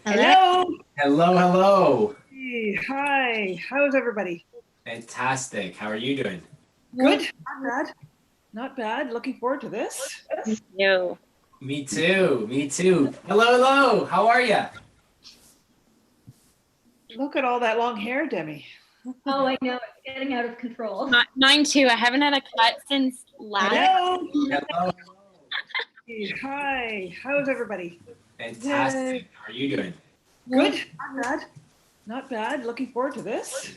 Hello. Hello, hello. Hey, hi. How's everybody? Fantastic. How are you doing? Good. Not bad. Not bad. Looking forward to this. No. Me too. Me too. Hello, hello. How are you? Look at all that long hair, Demi. Oh, I know. It's getting out of control. Mine too. I haven't had a cut since last. Hello. Hello. Hey, hi. How's everybody? Fantastic. How are you doing? Good. Not bad. Not bad. Looking forward to this.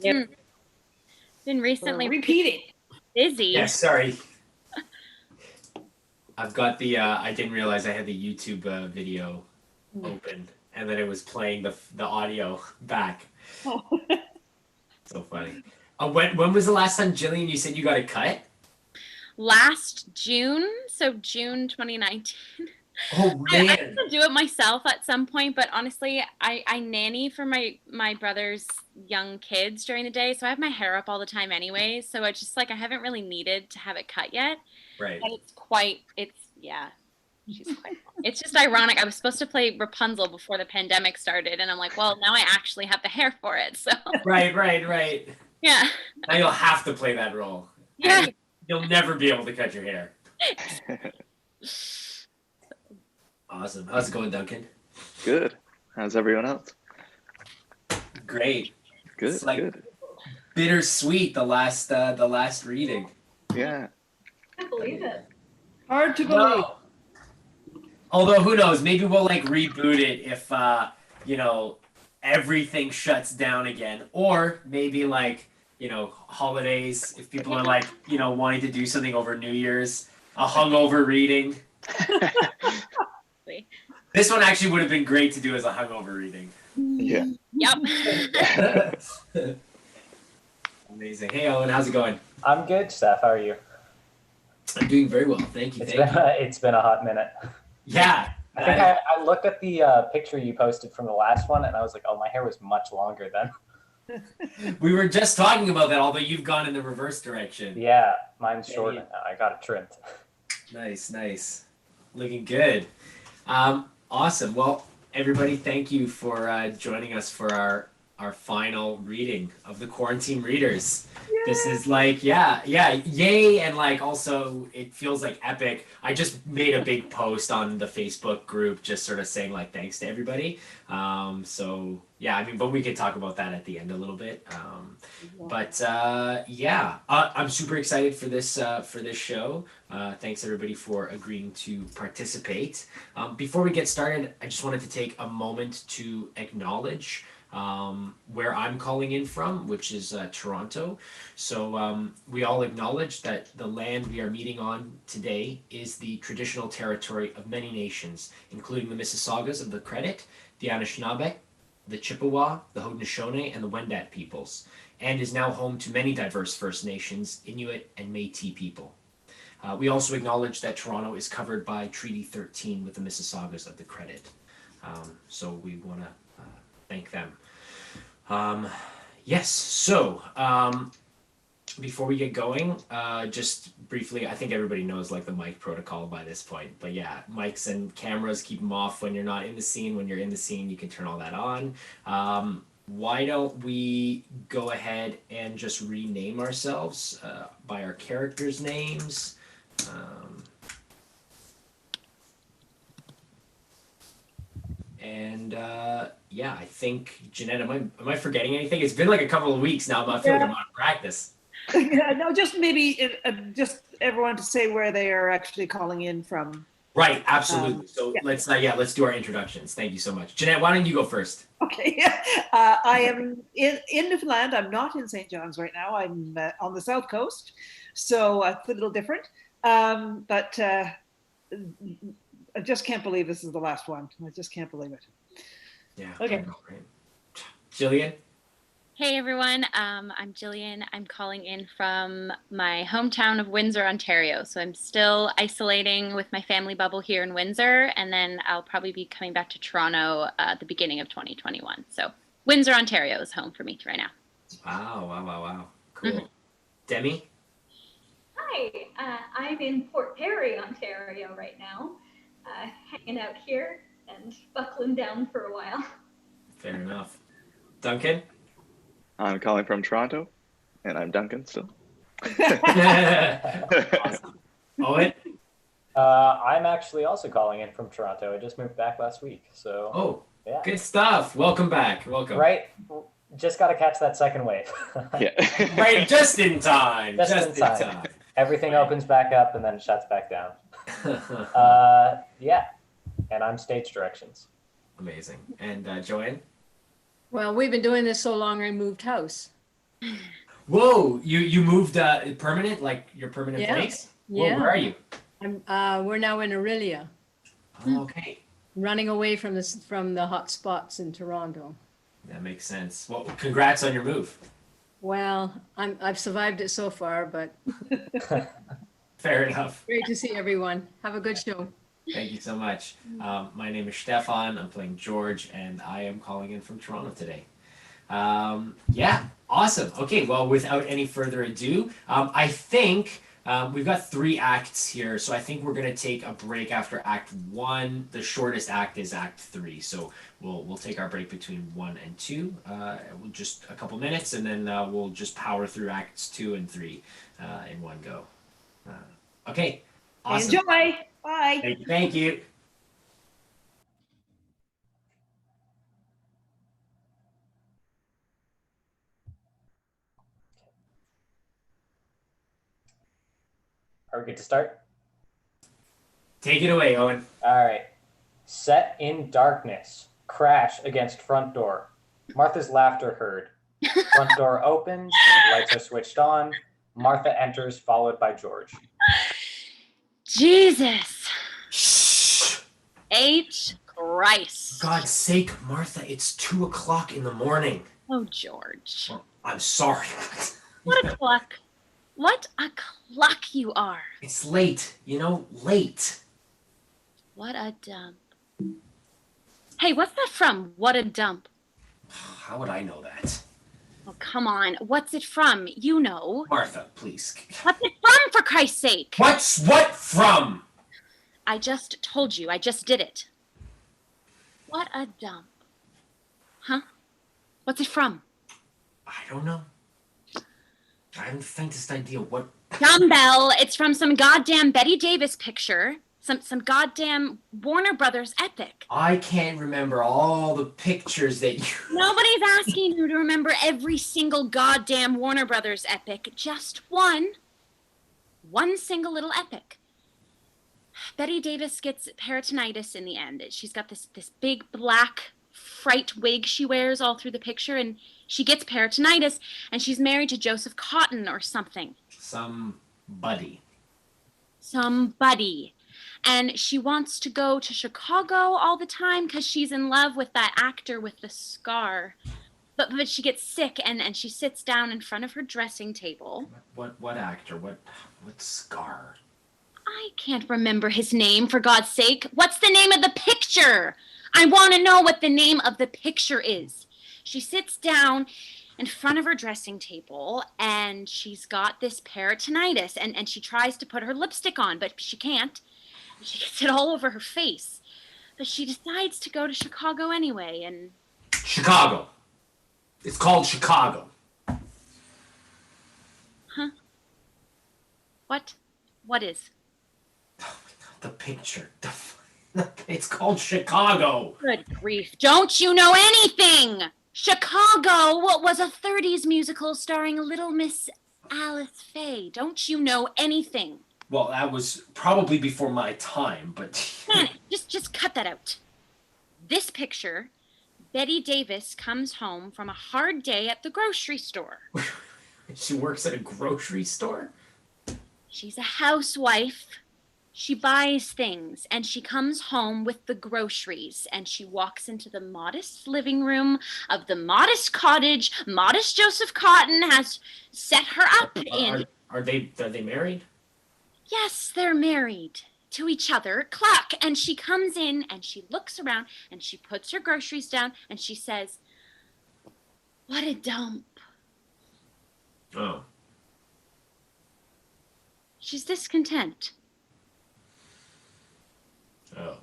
Yep. Been recently Repeating. busy. Yes, sorry. I've got the, I didn't realize I had the YouTube video open and then it was playing the audio back. Oh. So funny. When was the last time, Jillian, you said you got a cut? Last June, so June 2019. Oh, man. I used to do it myself at some point, but honestly, I nanny for my brother's young kids during the day, so I have my hair up all the time anyway. So it's just like I haven't really needed to have it cut yet. Right. But it's just ironic. I was supposed to play Rapunzel before the pandemic started, and I'm like, well, now I actually have the hair for it. So Right. yeah. Now you'll have to play that role. Yeah. You'll never be able to cut your hair. Awesome. How's it going, Duncan? Good. How's everyone else? Great. Good. It's like good. bittersweet, the last reading. Yeah. I can't believe it. Hard to believe. No. Although who knows? Maybe we'll like reboot it if everything shuts down again, or maybe like holidays if people are like wanting to do something over New Year's, a hungover reading. This one actually would have been great to do as a hungover reading. Yeah. Yep. Amazing. Hey, Owen, how's it going? I'm good, Steph. How are you? I'm doing very well. Thank you. It's been a hot minute. Yeah. I think I looked at the picture you posted from the last one, and I was like, oh, my hair was much longer then. We were just talking about that, although you've gone in the reverse direction. Yeah, mine's shorter now. I got it trimmed. Nice. Looking good. Awesome. Well, everybody, thank you for joining us for our final reading of the Quaranteam Readers. Yay! This is like, yay, and like also it feels like epic. I just made a big post on the Facebook group just sort of saying like thanks to everybody. So yeah, I mean, but we could talk about that at the end a little bit. I'm super excited for this show. Thanks everybody for agreeing to participate. Before we get started, I just wanted to take a moment to acknowledge where I'm calling in from, which is Toronto. So we all acknowledge that the land we are meeting on today is the traditional territory of many nations, including the Mississaugas of the Credit, the Anishinaabe, the Chippewa, the Haudenosaunee, and the Wendat peoples, and is now home to many diverse First Nations, Inuit, and Métis people. We also acknowledge that Toronto is covered by Treaty 13 with the Mississaugas of the Credit. So we want to thank them. Before we get going, just briefly, I think everybody knows like the mic protocol by this point, but yeah, mics and cameras, keep them off when you're not in the scene. When you're in the scene, you can turn all that on. Why don't we go ahead and just rename ourselves by our characters' names? I think Jeanette, am I forgetting anything? It's been like a couple of weeks now, but I feel like I'm out of practice. Yeah, no, just maybe just everyone to say where they are actually calling in from. Right, absolutely. Let's do our introductions. Thank you so much. Jeanette, why don't you go first? Okay, I am in Newfoundland. I'm not in St. John's right now. I'm on the south coast, so it's a little different. But I just can't believe this is the last one. I just can't believe it. Yeah. Okay. Jillian? Hey everyone, I'm Jillian. I'm calling in from my hometown of Windsor, Ontario. So I'm still isolating with my family bubble here in Windsor, and then I'll probably be coming back to Toronto at the beginning of 2021. So Windsor, Ontario is home for me right now. Wow. Cool. Demi? Hi, I'm in Port Perry, Ontario right now, hanging out here. and buckling down for a while. Fair enough. Duncan? I'm calling from Toronto, and I'm Duncan still. Awesome. Owen? I'm actually also calling in from Toronto. I just moved back last week, so Oh, yeah. good stuff. Welcome back. Welcome. Right, just got to catch that second wave. Yeah. Right, just in time. Just in time. Everything opens back up and then shuts back down. Yeah, and I'm stage directions. Amazing. And Joanne? Well, we've been doing this so long, I moved house. Whoa, you moved permanent, like your permanent Yeah. place? Whoa, Yeah. where are you? We're now in Aurelia, Oh, okay. running away from the hot spots in Toronto. That makes sense. Well, congrats on your move. Well, I've survived it so far, but Fair enough. great to see everyone. Have a good show. Thank you so much. My name is Stefan. I'm playing George, and I am calling in from Toronto today. Yeah, awesome. Okay, well, without any further ado, I think we've got 3 acts here, so I think we're gonna take a break after Act 1. The shortest act is Act 3, so we'll take our break between 1 and 2. We'll just a couple minutes, and then we'll just power through Acts 2 and 3 in one go. Okay, awesome. Enjoy. Bye. Thank you. Thank you. Are we good to start? Take it away, Owen. All right. Set in darkness. Crash against front door. Martha's laughter heard. Front door opens. Lights are switched on. Martha enters, followed by George. Jesus. Shh. H. Christ. For God's sake, Martha, it's 2 o'clock in the morning. Oh, George. Well, I'm sorry. What a cluck. What a cluck you are. It's late, late. What a dump. Hey, what's that from? What a dump. How would I know that? Oh, come on. What's it from? You know. Martha, please. What's it from, for Christ's sake? What's what from? I just told you. I just did it. What a dump. Huh? What's it from? I don't know. I haven't the faintest idea what. Dumbbell. It's from some goddamn Betty Davis picture. Some goddamn Warner Brothers epic. I can't remember all the pictures that you. Nobody's asking you to remember every single goddamn Warner Brothers epic. Just one. One single little epic. Betty Davis gets peritonitis in the end. She's got this big black fright wig she wears all through the picture, and she gets peritonitis, and she's married to Joseph Cotton or something. Somebody. And she wants to go to Chicago all the time because she's in love with that actor with the scar. But she gets sick, and she sits down in front of her dressing table. What actor? What scar? I can't remember his name, for God's sake. What's the name of the picture? I want to know what the name of the picture is. She sits down in front of her dressing table, and she's got this peritonitis, and she tries to put her lipstick on, but she can't. She gets it all over her face. But she decides to go to Chicago anyway, and... Chicago. It's called Chicago. Huh? What? What is? Oh my God, the picture. It's called Chicago. Good grief. Don't you know anything? Chicago was a 30s musical starring Little Miss Alice Faye. Don't you know anything? Well, that was probably before my time, but... Man, just cut that out. This picture, Betty Davis comes home from a hard day at the grocery store. She works at a grocery store? She's a housewife. She buys things, and she comes home with the groceries, and she walks into the modest living room of the modest cottage modest Joseph Cotton has set her up in. Are they married? Yes, they're married to each other. Cluck. And she comes in and she looks around and she puts her groceries down and she says, "What a dump." Oh. She's discontent. Oh.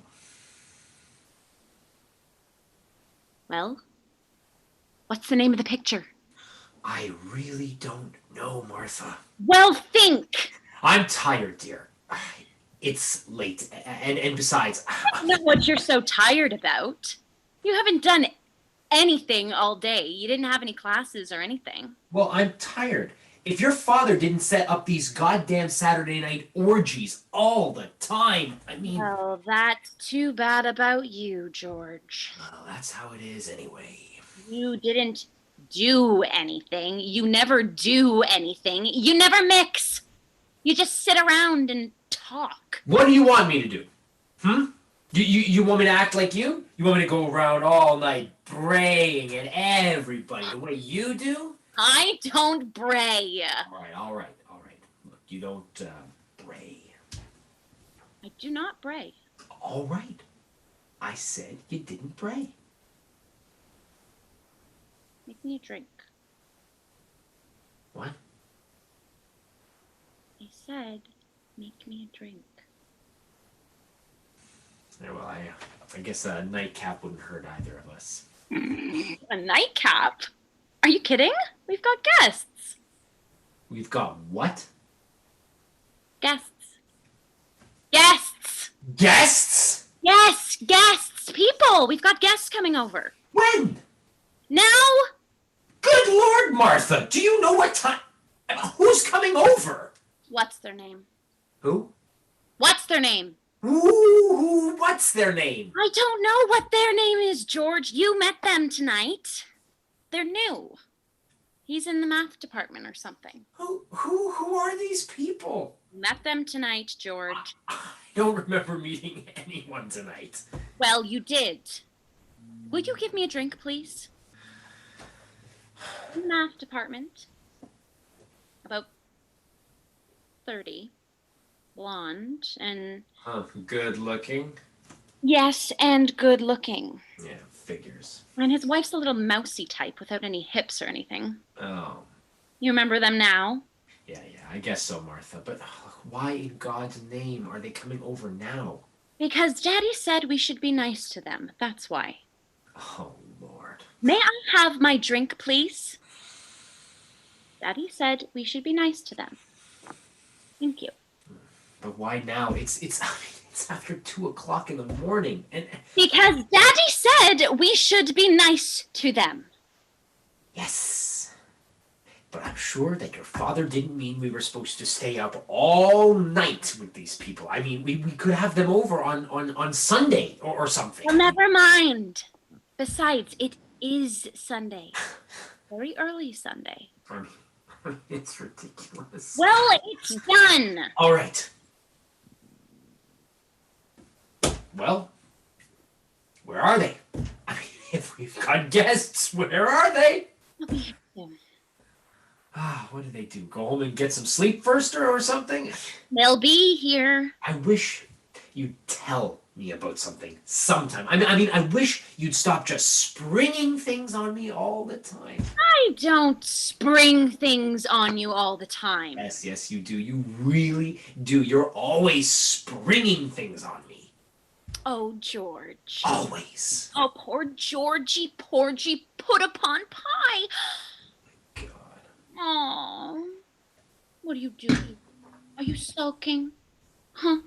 Well, what's the name of the picture? I really don't know, Martha. Well, think. I'm tired, dear. It's late, and besides, That's not what you're so tired about. You haven't done anything all day. You didn't have any classes or anything. well, I'm tired. If your father didn't set up these goddamn Saturday night orgies all the time, I mean, Well, that's too bad about you, George. well, that's how it is anyway. You didn't do anything. You never do anything. You never mix. You just sit around and talk. What do you want me to do? You want me to act like you? You want me to go around all night braying at everybody the way you do? I don't bray. All right. Look, you don't bray. I do not bray. All right. I said you didn't bray. Make me a drink. What? I said, make me a drink. Yeah, well, I guess a nightcap wouldn't hurt either of us. A nightcap? Are you kidding? We've got guests. We've got what? Guests. Guests! Guests? Yes, guests! People! We've got guests coming over. When? Now? Good Lord, Martha! Do you know what time? Who's coming over? What's their name? Who? What's their name? Who? What's their name? I don't know what their name is, George. You met them tonight. They're new. He's in the math department or something. Who are these people? Met them tonight, George. I don't remember meeting anyone tonight. Well, you did. Would you give me a drink, please? In the math department. About 30. Blonde and... Huh, good looking? Yes, and good looking. Yeah, figures. And his wife's a little mousy type without any hips or anything. Oh. You remember them now? Yeah, I guess so, Martha. But why in God's name are they coming over now? Because Daddy said we should be nice to them. That's why. Oh, Lord. May I have my drink, please? Daddy said we should be nice to them. Thank you. But why now? It's after 2 o'clock in the morning, and Because Daddy said we should be nice to them. yes. But I'm sure that your father didn't mean we were supposed to stay up all night with these people. I mean, we could have them over on Sunday or something. Well, never mind. Besides, it is Sunday. Very early Sunday. I mean, it's ridiculous. Well, it's done. All right. Well, where are they? I mean, if we've got guests, where are they? I'll be here soon. What do they do? Go home and get some sleep first or something? They'll be here. I wish you'd tell me about something sometime. I mean, I wish you'd stop just springing things on me all the time. I don't spring things on you all the time. Yes, you do. You really do. You're always springing things on me. Oh, George. Always. Oh, poor Georgie, porgy, put upon pie. God. Aw. What are you doing? Are you sulking? Huh?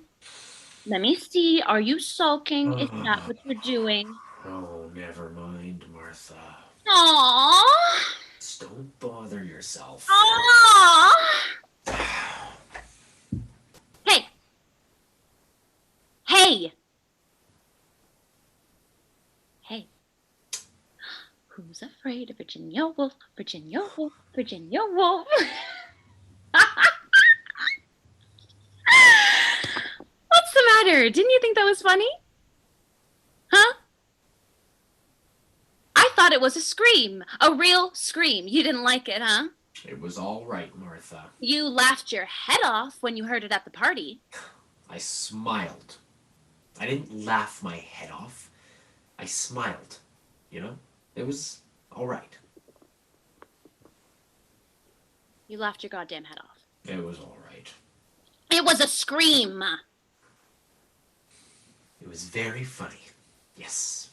Let me see. Are you sulking? Is that what you're doing? Oh, never mind, Martha. Aw. Just don't bother yourself. Aw. Hey. Hey. Hey. Who's afraid of Virginia Woolf? Virginia Woolf. Virginia Woolf. What's the matter? Didn't you think that was funny? Huh? I thought it was a scream. A real scream. You didn't like it, huh? It was all right, Martha. You laughed your head off when you heard it at the party. I smiled. I didn't laugh my head off. I smiled. You know? It was all right. You laughed your goddamn head off. It was all right. It was a scream. It was very funny. Yes.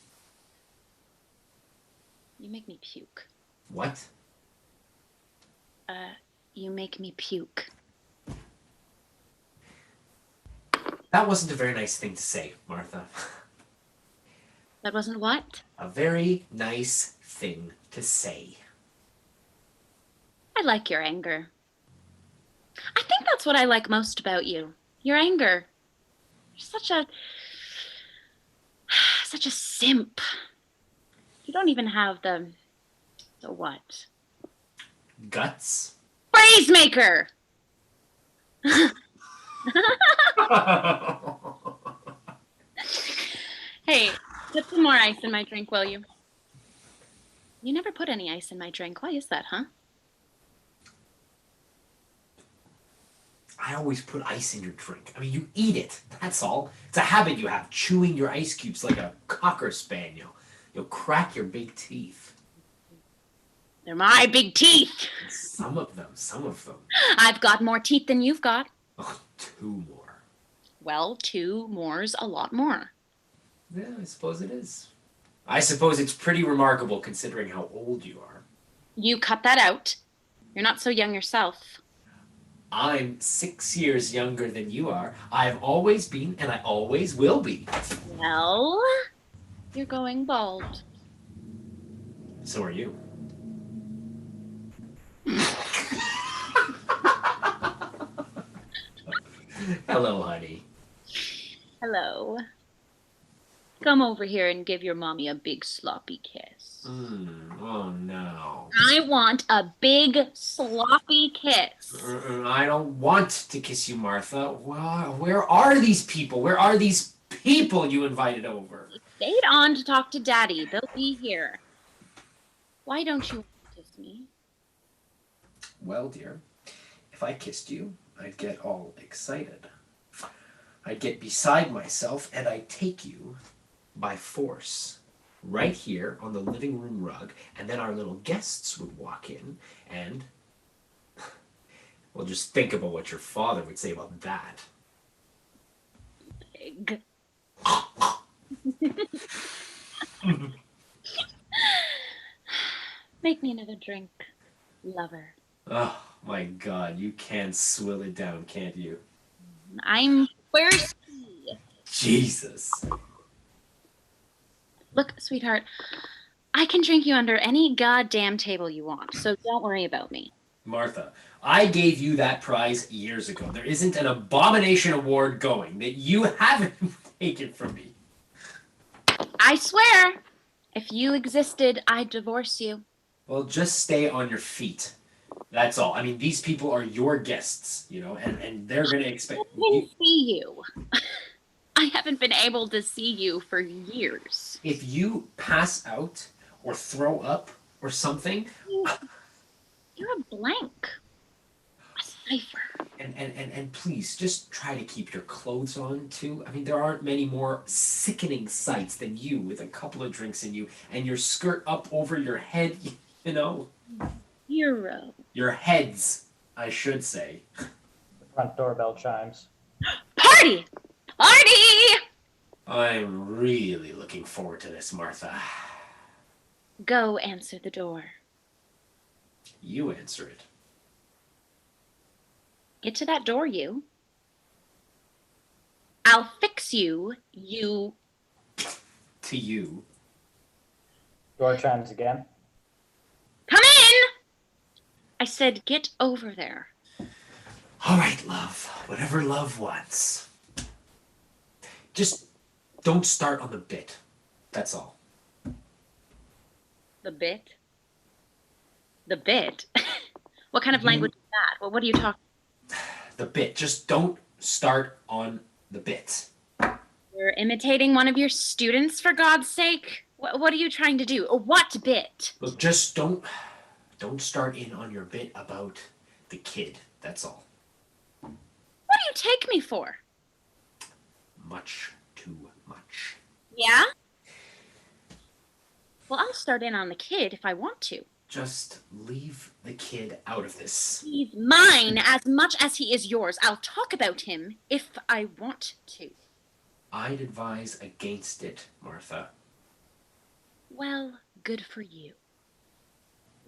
You make me puke. What? You make me puke. That wasn't a very nice thing to say, Martha. That wasn't what? A very nice thing to say. I like your anger. I think that's what I like most about you. Your anger. You're such a simp. You don't even have the what? Guts? Phrase maker! Hey, put some more ice in my drink, will you? You never put any ice in my drink. Why is that, huh? I always put ice in your drink. I mean, you eat it. That's all. It's a habit you have, chewing your ice cubes like a cocker spaniel. You'll crack your big teeth. They're my big teeth. Some of them. I've got more teeth than you've got. Oh, 2 more. Well, 2 more's a lot more. Yeah, I suppose it is. I suppose it's pretty remarkable considering how old you are. You cut that out. You're not so young yourself. I'm 6 years younger than you are. I've always been, and I always will be. Well, you're going bald. So are you. Hello, honey. Hello. Come over here and give your mommy a big sloppy kiss. Oh, no. I want a big sloppy kiss. I don't want to kiss you, Martha. Well, where are these people? Where are these people you invited over? Stayed on to talk to Daddy. They'll be here. Why don't you kiss me? Well, dear, if I kissed you, I'd get all excited. I'd get beside myself, and I'd take you by force right here on the living room rug, and then our little guests would walk in, and well, just think about what your father would say about that. Pig. Make me another drink, lover. Oh my God, you can swill it down, can't you? I'm thirsty. Jesus. Look, sweetheart, I can drink you under any goddamn table you want, so don't worry about me. Martha, I gave you that prize years ago. There isn't an abomination award going that you haven't taken from me. I swear, if you existed, I'd divorce you. Well, just stay on your feet. That's all. I mean, these people are your guests, you know, and they're going to expect I didn't see you. I haven't been able to see you for years. If you pass out or throw up or something, You're a blank. A cipher. and please just try to keep your clothes on too. I mean, there aren't many more sickening sights than you with a couple of drinks in you and your skirt up over your head, you know. Hero. Your heads, I should say. The front doorbell chimes. Party! Party! I'm really looking forward to this, Martha. Go answer the door. You answer it. Get to that door, you. I'll fix you, you. To you. Door chimes again. Come in! I said, get over there. All right, love. Whatever love wants. Just don't start on the bit. That's all. The bit? The bit? What kind of language is that? Well, what are you talking? The bit. Just don't start on the bit. You're imitating one of your students, for God's sake? What are you trying to do? What bit? Look, just don't start in on your bit about the kid. That's all. What do you take me for? Much too much. Yeah? Well, I'll start in on the kid if I want to. Just leave the kid out of this. He's mine as much as he is yours. I'll talk about him if I want to. I'd advise against it, Martha. Well, good for you.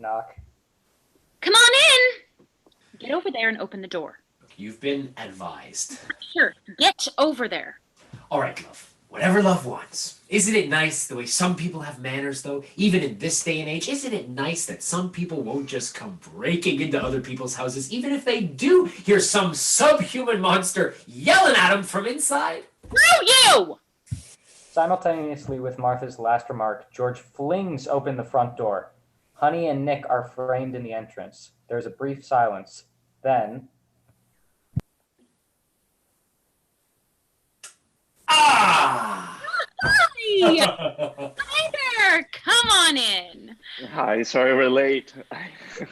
Knock. Come on in! Get over there and open the door. You've been advised. Sure, get over there. All right, love. Whatever love wants. Isn't it nice the way some people have manners, though? Even in this day and age, isn't it nice that some people won't just come breaking into other people's houses, even if they do hear some subhuman monster yelling at them from inside? Screw you! Simultaneously with Martha's last remark, George flings open the front door. Honey and Nick are framed in the entrance. There's a brief silence. Then, Ah! Hi! Hi there! Come on in. Hi, sorry we're late.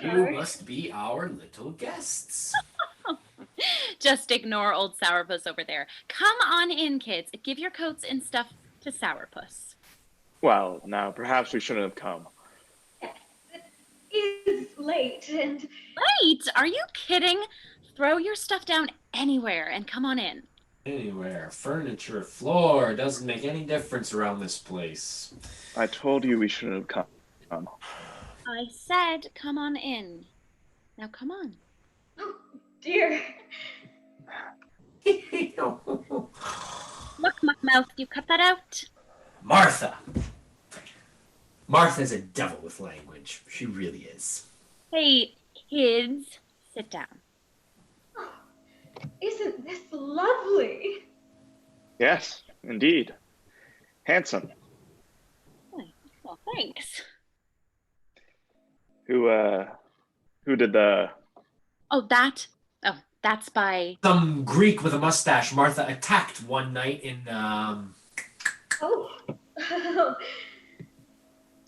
You must be our little guests. Just ignore old Sourpuss over there. Come on in, kids. Give your coats and stuff to Sourpuss. Well, now perhaps we shouldn't have come. It is late and Wait, are you kidding? Throw your stuff down anywhere and come on in. Anywhere, furniture, floor, doesn't make any difference around this place. I told you we shouldn't have come. I said come on in. Now come on. oh dear. Look, Muckmouth, you cut that out? Martha! Martha's a devil with language. She really is. Hey, kids, sit down. Isn't this lovely? Yes, indeed. Handsome. Well, thanks. Who did the... Oh, that's by... Some Greek with a mustache Martha attacked one night in, Oh.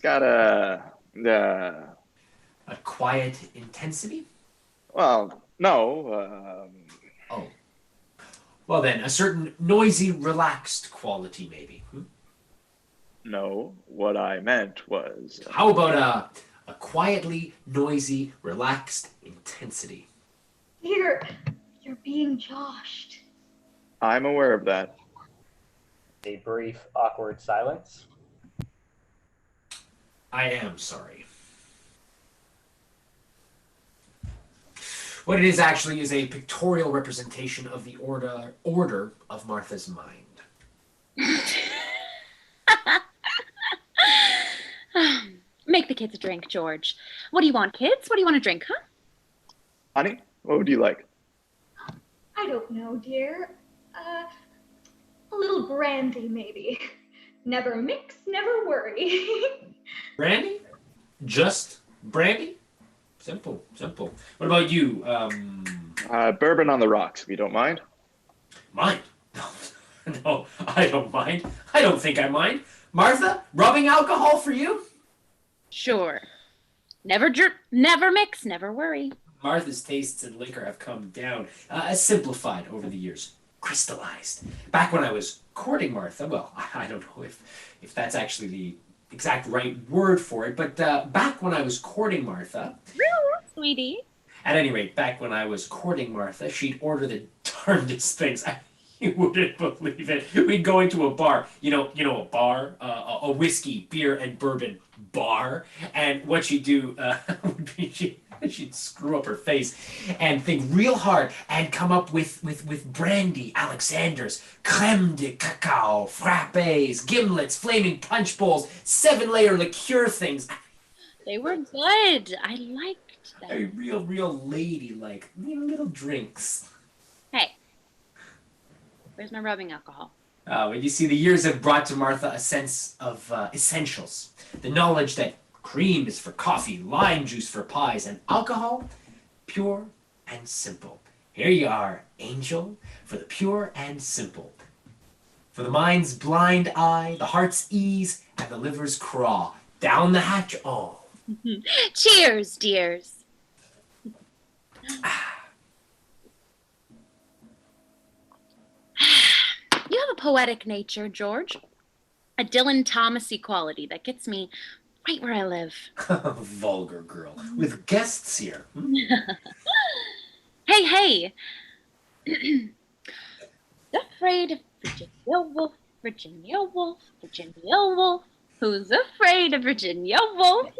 Got a quiet intensity? well, no, Oh. Well then, a certain noisy, relaxed quality, maybe. no, what I meant was... How about a quietly, noisy, relaxed intensity? Dear, you're being joshed. I'm aware of that. a brief, awkward silence. I am sorry. What it is actually is a pictorial representation of the order of Martha's mind. Make the kids a drink, George. What do you want, kids? What do you want to drink, huh? Honey, what would you like? I don't know, dear. A little brandy, maybe. Never mix, never worry. Brandy? Just brandy? Simple, simple. What about you? Bourbon on the rocks, if you don't mind. Mind? No, no, I don't mind. I don't think I mind. Martha, rubbing alcohol for you? Sure. Never mix, never worry. Martha's tastes in liquor have come down, simplified over the years, crystallized. Back when I was courting Martha, well, I don't know if that's actually the exact right word for it, but back when I was courting Martha... Really, sweetie? At any rate, back when I was courting Martha, she'd order the darndest things. You wouldn't believe it. We'd go into a bar, you know, a bar, a whiskey, beer, and bourbon bar, and what she'd do would be she'd screw up her face and think real hard and come up with brandy, Alexander's, creme de cacao, frappes, gimlets, flaming punch bowls, 7-layer liqueur things. They were good. I liked them. A real lady-like little drinks. Hey, where's my rubbing alcohol? Well, you see, the years have brought to Martha a sense of essentials. The knowledge that cream is for coffee, lime juice for pies, and alcohol, pure and simple. Here you are, angel, for the pure and simple. For the mind's blind eye, the heart's ease, and the liver's craw. Down the hatch all. Cheers, dears. You have a poetic nature, George. A Dylan Thomasy quality that gets me right where I live. Vulgar girl. With guests here. Hey. Afraid of Virginia Woolf, Virginia Woolf, Virginia Woolf. Who's afraid of Virginia Woolf?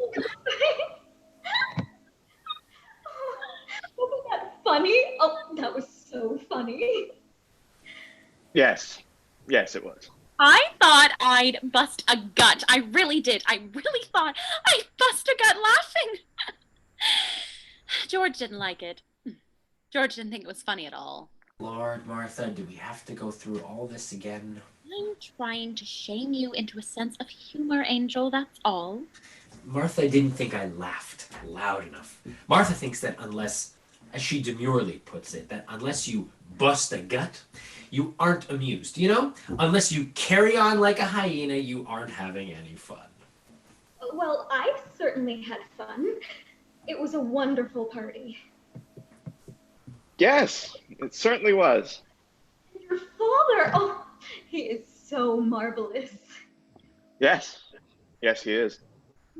funny? Oh, that was so funny. Yes. Yes, it was. I thought I'd bust a gut. I really did. I really thought I'd bust a gut laughing. George didn't like it. George didn't think it was funny at all. Lord, Martha, do we have to go through all this again? I'm trying to shame you into a sense of humor, Angel, that's all. Martha didn't think I laughed loud enough. Martha thinks that unless, as she demurely puts it, that unless you bust a gut, you aren't amused. You know? Unless you carry on like a hyena, you aren't having any fun. Well, I certainly had fun. It was a wonderful party. Yes, it certainly was. And your father, oh, he is so marvelous. Yes. Yes, he is.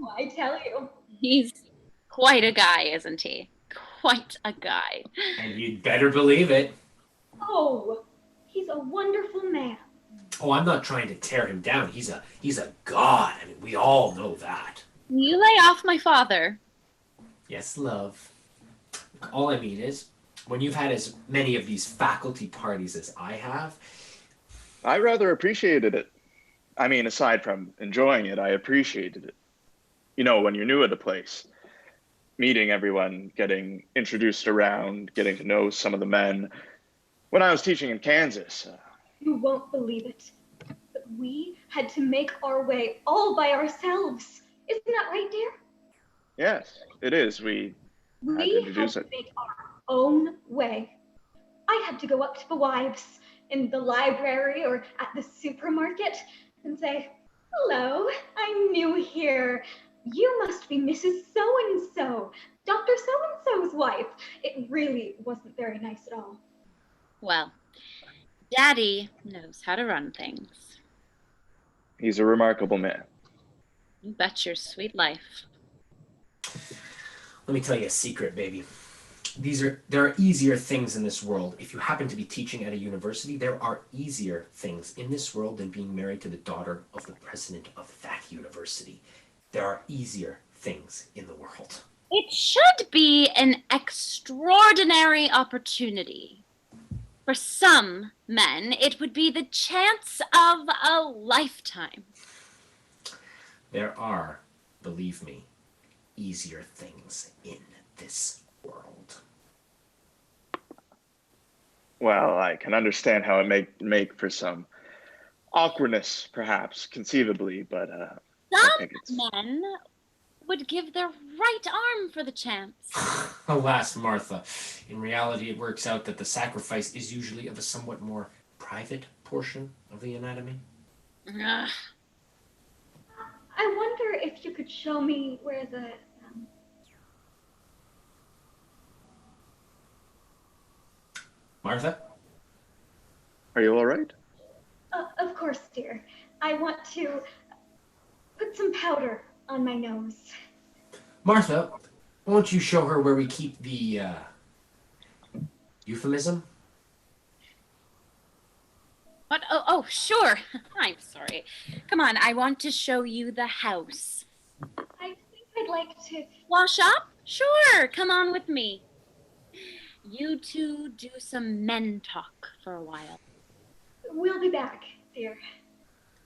Oh, I tell you. He's quite a guy, isn't he? Quite a guy. And you'd better believe it. Oh, he's a wonderful man. Oh, I'm not trying to tear him down. He's a god. I mean, we all know that. You lay off my father. Yes, love. All I mean is, when you've had as many of these faculty parties as I have, I rather appreciated it. I mean, aside from enjoying it, I appreciated it. You know, when you're new at a place, meeting everyone, getting introduced around, getting to know some of the men. When I was teaching in Kansas, You won't believe it, but we had to make our way all by ourselves. Isn't that right, dear? yes, it is. We had to We had introduce to it. make our own way. I had to go up to the wives in the library or at the supermarket and say, "Hello, I'm new here. You must be Mrs. So-and-so, Dr. So-and-so's wife." It really wasn't very nice at all. Well, Daddy knows how to run things. He's a remarkable man. You bet your sweet life. let me tell you a secret, baby. There are easier things in this world. If you happen to be teaching at a university, there are easier things in this world than being married to the daughter of the president of that university. There are easier things in the world. It should be an extraordinary opportunity. For some men, it would be the chance of a lifetime. There are, believe me, easier things in this world. Well, I can understand how it may make for some awkwardness, perhaps, conceivably, but I Some think it's... men would give their right arm for the chance. Alas, Martha, in reality it works out that the sacrifice is usually of a somewhat more private portion of the anatomy. Ugh. I wonder if you could show me where the Martha? Are you all right? of course, dear. I want to put some powder on my nose. Martha, won't you show her where we keep the, euphemism? What? Oh, sure. I'm sorry. Come on, I want to show you the house. I think I'd like to... Wash up? Sure, come on with me. You two do some men talk for a while. We'll be back, dear.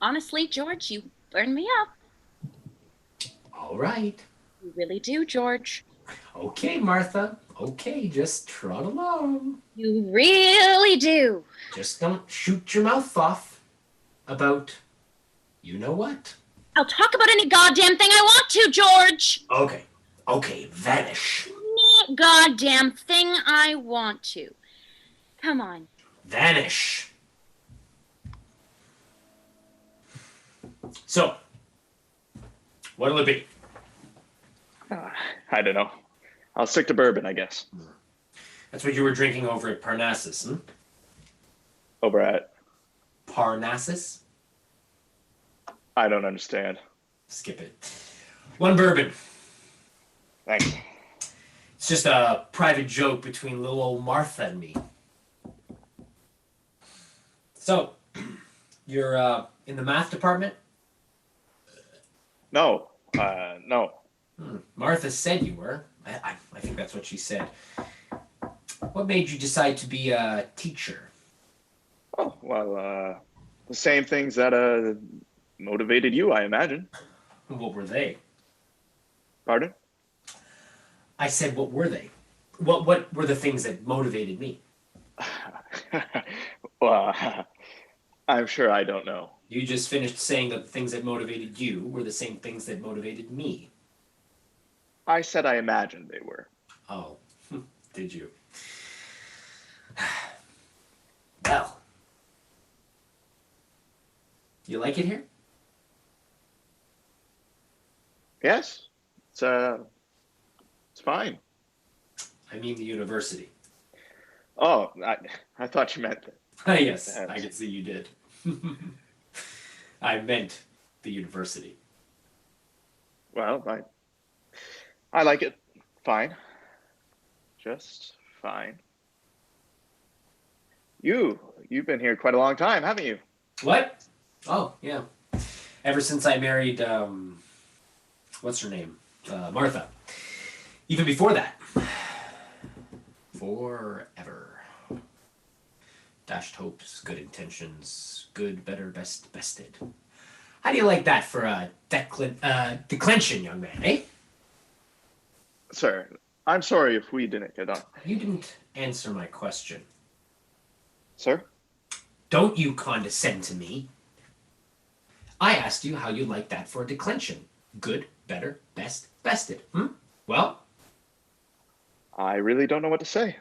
Honestly, George, you burn me up. All right. You really do, George. Okay, Martha. Okay, just trot along. You really do. Just don't shoot your mouth off about you know what. I'll talk about any goddamn thing I want to, George. Okay, vanish. Any goddamn thing I want to. Come on. Vanish. So, what'll it be? I don't know. I'll stick to bourbon, I guess. That's what you were drinking over at Parnassus, hmm? Over at... Parnassus? I don't understand. Skip it. One bourbon. Thanks. It's just a private joke between little old Martha and me. So, you're in the math department? No. No. Martha said you were. I think that's what she said. What made you decide to be a teacher? Oh, well, the same things that motivated you, I imagine. What were they? Pardon? I said, what were they? What were the things that motivated me? Well, I'm sure I don't know. You just finished saying that the things that motivated you were the same things that motivated me. I said I imagined they were. Oh, did you? Well, you like it here? Yes, it's fine. I mean the university. Oh, I thought you meant that. Yes, I can see you did. I meant the university. Well, I like it. Fine. Just fine. You've been here quite a long time, haven't you? What? Oh, yeah. Ever since I married, what's her name? Martha. Even before that. Forever. Dashed hopes, good intentions, good, better, best, bested. How do you like that for a declension, young man, eh? Sir, I'm sorry if we didn't get on. You didn't answer my question. Sir? Don't you condescend to me. I asked you how you like that for a declension. Good, better, best, bested. Well? I really don't know what to say.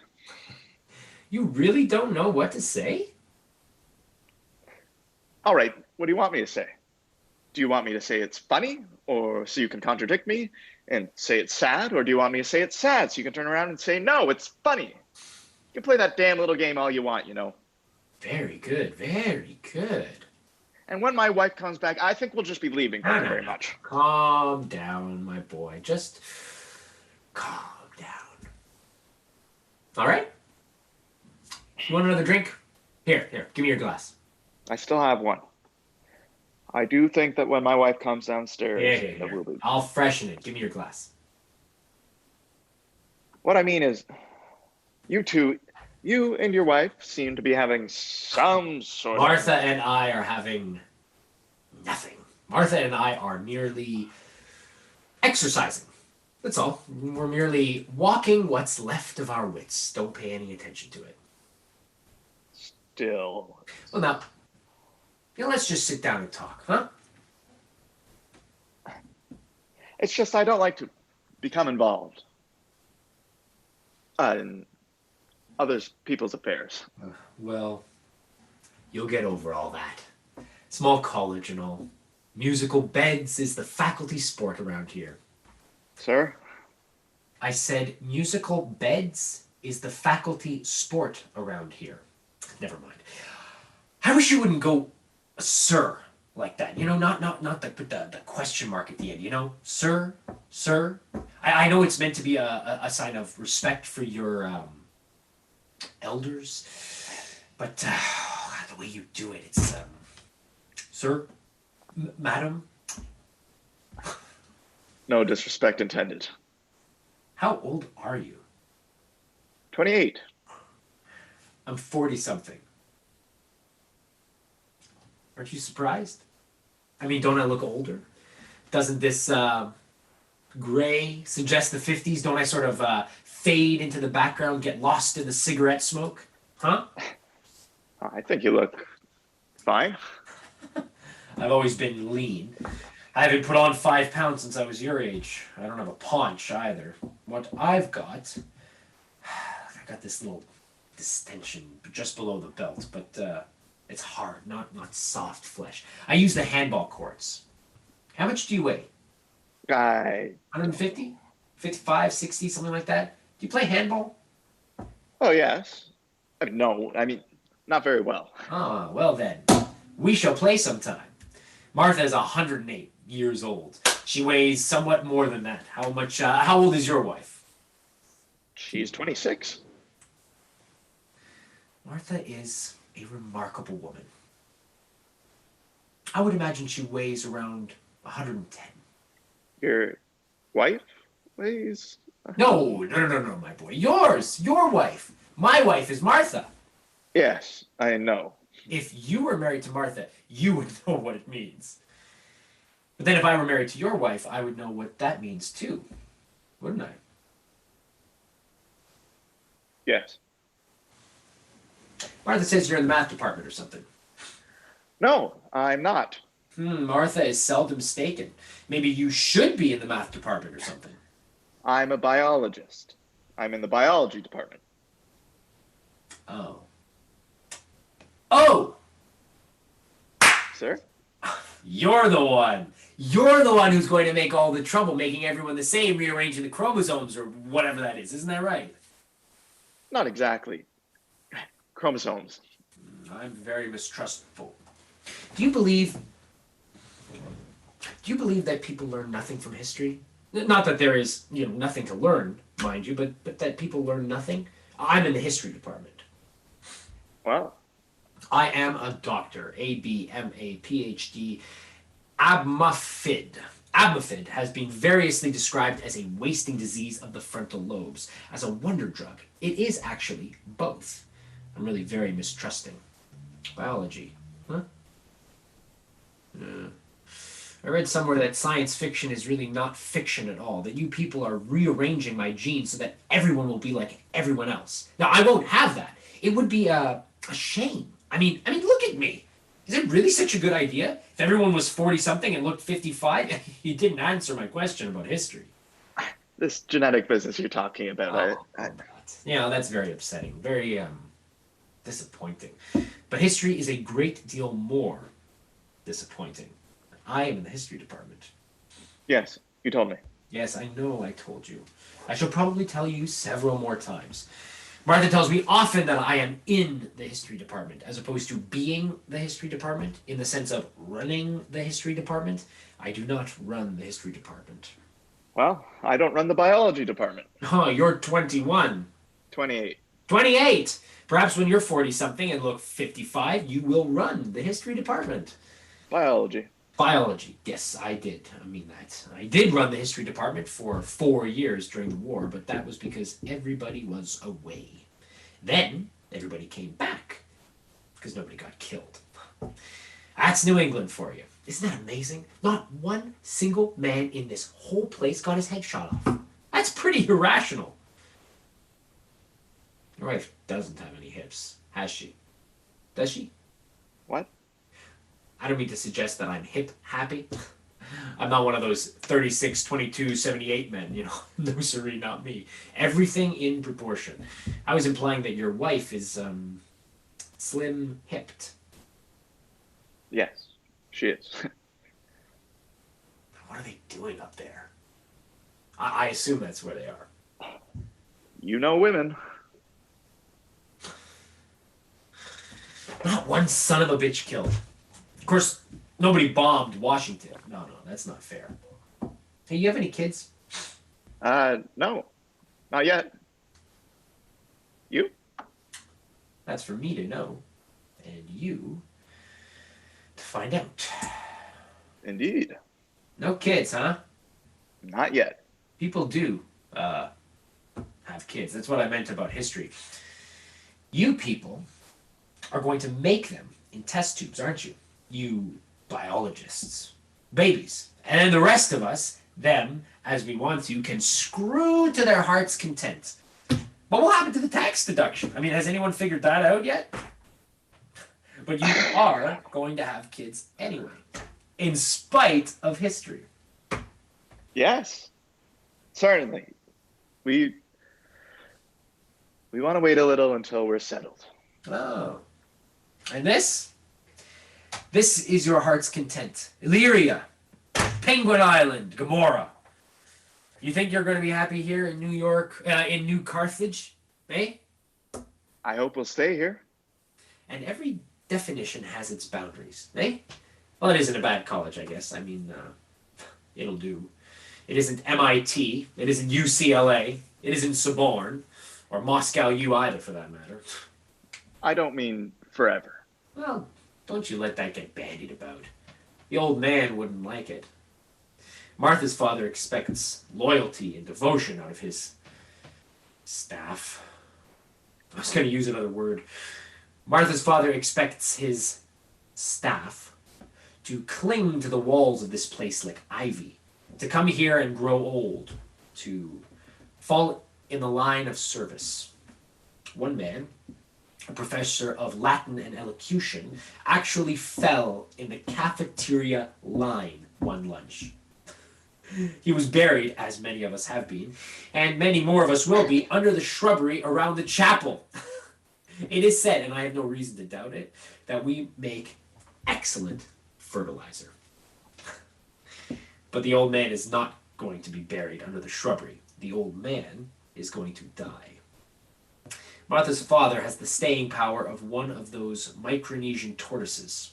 You really don't know what to say? All right, what do you want me to say? Do you want me to say it's funny, or so you can contradict me and say it's sad, or do you want me to say it's sad so you can turn around and say, no, it's funny? You can play that damn little game all you want, you know. Very good, very good. And when my wife comes back, I think we'll just be leaving. Thank you very much. Calm down, my boy. Just calm down. All right? You want another drink? Here, give me your glass. I still have one. I do think that when my wife comes downstairs, Here. that we'll be. I'll freshen it. Give me your glass. What I mean is, you two, you and your wife seem to be having some sort Martha and I are having nothing. Martha and I are merely exercising. That's all. We're merely walking what's left of our wits. Don't pay any attention to it. Still. Well, now, let's just sit down and talk, huh? It's just I don't like to become involved in others people's affairs. Well, you'll get over all that. Small college and all. Musical beds is the faculty sport around here. Sir? I said musical beds is the faculty sport around here. Never mind. I wish you wouldn't go, sir, like that. You know, not the question mark at the end. You know, sir. I know it's meant to be a sign of respect for your elders, but the way you do it, it's sir, madam. No disrespect intended. How old are you? 28. I'm 40-something. Aren't you surprised? I mean, don't I look older? Doesn't this gray suggest the 50s? Don't I sort of fade into the background, get lost in the cigarette smoke? Huh? I think you look fine. I've always been lean. I haven't put on 5 pounds since I was your age. I don't have a paunch either. What I've got, I got this little distension just below the belt, but it's hard, not soft flesh. I use the handball courts. How much do you weigh? 150? 55, 60, something like that? Do you play handball? Oh, yes. No, not very well. Ah, well then. We shall play sometime. Martha is 108 years old. She weighs somewhat more than that. How old is your wife? She's 26. Martha is a remarkable woman. I would imagine she weighs around 110. Your wife weighs? No, my boy. Your wife. My wife is Martha. Yes, I know. If you were married to Martha, you would know what it means. But then if I were married to your wife, I would know what that means too, wouldn't I? Yes. Martha says you're in the math department or something. No, I'm not. Martha is seldom mistaken. Maybe you should be in the math department or something. I'm a biologist. I'm in the biology department. Oh. Oh! Sir? You're the one. You're the one who's going to make all the trouble, making everyone the same, rearranging the chromosomes or whatever that is. Isn't that right? Not exactly. Chromosomes. I'm very mistrustful. Do you believe that people learn nothing from history? Not that there is, nothing to learn, mind you, but that people learn nothing? I'm in the history department. Well, I am a doctor, A.B.M.A. Ph.D. Abmafid. Abmafid has been variously described as a wasting disease of the frontal lobes, as a wonder drug. It is actually both. I'm really very mistrusting. Biology, huh? I read somewhere that science fiction is really not fiction at all, that you people are rearranging my genes so that everyone will be like everyone else. Now, I won't have that. It would be a shame. I mean, look at me. Is it really such a good idea? If everyone was 40-something and looked 55? You didn't answer my question about history. this genetic business you're talking about, That's very upsetting. Very, disappointing. But history is a great deal more disappointing. I am in the history department. Yes, you told me. Yes, I know I told you. I shall probably tell you several more times. Martha tells me often that I am in the history department, as opposed to being the history department, in the sense of running the history department. I do not run the history department. Well, I don't run the biology department. Oh, you're 21. 28. 28! Perhaps when you're 40-something and look 55, you will run the history department. Biology. Biology. Yes, I did. I did run the history department for 4 years during the war, but that was because everybody was away. Then, everybody came back, because nobody got killed. That's New England for you. Isn't that amazing? Not one single man in this whole place got his head shot off. That's pretty irrational. Your wife doesn't have any hips, has she? Does she? What? I don't mean to suggest that I'm hip happy. I'm not one of those 36, 22, 78 men, No, siree, not me. Everything in proportion. I was implying that your wife is, slim hipped. Yes, she is. What are they doing up there? I assume that's where they are. You know women. Not one son of a bitch killed. Of course, nobody bombed Washington. No, that's not fair. Hey, you have any kids? No. Not yet. You? That's for me to know. And you to find out. Indeed. No kids, huh? Not yet. People do, have kids. That's what I meant about history. You people are going to make them in test tubes, aren't you? You biologists. Babies. And then the rest of us, them, as we want to, can screw to their heart's content. What will happen to the tax deduction? Has anyone figured that out yet? But you are going to have kids anyway, in spite of history. Yes. Certainly. We want to wait a little until we're settled. Oh. And this is your heart's content. Illyria, Penguin Island, Gomorrah. You think you're going to be happy here in New York, in New Carthage, eh? I hope we'll stay here. And every definition has its boundaries, eh? Well, it isn't a bad college, I guess. It'll do. It isn't MIT. It isn't UCLA. It isn't Sorbonne. Or Moscow U either, for that matter. I don't mean forever. Well, don't you let that get bandied about. The old man wouldn't like it. Martha's father expects loyalty and devotion out of his staff. I was going to use another word. Martha's father expects his staff to cling to the walls of this place like ivy, to come here and grow old, to fall in the line of service. One man, a professor of Latin and elocution, actually fell in the cafeteria line one lunch. He was buried, as many of us have been, and many more of us will be, under the shrubbery around the chapel. It is said, and I have no reason to doubt it, that we make excellent fertilizer. But the old man is not going to be buried under the shrubbery. The old man is going to die. Martha's father has the staying power of one of those Micronesian tortoises.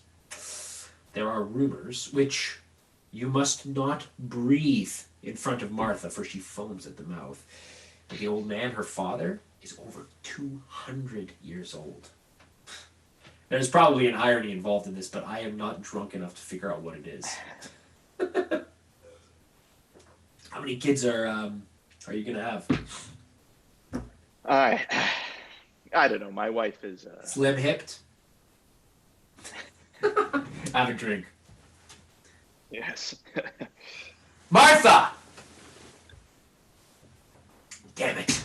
There are rumors, which you must not breathe in front of Martha, for she foams at the mouth. But the old man, her father, is over 200 years old. There's probably an irony involved in this, but I am not drunk enough to figure out what it is. How many kids are you gonna have? I don't know. My wife is Slim hipped. Have a drink. yes. Martha! Damn it.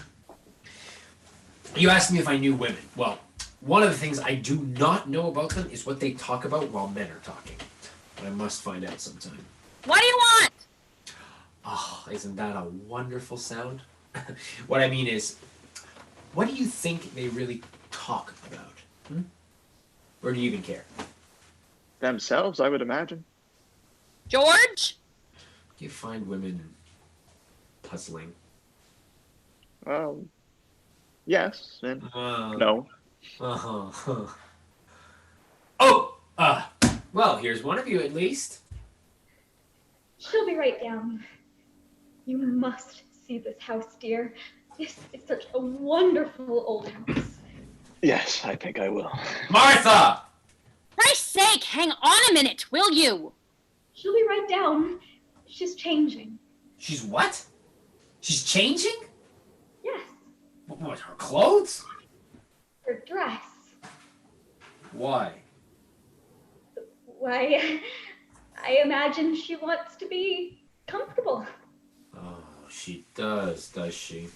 You asked me if I knew women. Well, one of the things I do not know about them is what they talk about while men are talking. But I must find out sometime. What do you want? Oh, isn't that a wonderful sound? What I mean is, what do you think they really talk about? Hmm? Or do you even care? Themselves, I would imagine. George? Do you find women puzzling? Well, yes and Uh, no. Uh-huh. Oh! Well, here's one of you at least. She'll be right down. You must see this house, dear. This is such a wonderful old house. Yes, I think I will. Martha! For Christ's sake, hang on a minute, will you? She'll be right down. She's changing. She's what? She's changing? Yes, What, her clothes? her dress. Why? Why, I imagine she wants to be comfortable. Oh, she does she?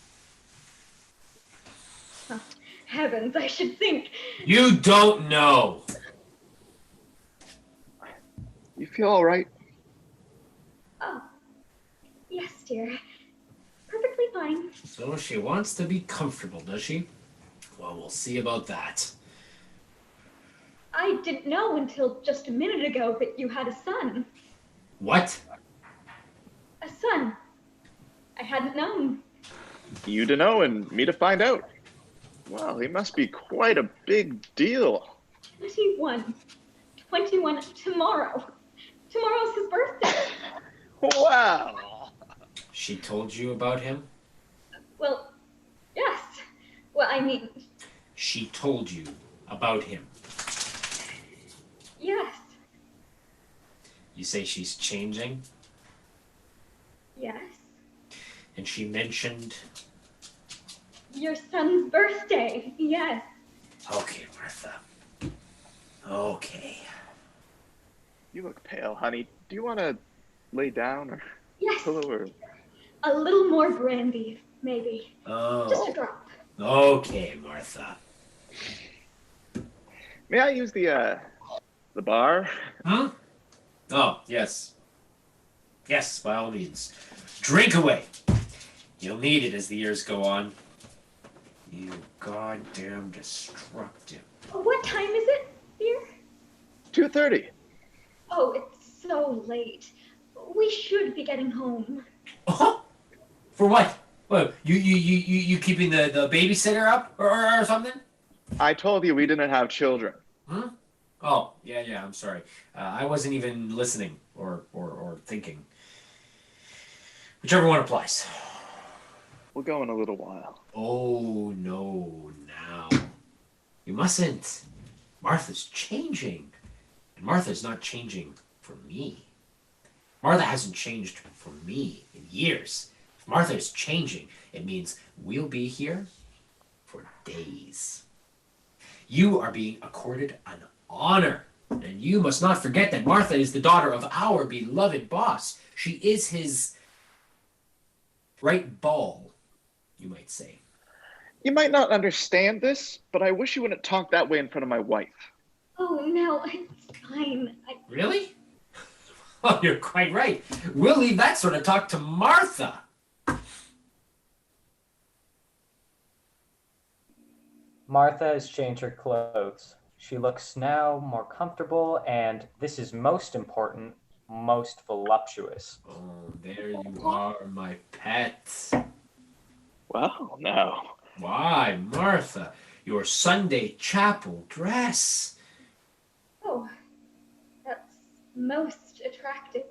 Oh, heavens, I should think. You don't know! You feel all right? Oh, yes, dear. Perfectly fine. So she wants to be comfortable, does she? Well, we'll see about that. I didn't know until just a minute ago that you had a son. What? A son. I hadn't known. You to know and me to find out. Well, he must be quite a big deal. 21. 21 tomorrow. Tomorrow's his birthday. Wow. She told you about him? Well, yes. Well, I mean, She told you about him. yes. You say she's changing? Yes. And she mentioned... Your son's birthday. Yes. Okay, Martha. Okay. You look pale, honey. Do you want to lay down or Yes. pillow or... A little more brandy, maybe. Just a Oh. drop. Okay, Martha. May I use the bar? Huh? Oh, yes. Yes, by all means. Drink away. You'll need it as the years go on. You goddamn destructive. What time is it, dear? 2:30. Oh, it's so late. We should be getting home. Oh, for what? What? You keeping the babysitter up or something? I told you we didn't have children. Huh? Oh, yeah. I'm sorry. I wasn't even listening or thinking. Whichever one applies. We'll go in a little while. Oh no, now. You mustn't. Martha's changing. And Martha's not changing for me. Martha hasn't changed for me in years. If Martha is changing, it means we'll be here for days. You are being accorded an honor, and you must not forget that Martha is the daughter of our beloved boss. She is his right ball, you might say. You might not understand this, but I wish you wouldn't talk that way in front of my wife. Oh, no, it's fine. Really? Oh, you're quite right. We'll leave that sort of talk to Martha. Martha has changed her clothes. She looks now more comfortable and, this is most important, most voluptuous. Oh, there you are, my pet. Well, no. Why, Martha, your Sunday chapel dress. Oh, that's most attractive.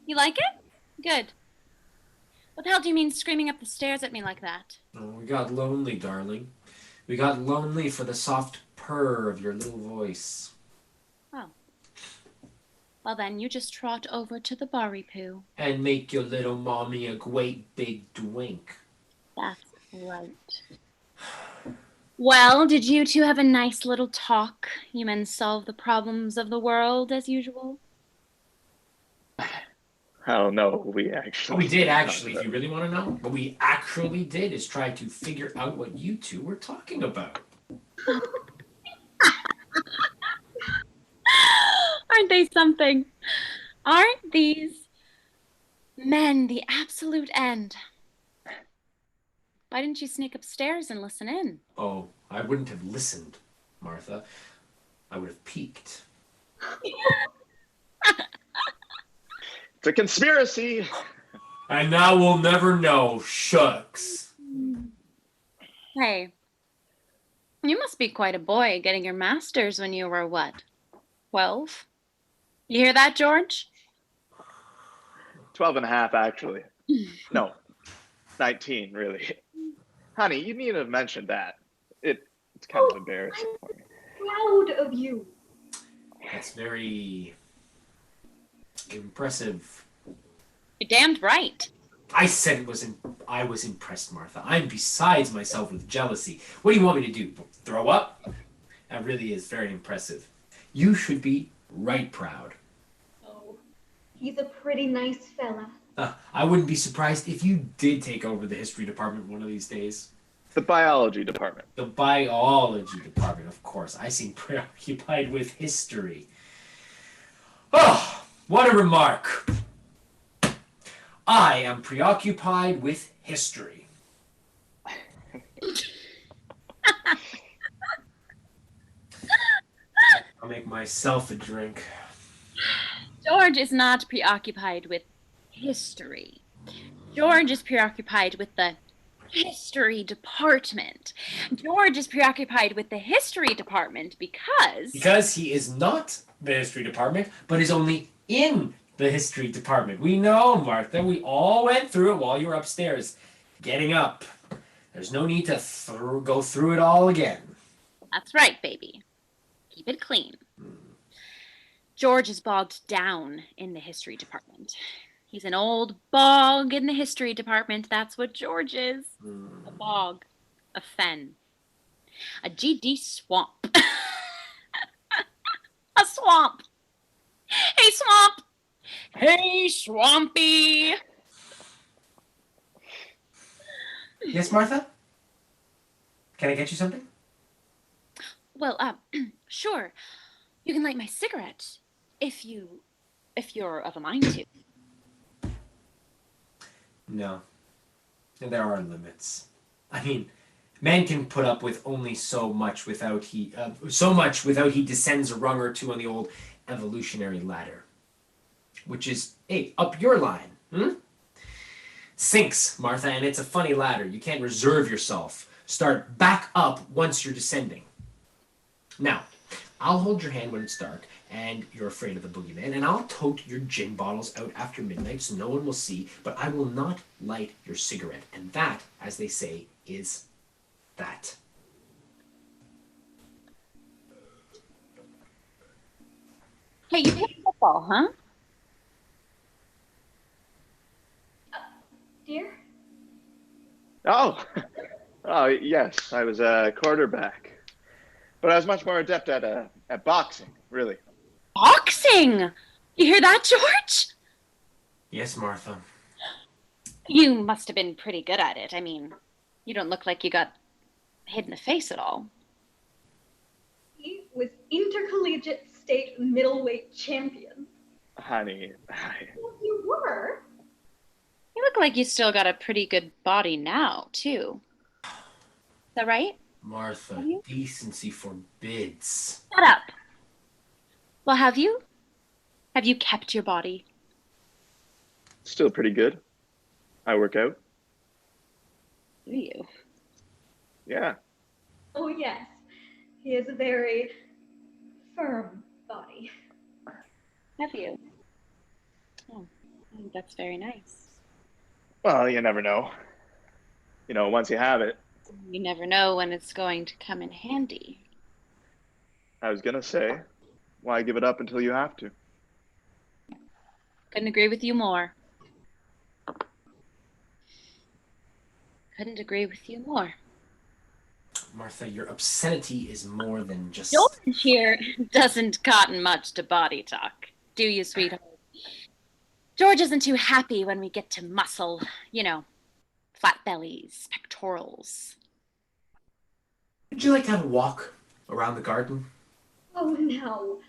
You like it? Good. What the hell do you mean screaming up the stairs at me like that? Oh, we got lonely, darling. We got lonely for the soft purr of your little voice. Oh. Well then, you just trot over to the barry poo. And make your little mommy a great big drink. That's right. Well, did you two have a nice little talk? You men solve the problems of the world as usual? Oh, no, we actually. What we did actually, if you really want to know, what we actually did is try to figure out what you two were talking about. Aren't they something? Aren't these men the absolute end? Why didn't you sneak upstairs and listen in? Oh, I wouldn't have listened, Martha. I would have peeked. It's a conspiracy. And now we'll never know. Shucks. Hey, you must be quite a boy getting your master's when you were what, 12? You hear that, George? 12 and a half, actually. No, 19, really. Honey, you need to have mentioned that. It's kind of embarrassing for me. Proud of you. That's very impressive. You're damned right. I said I was impressed, Martha. I'm besides myself with jealousy. What do you want me to do? Throw up? That really is very impressive. You should be right proud. Oh, he's a pretty nice fella. I wouldn't be surprised if you did take over the history department one of these days. The biology department. The biology department, of course. I seem preoccupied with history. Oh, what a remark. I am preoccupied with history. I'll make myself a drink. George is not preoccupied with history. George is preoccupied with the history department. George is preoccupied with the history department because... Because he is not the history department, but is only in the history department. We know, Martha. We all went through it while you were upstairs, getting up. There's no need to go through it all again. That's right, baby. Keep it clean. George is bogged down in the history department. He's an old bog in the history department. That's what George is. A bog. A fen. A GD swamp. A swamp. Hey, swamp. Hey, swampy. Yes, Martha? Can I get you something? Well, sure. You can light my cigarette if you're of a mind to. No. There are limits. I mean, man can put up with only so much without he descends a rung or two on the old evolutionary ladder. Which is, hey, up your line. Sinks, Martha, and it's a funny ladder. You can't reserve yourself. Start back up once you're descending. Now, I'll hold your hand when it's dark and you're afraid of the boogeyman, and I'll tote your gin bottles out after midnight so no one will see, but I will not light your cigarette. And that, as they say, is that. Hey, you play football, huh? Dear? Oh, Oh, yes, I was a quarterback. But I was much more adept at boxing, really. Boxing! You hear that, George? Yes, Martha. You must have been pretty good at it. I mean, you don't look like you got hit in the face at all. He was intercollegiate state middleweight champion. Honey, Well, you were. You look like you still got a pretty good body now, too. Is that right? Martha, Have you? decency forbids. Shut up. Well, have you? Have you kept your body? still pretty good. I work out. Do you? Yeah. Oh, yes. He has a very firm body. Have you? Oh, I think that's very nice. Well, you never know. Once you have it, You never know when it's going to come in handy. I was gonna say, why give it up until you have to? Couldn't agree with you more. Couldn't agree with you more. Martha, your obscenity is more than just. George here doesn't cotton much to body talk, do you, sweetheart? George isn't too happy when we get to muscle, flat bellies, pectorals. Would you like to have a walk around the garden? Oh, no.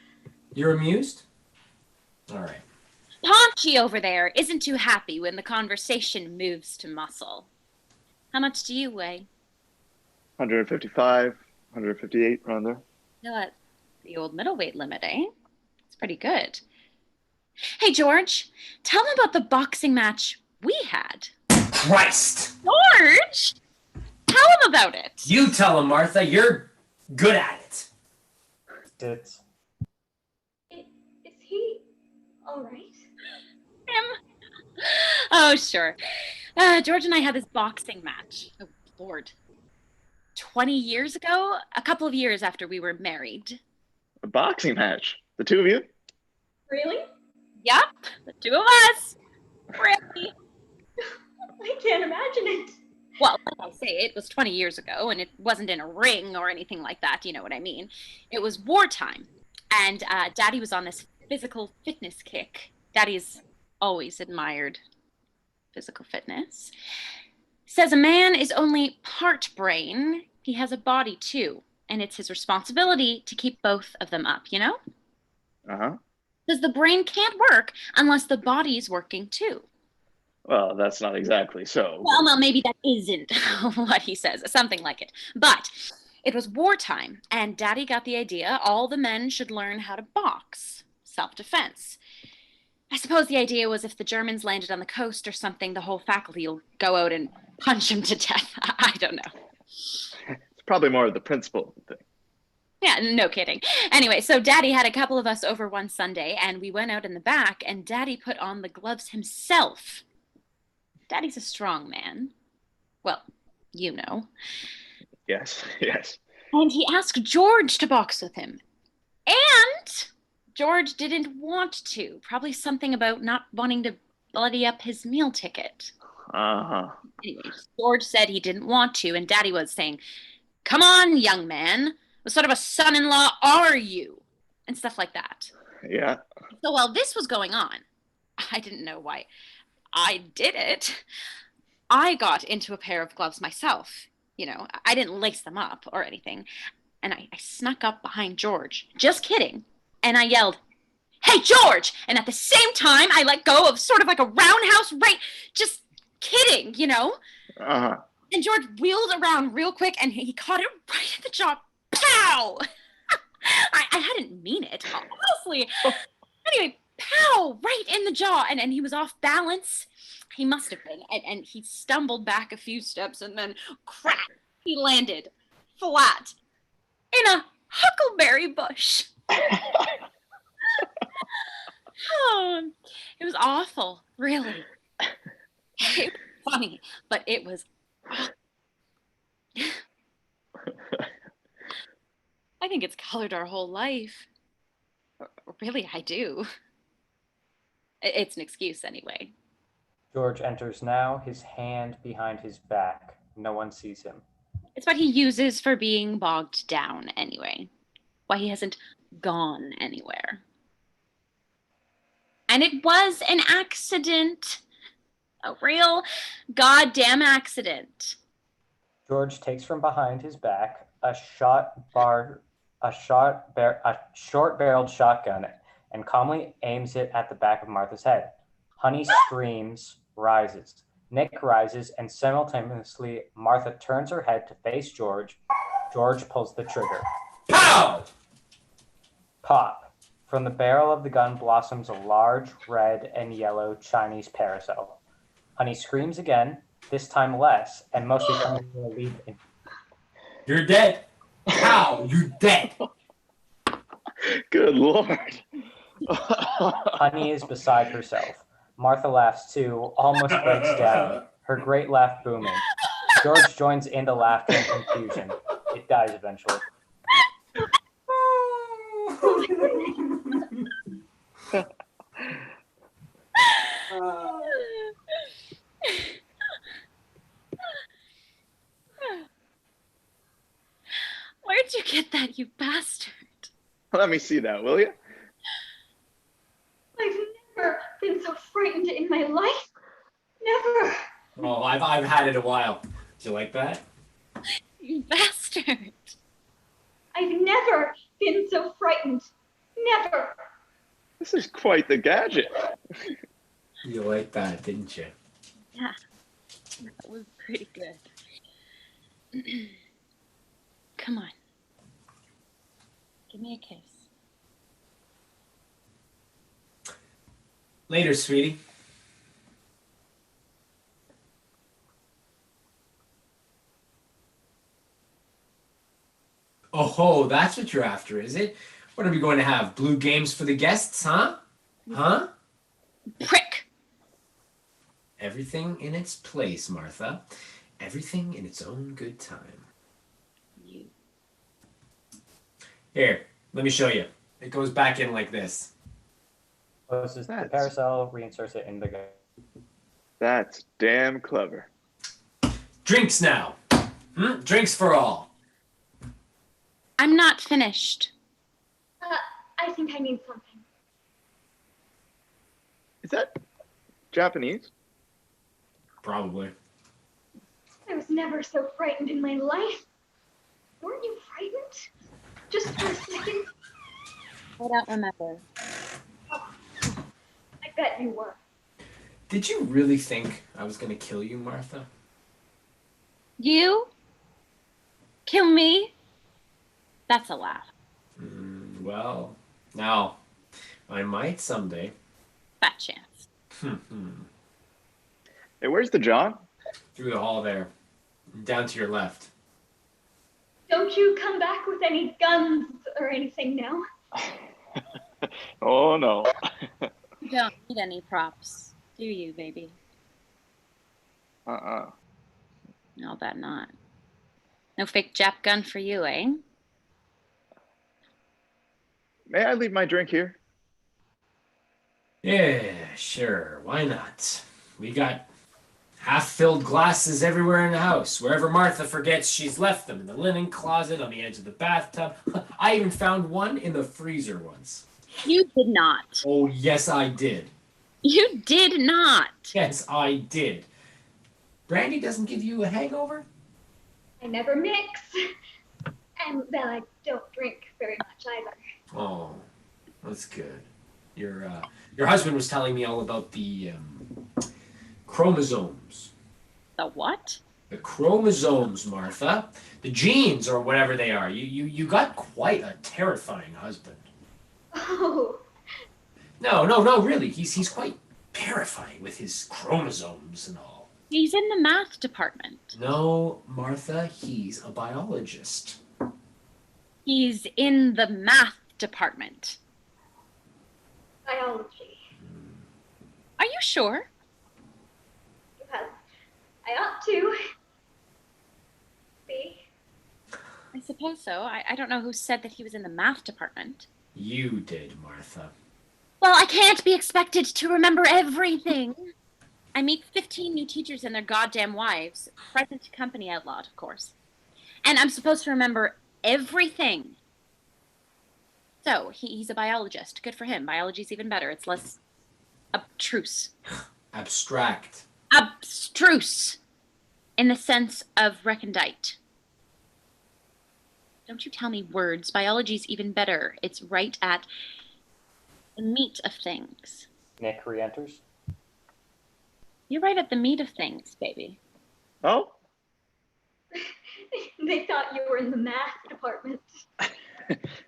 You're amused? All right. Paunchy over there isn't too happy when the conversation moves to muscle. How much do you weigh? 155, 158, around there. You know what? The old middleweight limit, eh? It's pretty good. Hey, George, tell me about the boxing match we had. Christ! George! Tell him about it. You tell him, Martha. You're good at it. Tits. Is he all right? Him? Oh, sure. George and I had this boxing match. Oh, Lord. 20 years ago? A couple of years after we were married. A boxing match? The two of you? Really? Yep, the two of us. Really? I can't imagine it. Well, like I say, it was 20 years ago, and it wasn't in a ring or anything like that, you know what I mean? It was wartime, and Daddy was on this physical fitness kick. Daddy's always admired physical fitness. Says a man is only part brain, he has a body too, and it's his responsibility to keep both of them up, you know? Uh-huh. Because the brain can't work unless the body's working too. Well, that's not exactly so. Well, maybe that isn't what he says, something like it. But it was wartime, and Daddy got the idea all the men should learn how to box, self-defense. I suppose the idea was if the Germans landed on the coast or something, the whole faculty will go out and punch him to death. I don't know. It's probably more of the principle thing. Yeah, no kidding. Anyway, so Daddy had a couple of us over one Sunday, and we went out in the back, and Daddy put on the gloves himself. Daddy's a strong man. Well, you know. Yes, yes. And he asked George to box with him. And George didn't want to. Probably something about not wanting to bloody up his meal ticket. Uh-huh. Anyway, George said he didn't want to, and Daddy was saying, "Come on, young man. What sort of a son-in-law are you?" And stuff like that. Yeah. So while this was going on, I didn't know why I did it. I got into a pair of gloves myself. I didn't lace them up or anything. And I snuck up behind George. Just kidding. And I yelled, "Hey, George!" And at the same time, I let go of sort of like a roundhouse right. Just kidding, Uh-huh. And George wheeled around real quick and he caught it right at the jaw. Pow! I hadn't mean it, honestly. Anyway, pow! Right in the jaw. And he was off balance. He must have been. And he stumbled back a few steps and then crack! He landed flat in a huckleberry bush. Oh, it was awful, really. It was funny, but it was awful. I think it's colored our whole life. Really, I do. It's an excuse anyway. George enters now, his hand behind his back. No one sees him. It's what he uses for being bogged down anyway. Why he hasn't gone anywhere. And it was an accident. A real goddamn accident. George takes from behind his back a short-barreled shotgun and calmly aims it at the back of Martha's head. Honey screams, rises. Nick rises, and simultaneously, Martha turns her head to face George. George pulls the trigger. Pow! Pop. From the barrel of the gun blossoms a large red and yellow Chinese parasol. Honey screams again, this time less, and mostly coming from a lead in. You're dead. Pow! You're dead. Good Lord. Honey is beside herself. Martha laughs too, almost breaks down, her great laugh booming. George joins in the laughter and confusion. It dies eventually. Where'd you get that, you bastard? Let me see that, will you? I've never been so frightened in my life. Never. Oh, I've had it a while. Do you like that? You bastard. I've never been so frightened. Never. This is quite the gadget. You like that, didn't you? Yeah, that was pretty good. Come on. Give me a kiss. Later, sweetie. Oh, that's what you're after, is it? What are we going to have? Blue games for the guests, huh? Huh? Prick! Everything in its place, Martha. Everything in its own good time. You. Here, let me show you. It goes back in like this. Closes the That's- parasol, reinserts it in the gun. That's damn clever. Drinks now. Drinks for all. I'm not finished. I think I need something. Is that Japanese? Probably. I was never so frightened in my life. Weren't you frightened? Just for a second? I don't remember. I bet you were. Did you really think I was going to kill you, Martha? You? Kill me? That's a laugh. Well, now, I might someday. Fat chance. Hey, where's the John? Through the hall there. Down to your left. Don't you come back with any guns or anything now? Oh, no. You don't need any props, do you, baby? Uh-uh. I'll bet not. No fake Jap gun for you, eh? May I leave my drink here? Yeah, sure. Why not? We got half-filled glasses everywhere in the house. Wherever Martha forgets she's left them. In the linen closet, on the edge of the bathtub. I even found one in the freezer once. You did not. Oh, yes, I did. You did not. Yes, I did. Brandy doesn't give you a hangover? I never mix. And, well, I don't drink very much either. Oh, that's good. Your husband was telling me all about the chromosomes. The what? The chromosomes, Martha. The genes, or whatever they are. You got quite a terrifying husband. Oh, No, really. He's quite terrifying with his chromosomes and all. He's in the math department. No, Martha, he's a biologist. He's in the math department. biology. Are you sure? Well, I ought to. Be. I suppose so. I don't know who said that he was in the math department. You did, Martha. Well, I can't be expected to remember everything. I meet 15 new teachers and their goddamn wives. Present company outlawed, of course. And I'm supposed to remember everything. So he's a biologist. Good for him. Biology's even better. It's less abstruse. Abstract. Abstruse in the sense of recondite. Don't you tell me words. Biology's even better. It's right at the meat of things. Nick re-enters. You're right at the meat of things, baby. Oh, They thought you were in the math department.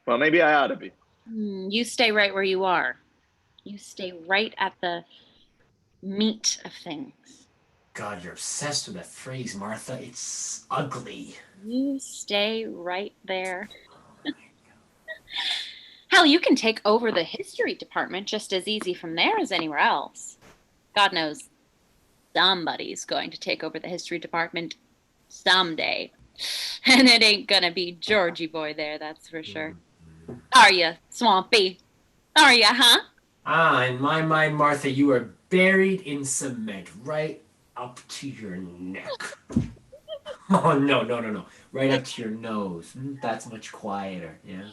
well, maybe I ought to be. You stay right where you are. You stay right at the meat of things. God, you're obsessed with that phrase, Martha. It's ugly. You stay right there. Hell, you can take over the history department just as easy from there as anywhere else. God knows somebody's going to take over the history department someday. And it ain't gonna be Georgie boy there, that's for sure. Are you, Swampy? Are you, huh? Ah, in my mind, Martha, you are buried in cement right up to your neck. Oh, no. Right up to your nose. That's much quieter, yeah?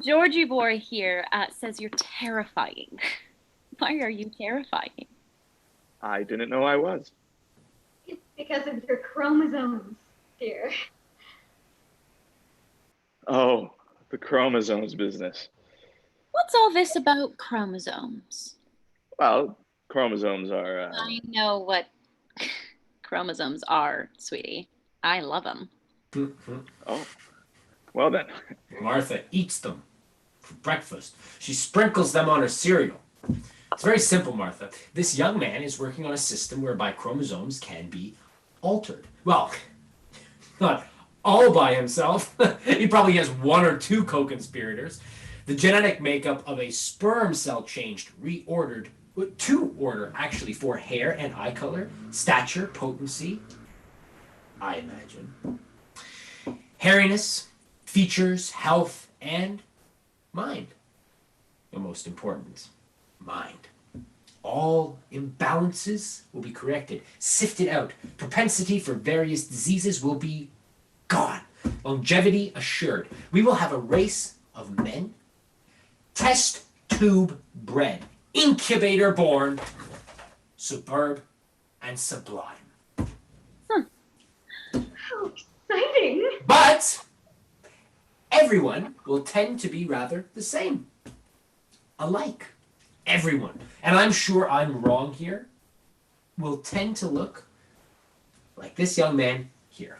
Georgie boy here says you're terrifying. Why are you terrifying? I didn't know I was. It's because of your chromosomes, dear. Oh, the chromosomes business. What's all this about chromosomes? Well, chromosomes are. I know what chromosomes are, sweetie. I love them. Oh, well then. Martha eats them for breakfast. She sprinkles them on her cereal. It's very simple, Martha. This young man is working on a system whereby chromosomes can be altered. Well, not all by himself. He probably has one or two co-conspirators. The genetic makeup of a sperm cell changed, reordered, to order actually, for hair and eye color, stature, potency, I imagine, hairiness, features, health, and mind. The most important, mind. All imbalances will be corrected, sifted out. Propensity for various diseases will be gone. Longevity assured. We will have a race of men, test tube bred, incubator born, superb and sublime. How exciting! But everyone will tend to be rather the same. Alike. Everyone. And I'm sure I'm wrong here. Will tend to look like this young man here.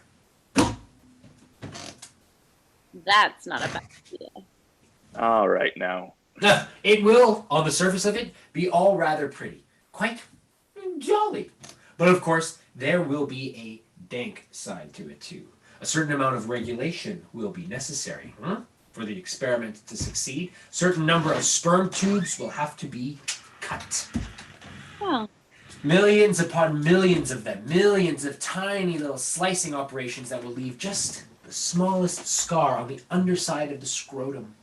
That's not a bad idea. All right now. It will, on the surface of it, be all rather pretty. Quite jolly. But of course, there will be a dank side to it too. A certain amount of regulation will be necessary for the experiment to succeed. Certain number of sperm tubes will have to be cut. Well, Millions upon millions of them. Millions of tiny little slicing operations that will leave just the smallest scar on the underside of the scrotum.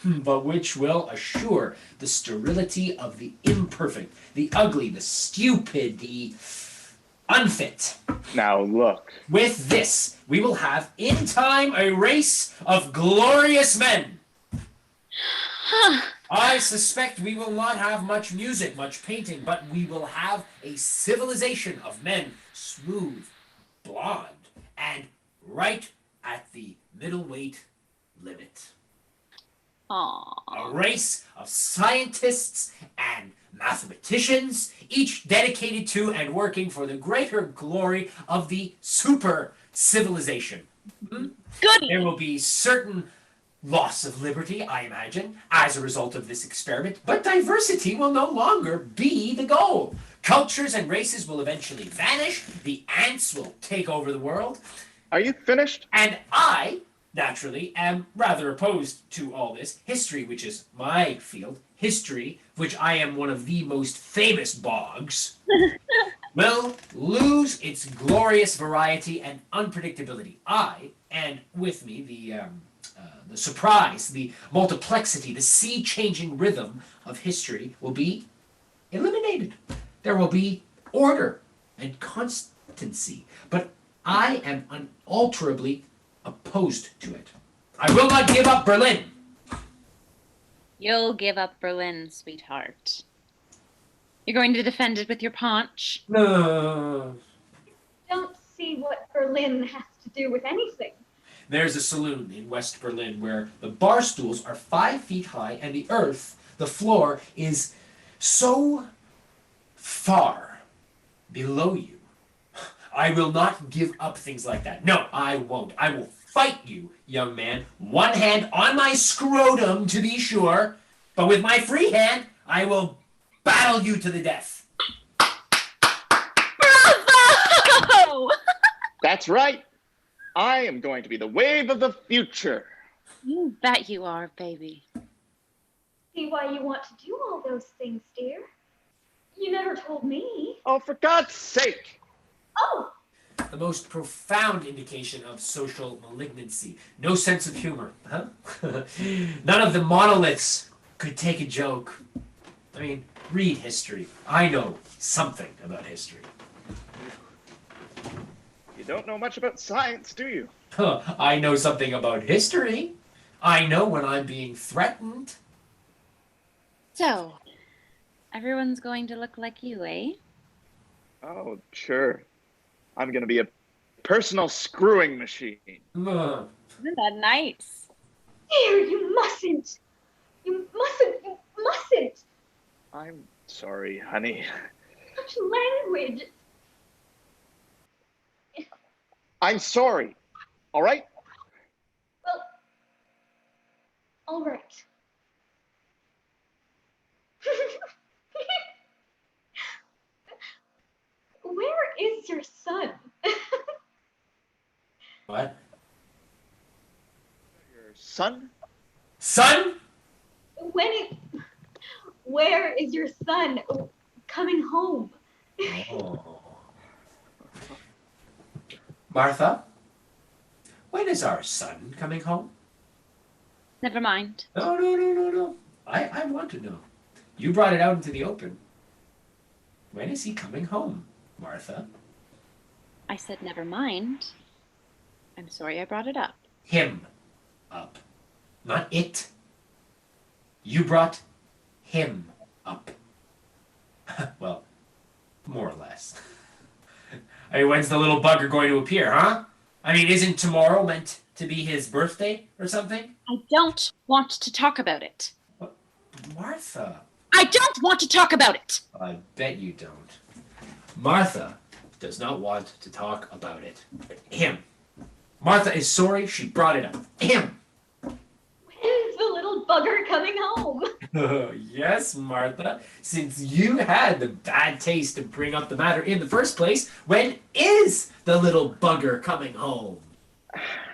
But which will assure the sterility of the imperfect, the ugly, the stupid, the unfit. Now look. With this, we will have in time a race of glorious men. I suspect we will not have much music, much painting, but we will have a civilization of men, smooth, blonde, and right at the middleweight limit. aww. A race of scientists and mathematicians, each dedicated to and working for the greater glory of the super civilization. Goody! There will be certain loss of liberty, I imagine, as a result of this experiment, but diversity will no longer be the goal. Cultures and races will eventually vanish, the ants will take over the world, Are you finished? and I, naturally, am rather opposed to all this. History, which is my field, history, which I am one of the most famous bogs, will lose its glorious variety and unpredictability. I, and with me, the surprise, the multiplexity, the sea-changing rhythm of history will be eliminated. There will be order and constancy. But I am unalterably opposed to it. I will not give up Berlin. You'll give up Berlin, sweetheart. You're going to defend it with your paunch? No. Don't see what Berlin has to do with anything. There's a saloon in West Berlin where the bar stools are 5 feet high and the floor, is so far below you. I will not give up things like that. No, I won't. I will fight you, young man. One hand on my scrotum, to be sure, but with my free hand, I will battle you to the death. Bravo! That's right. I am going to be the wave of the future. You bet you are, baby. See why you want to do all those things, dear. You never told me. Oh, for God's sake. Oh, The most profound indication of social malignancy. No sense of humor, huh? None of the monoliths could take a joke. I mean, read history. I know something about history. You don't know much about science, do you? I know something about history. I know when I'm being threatened. So, everyone's going to look like you, eh? Oh, sure. I'm going to be a personal screwing machine. Ugh. Isn't that nice? dear, you mustn't. You mustn't. I'm sorry, honey. Such language. I'm sorry. All right? Well, all right. Where is your son? What? Your son? Son? Where is your son coming home? Oh. Martha? When is our son coming home? Never mind. No. I want to know. You brought it out into the open. When is he coming home, Martha? I said never mind. I'm sorry I brought it up. Him up. Not it. You brought him up. Well, more or less. I mean, when's the little bugger going to appear, huh? I mean, isn't tomorrow meant to be his birthday or something? I don't want to talk about it. Martha. I don't want to talk about it. I bet you don't. Martha does not want to talk about it. Him. Martha is sorry she brought it up. Him. When's the little bugger coming home? Yes, Martha. Since you had the bad taste to bring up the matter in the first place, when is the little bugger coming home?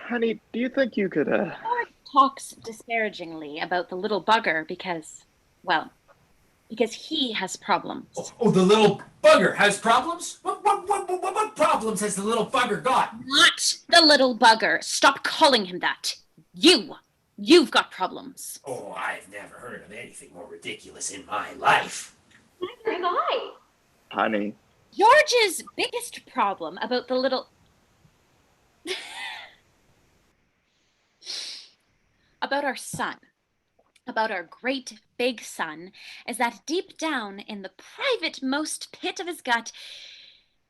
Honey, do you think you could, Howard talks disparagingly about the little bugger because he has problems. Oh, the little bugger has problems? What problems has the little bugger got? Not the little bugger. Stop calling him that. You've got problems. Oh, I've never heard of anything more ridiculous in my life. Neither have I. honey? George's biggest problem about the little... about our son, about our great big son, is that deep down in the private most pit of his gut,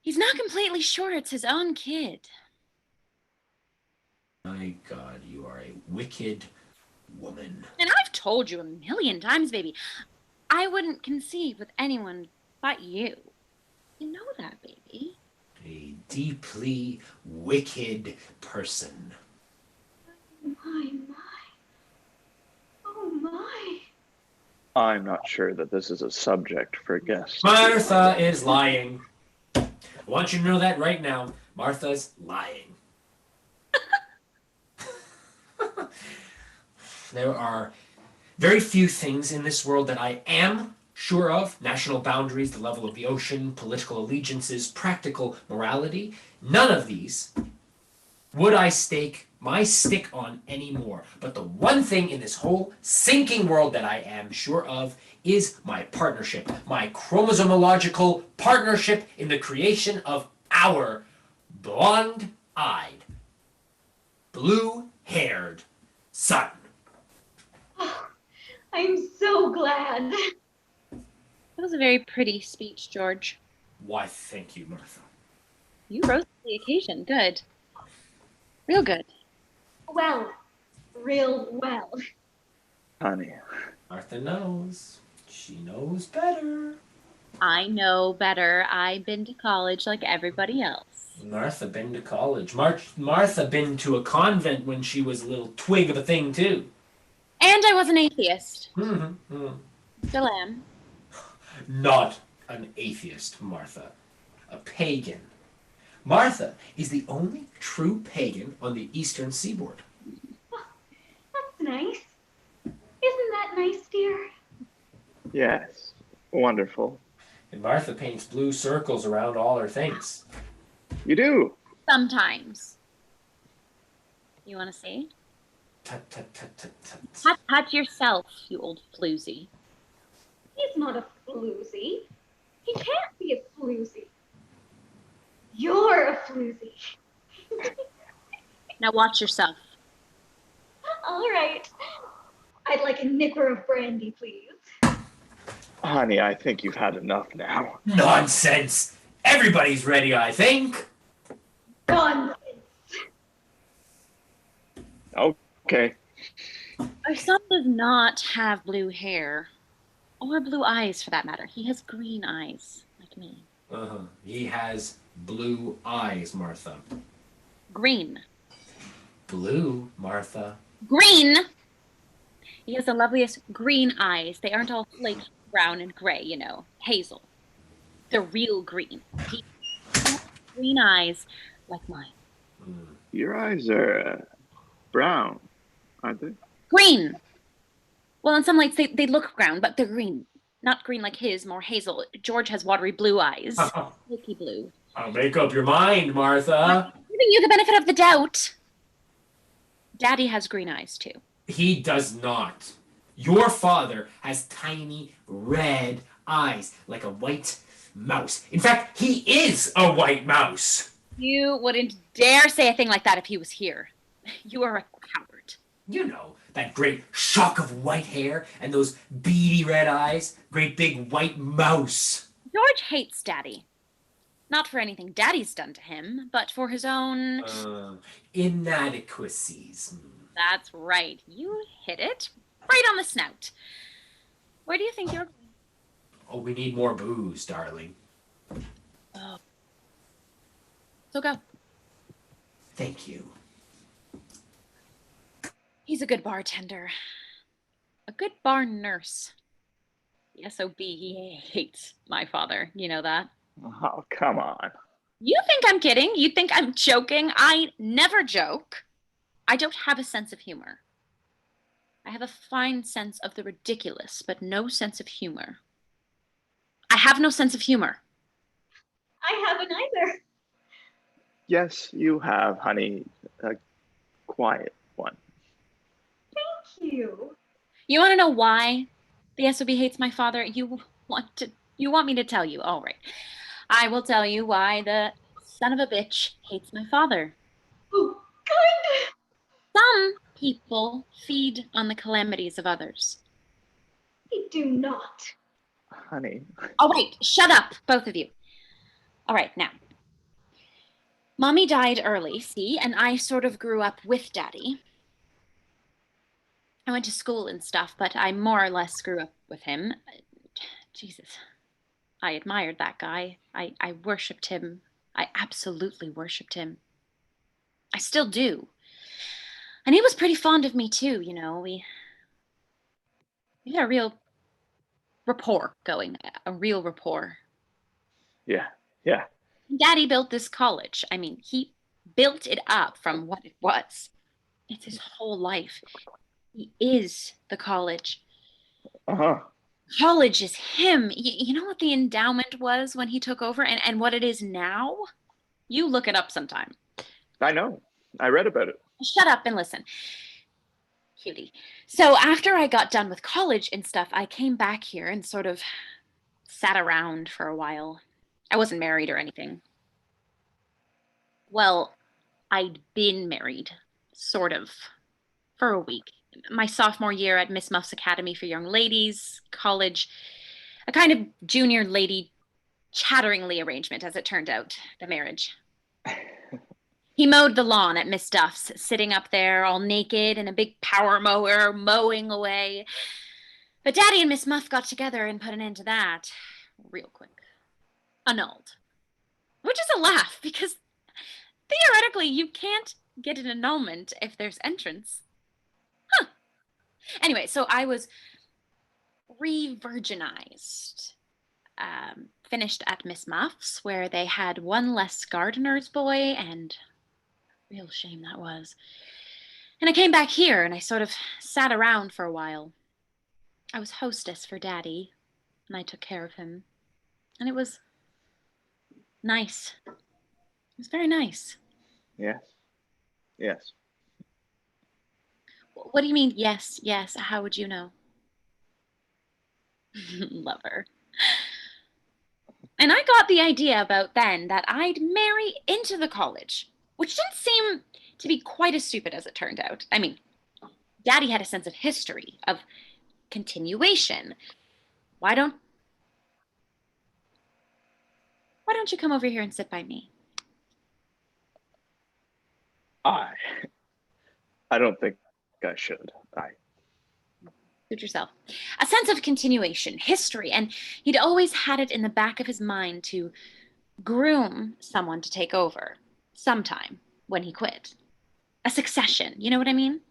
he's not completely sure it's his own kid. My God, you are a wicked woman. And I've told you 1,000,000 times, baby, I wouldn't conceive with anyone but you. You know that, baby. A deeply wicked person. My. Oh, my. I'm not sure that this is a subject for guests. Martha is lying. I want you to know that right now. Martha's lying. There are very few things in this world that I am sure of. National boundaries, the level of the ocean, political allegiances, practical morality. None of these would I stake my stick on anymore. But the one thing in this whole sinking world that I am sure of is my partnership. My chromosomological partnership in the creation of our blonde-eyed, blue-haired son. Oh, I'm so glad. That was a very pretty speech, George. Why, thank you, Martha. You rose to the occasion. Good. Real good. Well, real well. Honey. Martha knows. She knows better. I know better. I've been to college like everybody else. Martha been to college. Martha been to a convent when she was a little twig of a thing, too. And I was an atheist. Mm-hmm. Still am. Not an atheist, Martha. A pagan. Martha is the only true pagan on the eastern seaboard. That's nice. Isn't that nice, dear? Yes. Wonderful. And Martha paints blue circles around all her things. You do. Sometimes. You want to see? Tut, tut, tut, tut, tut. Pat yourself, you old floozy. He's not a floozy. He can't be a floozy. You're a floozy. Now watch yourself. All right. I'd like a nipper of brandy, please. Honey, I think you've had enough now. Nonsense! Everybody's ready, I think. Nonsense. Okay. Our son does not have blue hair. Or blue eyes, for that matter. He has green eyes, like me. Uh-huh. He has blue eyes, Martha. Green. Blue, Martha. Green! He has the loveliest green eyes. They aren't all like brown and gray, you know, hazel. They're real green. He has green eyes like mine. Your eyes are brown, aren't they? Green! Well, in some lights, they look brown, but they're green. Not green like his, more hazel. George has watery blue eyes. Milky blue. I'll make up your mind, Martha. I'm giving you the benefit of the doubt. Daddy has green eyes, too. He does not. Your father has tiny red eyes, like a white mouse. In fact, he is a white mouse. You wouldn't dare say a thing like that if he was here. You are a coward. You know, that great shock of white hair and those beady red eyes. Great big white mouse. George hates Daddy. Not for anything Daddy's done to him, but for his own... Inadequacies. That's right. You hit it right on the snout. Where do you think you're going? Oh, we need more booze, darling. Oh. So go. Thank you. He's a good bartender. A good bar nurse. The SOB, he hates my father. You know that? Oh, come on. You think I'm kidding? You think I'm joking? I never joke. I don't have a sense of humor. I have a fine sense of the ridiculous, but no sense of humor. I have no sense of humor. I haven't either. Yes, you have, honey. A quiet one. Thank you. You want to know why the SOB hates my father? You want me to tell you? All right. I will tell you why the son of a bitch hates my father. Oh, good. Some people feed on the calamities of others. I do not. Honey. Oh, wait, shut up, both of you. All right, now. Mommy died early, see, and I sort of grew up with Daddy. I went to school and stuff, but I more or less grew up with him. Jesus. I admired that guy. I worshipped him. I absolutely worshipped him. I still do. And he was pretty fond of me too, you know. We had a real rapport going, a real rapport. Yeah. Daddy built this college. I mean, he built it up from what it was. It's his whole life. He is the college. Uh-huh. College is him. You know what the endowment was when he took over and what it is now? You look it up sometime. I know. I read about it. Shut up and listen. Cutie. So after I got done with college and stuff, I came back here and sort of sat around for a while. I wasn't married or anything. Well, I'd been married, sort of, for a week. My sophomore year at Miss Muff's Academy for Young Ladies, college, a kind of junior lady chatteringly arrangement, as it turned out, the marriage. He mowed the lawn at Miss Duff's, sitting up there all naked in a big power mower, mowing away. But Daddy and Miss Muff got together and put an end to that real quick. Annulled. Which is a laugh, because theoretically you can't get an annulment if there's entrance. Huh. Anyway, so I was re-virginized. Finished at Miss Muff's, where they had one less gardener's boy, and real shame that was. And I came back here and I sort of sat around for a while. I was hostess for Daddy, and I took care of him. And it was nice. It was very nice. Yes. Yes. What do you mean, yes, yes? How would you know? Lover. And I got the idea about then that I'd marry into the college, which didn't seem to be quite as stupid as it turned out. I mean, Daddy had a sense of history, of continuation. Why don't you come over here and sit by me? I don't think I should. Suit yourself. A sense of continuation, history, and he'd always had it in the back of his mind to groom someone to take over sometime when he quit. A succession, you know what I mean?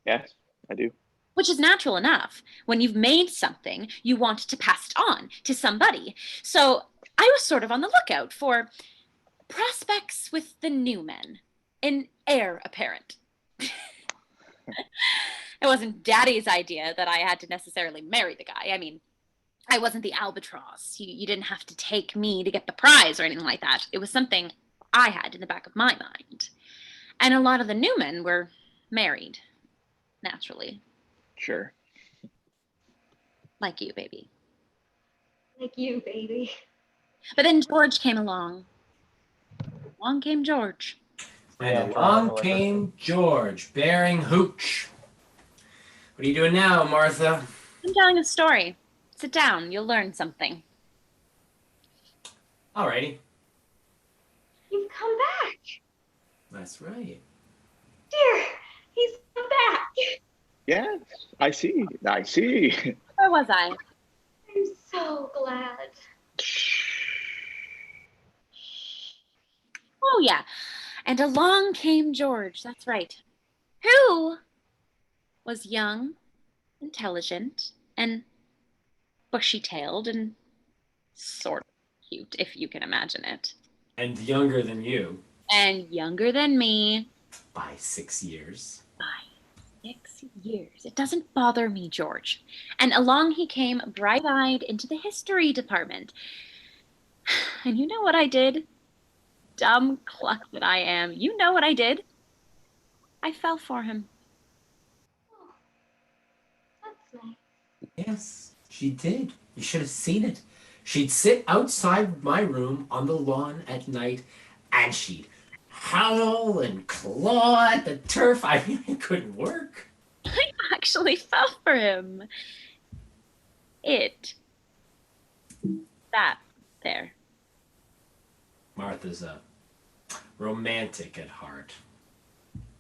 Yes, I do. Which is natural enough. When you've made something, you want to pass it on to somebody. So I was sort of on the lookout for prospects with the new men, an heir apparent. It wasn't Daddy's idea that I had to necessarily marry the guy. I mean, I wasn't the albatross. You didn't have to take me to get the prize or anything like that. It was something I had in the back of my mind. And a lot of the new men were married, naturally. Sure. Like you, baby. Like you, baby. But then George came along. Along came George. And along came George, bearing hooch. What are you doing now, Martha? I'm telling a story. Sit down, you'll learn something. Alrighty. You've come back. That's right. Dear, he's come back. Yes, I see. I see. Where was I? I'm so glad. Oh, yeah. And along came George. That's right. Who was young, intelligent, and bushy-tailed, and sort of cute, if you can imagine it. And younger than you. And younger than me. By 6 years. By 6 years. It doesn't bother me, George. And along he came, bright-eyed, into the history department. And you know what I did? Dumb cluck that I am. You know what I did? I fell for him. Oh, that's nice. Yes, she did. You should have seen it. She'd sit outside my room on the lawn at night, and she'd howl and claw at the turf. I mean, it couldn't work. I actually fell for him. That there. Martha's a romantic at heart.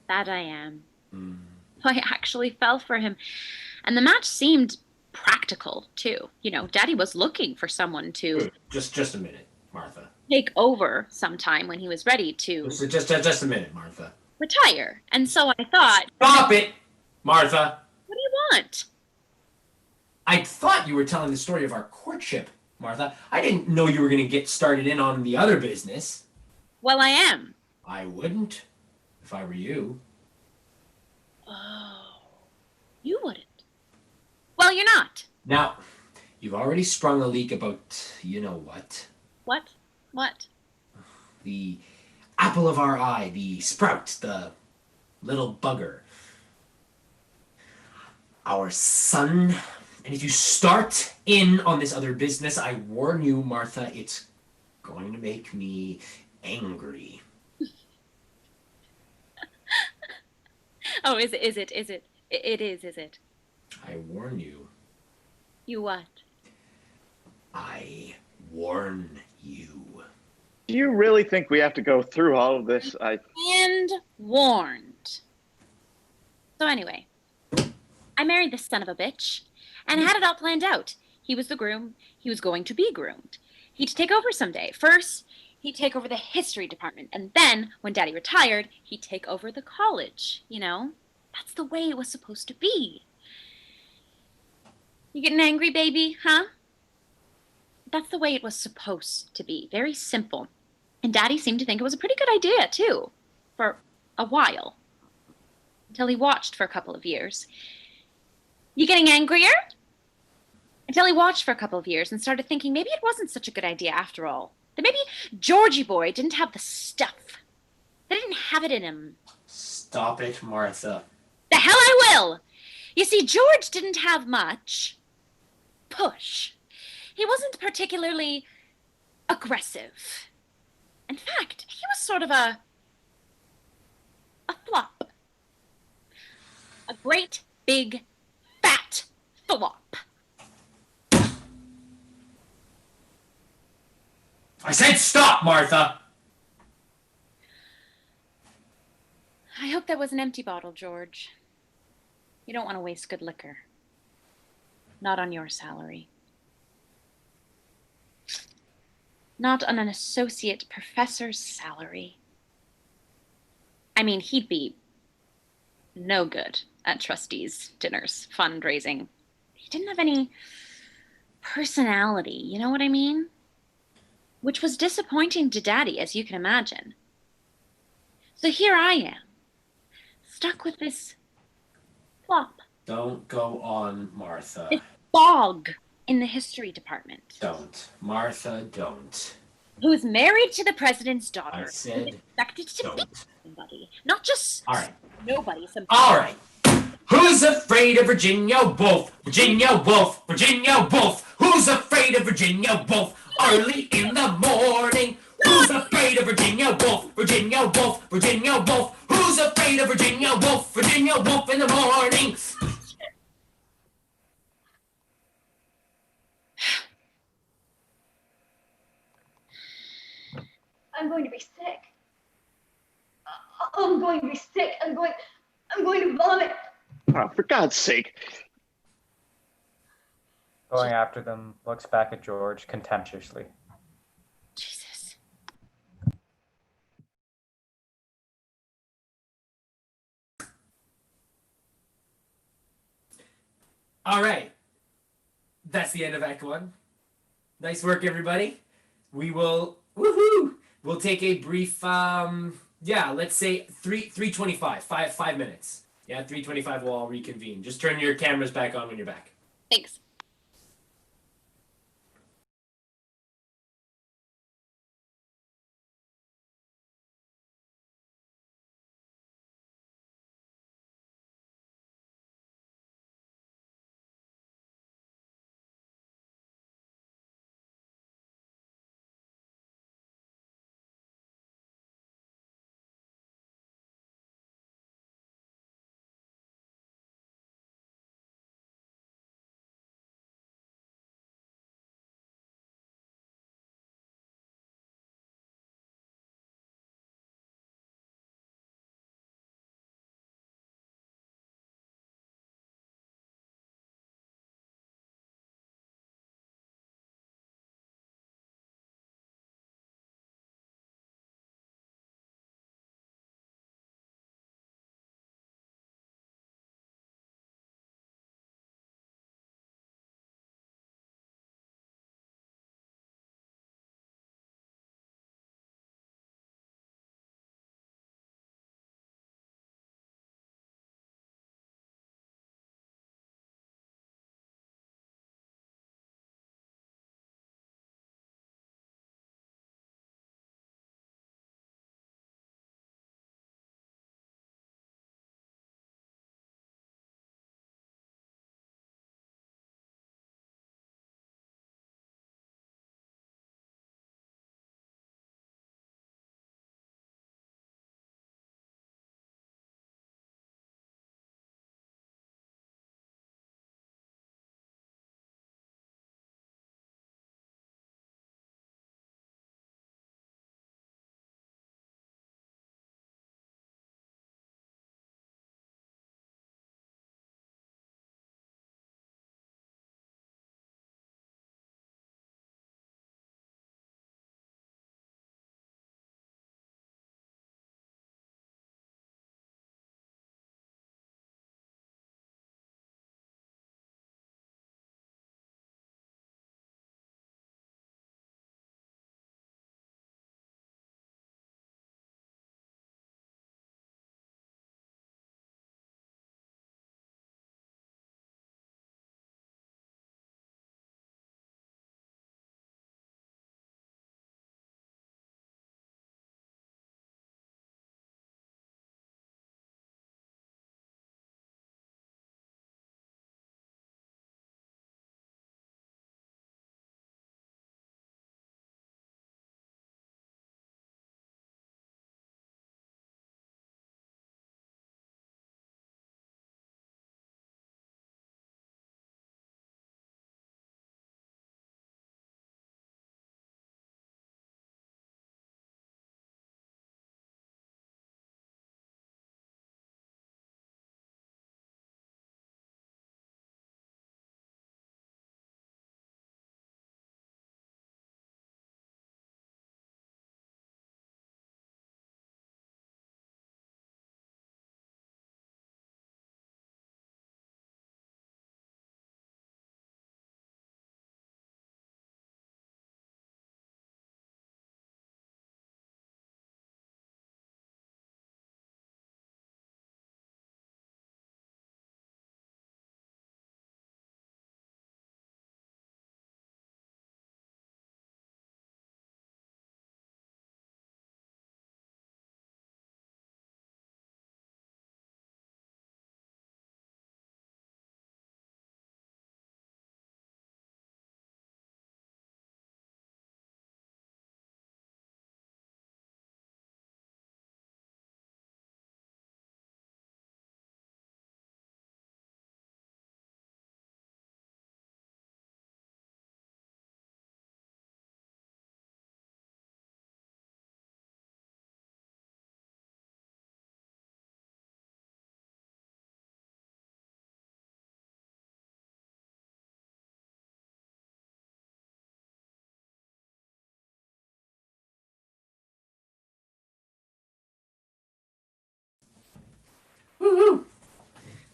That I am. I actually fell for him. And the match seemed practical, too. You know, Daddy was looking for someone to Just a minute, Martha. take over sometime when he was ready to Just a minute, Martha. retire. And so I thought, Stop it, Martha. what do you want? I thought you were telling the story of our courtship, Martha. I didn't know you were going to get started in on the other business. Well, I am. I wouldn't, if I were you. Oh, you wouldn't. Well, you're not. Now, you've already sprung a leak about you know what. What? What? The apple of our eye, the sprout, the little bugger. Our son. And if you start in on this other business, I warn you, Martha, it's going to make me angry. Oh, is it? Is it? Is it? It is it? I warn you. You what? I warn you. Do you really think we have to go through all of this? And warned. So anyway, I married this son of a bitch and had it all planned out. He was the groom. He was going to be groomed. He'd take over someday. First, he'd take over the history department. And then, when Daddy retired, he'd take over the college. You know? That's the way it was supposed to be. You getting angry, baby? Huh? That's the way it was supposed to be. Very simple. And Daddy seemed to think it was a pretty good idea, too. For a while. Until he watched for a couple of years. You getting angrier? Until he watched for a couple of years and started thinking maybe it wasn't such a good idea after all. That maybe Georgie boy didn't have the stuff. They didn't have it in him. Stop it, Martha. The hell I will! You see, George didn't have much push. He wasn't particularly aggressive. In fact, he was sort of a flop. A great, big, fat flop. I said stop, Martha! I hope that was an empty bottle, George. You don't want to waste good liquor. Not on your salary. Not on an associate professor's salary. I mean, he'd be no good at trustees' dinners, fundraising. He didn't have any personality, you know what I mean? Which was disappointing to Daddy, as you can imagine. So here I am, stuck with this flop. Don't go on, Martha. This bog in the history department. Don't. Martha, don't. Who's married to the president's daughter. I said Who's expected to be don't. somebody. Not just All right. nobody. Somebody. All right. Who's afraid of Virginia Woolf? Virginia Woolf. Virginia Woolf. Who's afraid of Virginia Woolf? Early in the morning. Who's afraid of Virginia Woolf? Virginia Woolf. Virginia Woolf. Who's afraid of Virginia Woolf? Virginia Woolf in the morning. I'm going to be sick. I'm going to be sick. I'm going to vomit. Oh, for God's sake. Going after them, looks back at George contemptuously. Jesus. All right. That's the end of Act 1. Nice work, everybody. We will, woohoo! We'll take a brief, let's say 3:25, 5 minutes. Yeah, 3:25 we'll all reconvene. Just turn your cameras back on when you're back. Thanks.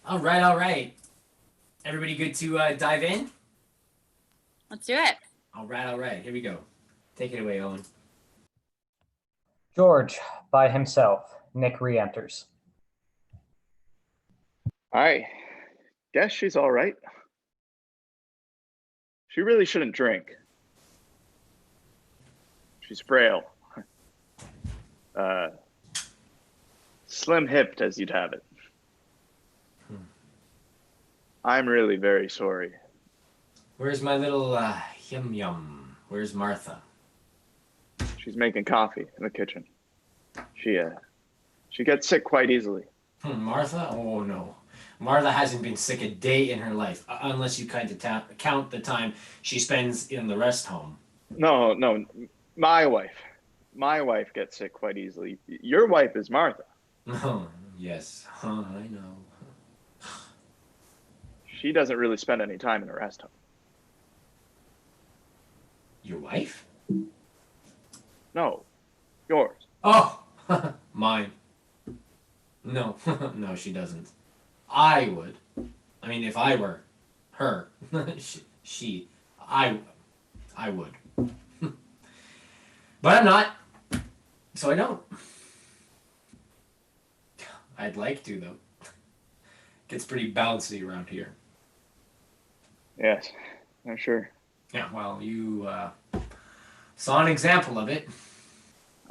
All right, all right. Everybody good to dive in? Let's do it. All right, all right. Here we go. Take it away, Owen. George, by himself. Nick re-enters. I guess she's all right. She really shouldn't drink. She's frail. Slim-hipped, as you'd have it. I'm really very sorry. Where's my little yum? Where's Martha? She's making coffee in the kitchen. She gets sick quite easily. Martha? Oh no. Martha hasn't been sick a day in her life, unless you kind of count the time she spends in the rest home. No, my wife. My wife gets sick quite easily. Your wife is Martha. Oh, yes. I know. She doesn't really spend any time in the rest home. Your wife? No, yours. Oh, mine. No, no, she doesn't. I would. I mean, if I were her, I would. But I'm not, so I don't. I'd like to, though. Gets pretty bouncy around here. Yes, I'm sure. Yeah, well, you saw an example of it.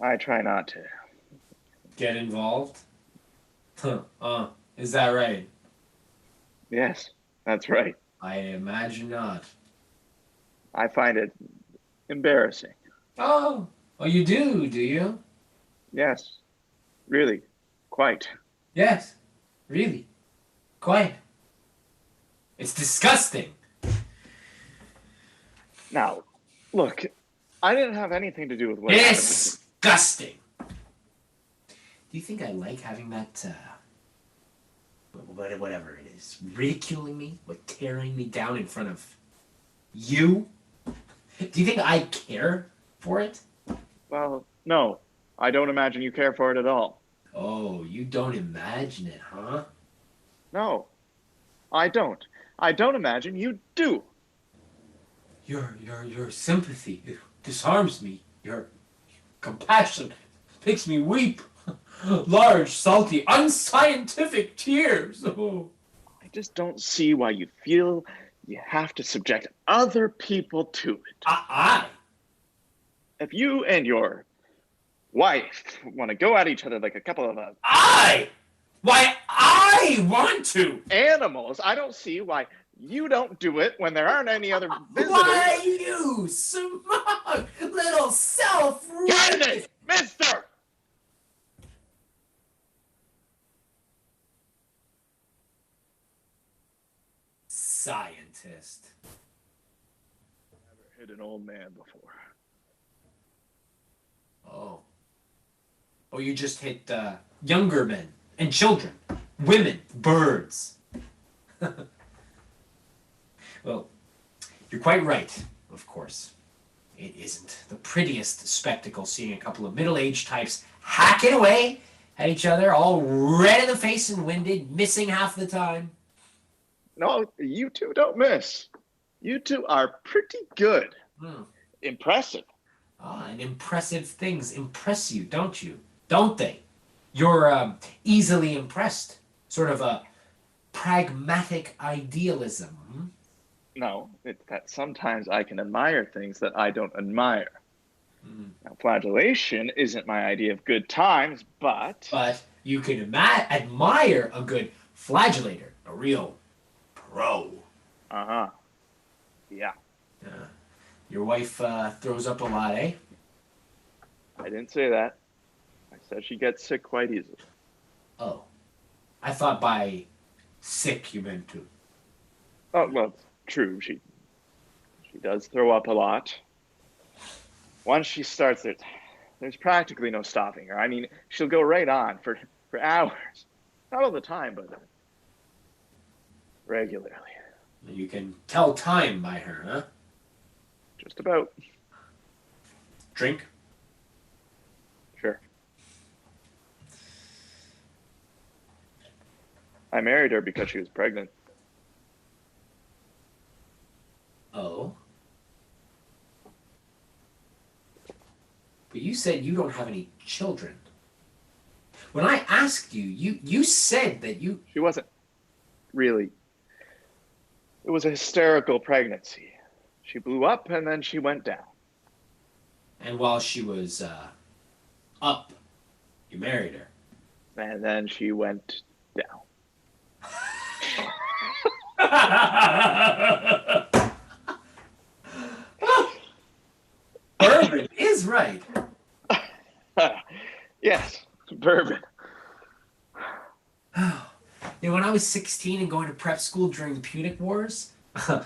I try not to. Get involved? Is that right? Yes, that's right. I imagine not. I find it embarrassing. Oh, you do you? Yes, really, quite. Yes, really. Quite. It's disgusting. Now, look, I didn't have anything to do with what happened. Disgusting. Do you think I like having that, whatever it is, ridiculing me, tearing me down in front of you? Do you think I care for it? Well, no, I don't imagine you care for it at all. Oh, you don't imagine it, huh? No, I don't. I don't imagine you do. Your sympathy disarms me. Your compassion makes me weep. Large, salty, unscientific tears. Oh. I just don't see why you feel you have to subject other people to it. I? If you and your wife want to go at each other like a couple of Why, I want to! animals, I don't see why you don't do it when there aren't any other visitors. Why, you smug little Candace, mister! Scientist. Never hit an old man before. Oh, you just hit younger men and children, women, birds. Well, you're quite right, of course. It isn't the prettiest spectacle seeing a couple of middle-aged types hacking away at each other, all red in the face and winded, missing half the time. No, you two don't miss. You two are pretty good. Impressive. And impressive things impress you, don't you? Don't they? You're easily impressed. Sort of a pragmatic idealism. No, it's that sometimes I can admire things that I don't admire. Now, flagellation isn't my idea of good times, but... But you can admire a good flagellator, a real pro. Uh-huh. Yeah. Your wife throws up a lot, eh? I didn't say that. I said she gets sick quite easily. Oh. I thought by sick you meant to. Oh, well, it's true. She does throw up a lot. Once she starts it, there's practically no stopping her. I mean, she'll go right on for hours. Not all the time, but regularly. You can tell time by her, huh? Just about. Drink? Sure. I married her because she was pregnant. Oh? But you said you don't have any children. When I asked you, you said that you... She wasn't really. It was a hysterical pregnancy. She blew up and then she went down. And while she was up, you married her. And then she went down. Bourbon is right. Yes, bourbon. You know, when I was 16 and going to prep school during the Punic Wars, a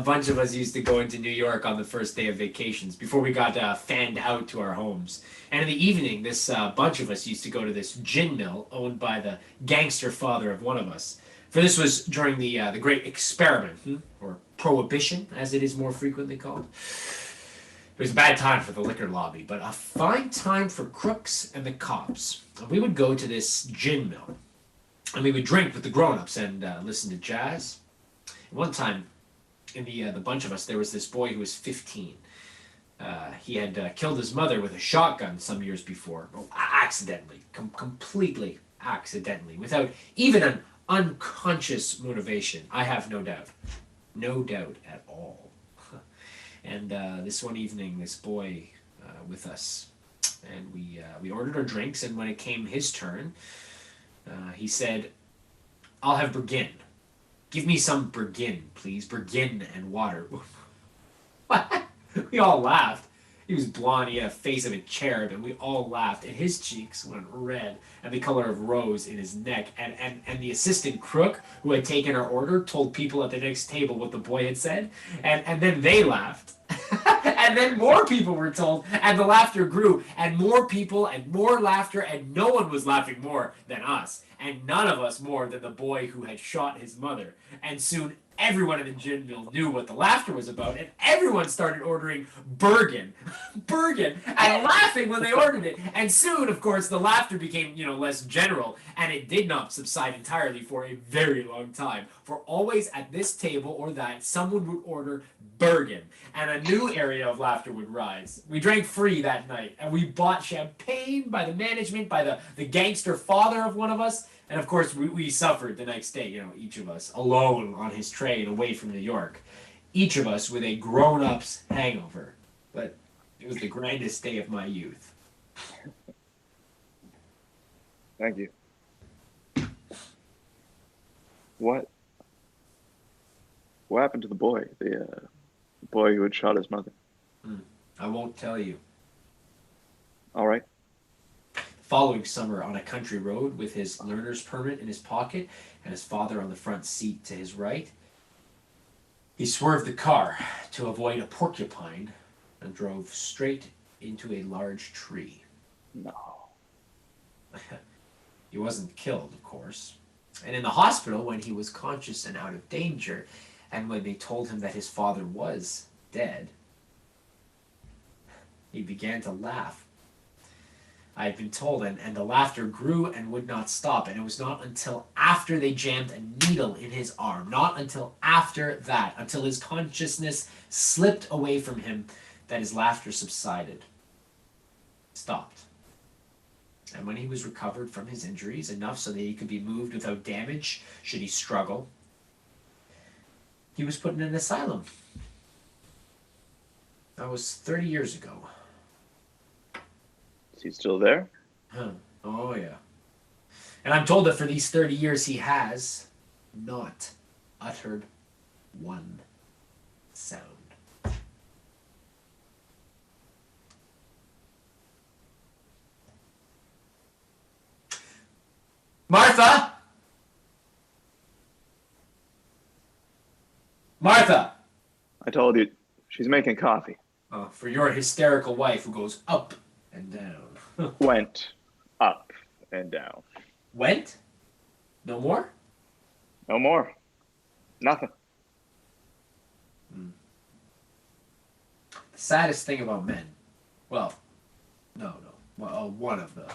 bunch of us used to go into New York on the first day of vacations before we got fanned out to our homes. And in the evening, this bunch of us used to go to this gin mill owned by the gangster father of one of us. For this was during the Great Experiment, or Prohibition, as it is more frequently called. It was a bad time for the liquor lobby, but a fine time for crooks and the cops. And we would go to this gin mill, and we would drink with the grown-ups and listen to jazz. One time, in the bunch of us, there was this boy who was 15. He had killed his mother with a shotgun some years before, accidentally, completely accidentally, without even an unconscious motivation. I have no doubt. No doubt at all. And this one evening, this boy with us, and we ordered our drinks, and when it came his turn, he said, "I'll have Bergin. Give me some Bergin, please. Bergin and water." What? We all laughed. He was blonde, he had a face of a cherub, and we all laughed, and his cheeks went red, and the color of rose in his neck, and the assistant crook who had taken our order told people at the next table what the boy had said, and then they laughed. And then more people were told, and the laughter grew, and more people, and more laughter, and no one was laughing more than us, and none of us more than the boy who had shot his mother. And soon everyone in the gin mill knew what the laughter was about, and everyone started ordering Bergen, Bergen, and laughing when they ordered it. And soon, of course, the laughter became, less general, and it did not subside entirely for a very long time. For always at this table or that, someone would order Bergen, and a new area of laughter would rise. We drank free that night, and we bought champagne by the management, by the gangster father of one of us. And of course, we suffered the next day, each of us alone on his train away from New York. Each of us with a grown-up's hangover. But it was the grandest day of my youth. Thank you. What happened to the boy? The boy who had shot his mother? I won't tell you. All right. Following summer, on a country road with his learner's permit in his pocket and his father on the front seat to his right, he swerved the car to avoid a porcupine and drove straight into a large tree. No. He wasn't killed, of course. And in the hospital, when he was conscious and out of danger, and when they told him that his father was dead, he began to laugh. I had been told, and the laughter grew and would not stop. And it was not until after they jammed a needle in his arm, not until after that, until his consciousness slipped away from him, that his laughter subsided, stopped. And when he was recovered from his injuries, enough so that he could be moved without damage should he struggle, he was put in an asylum. That was 30 years ago. Is he still there? Huh. Oh, yeah. And I'm told that for these 30 years he has not uttered one sound. Martha! Martha! I told you, she's making coffee. For your hysterical wife who goes up and down. Went up and down. Went? No more? No more. Nothing. The saddest thing about men, well, no. Well, one of the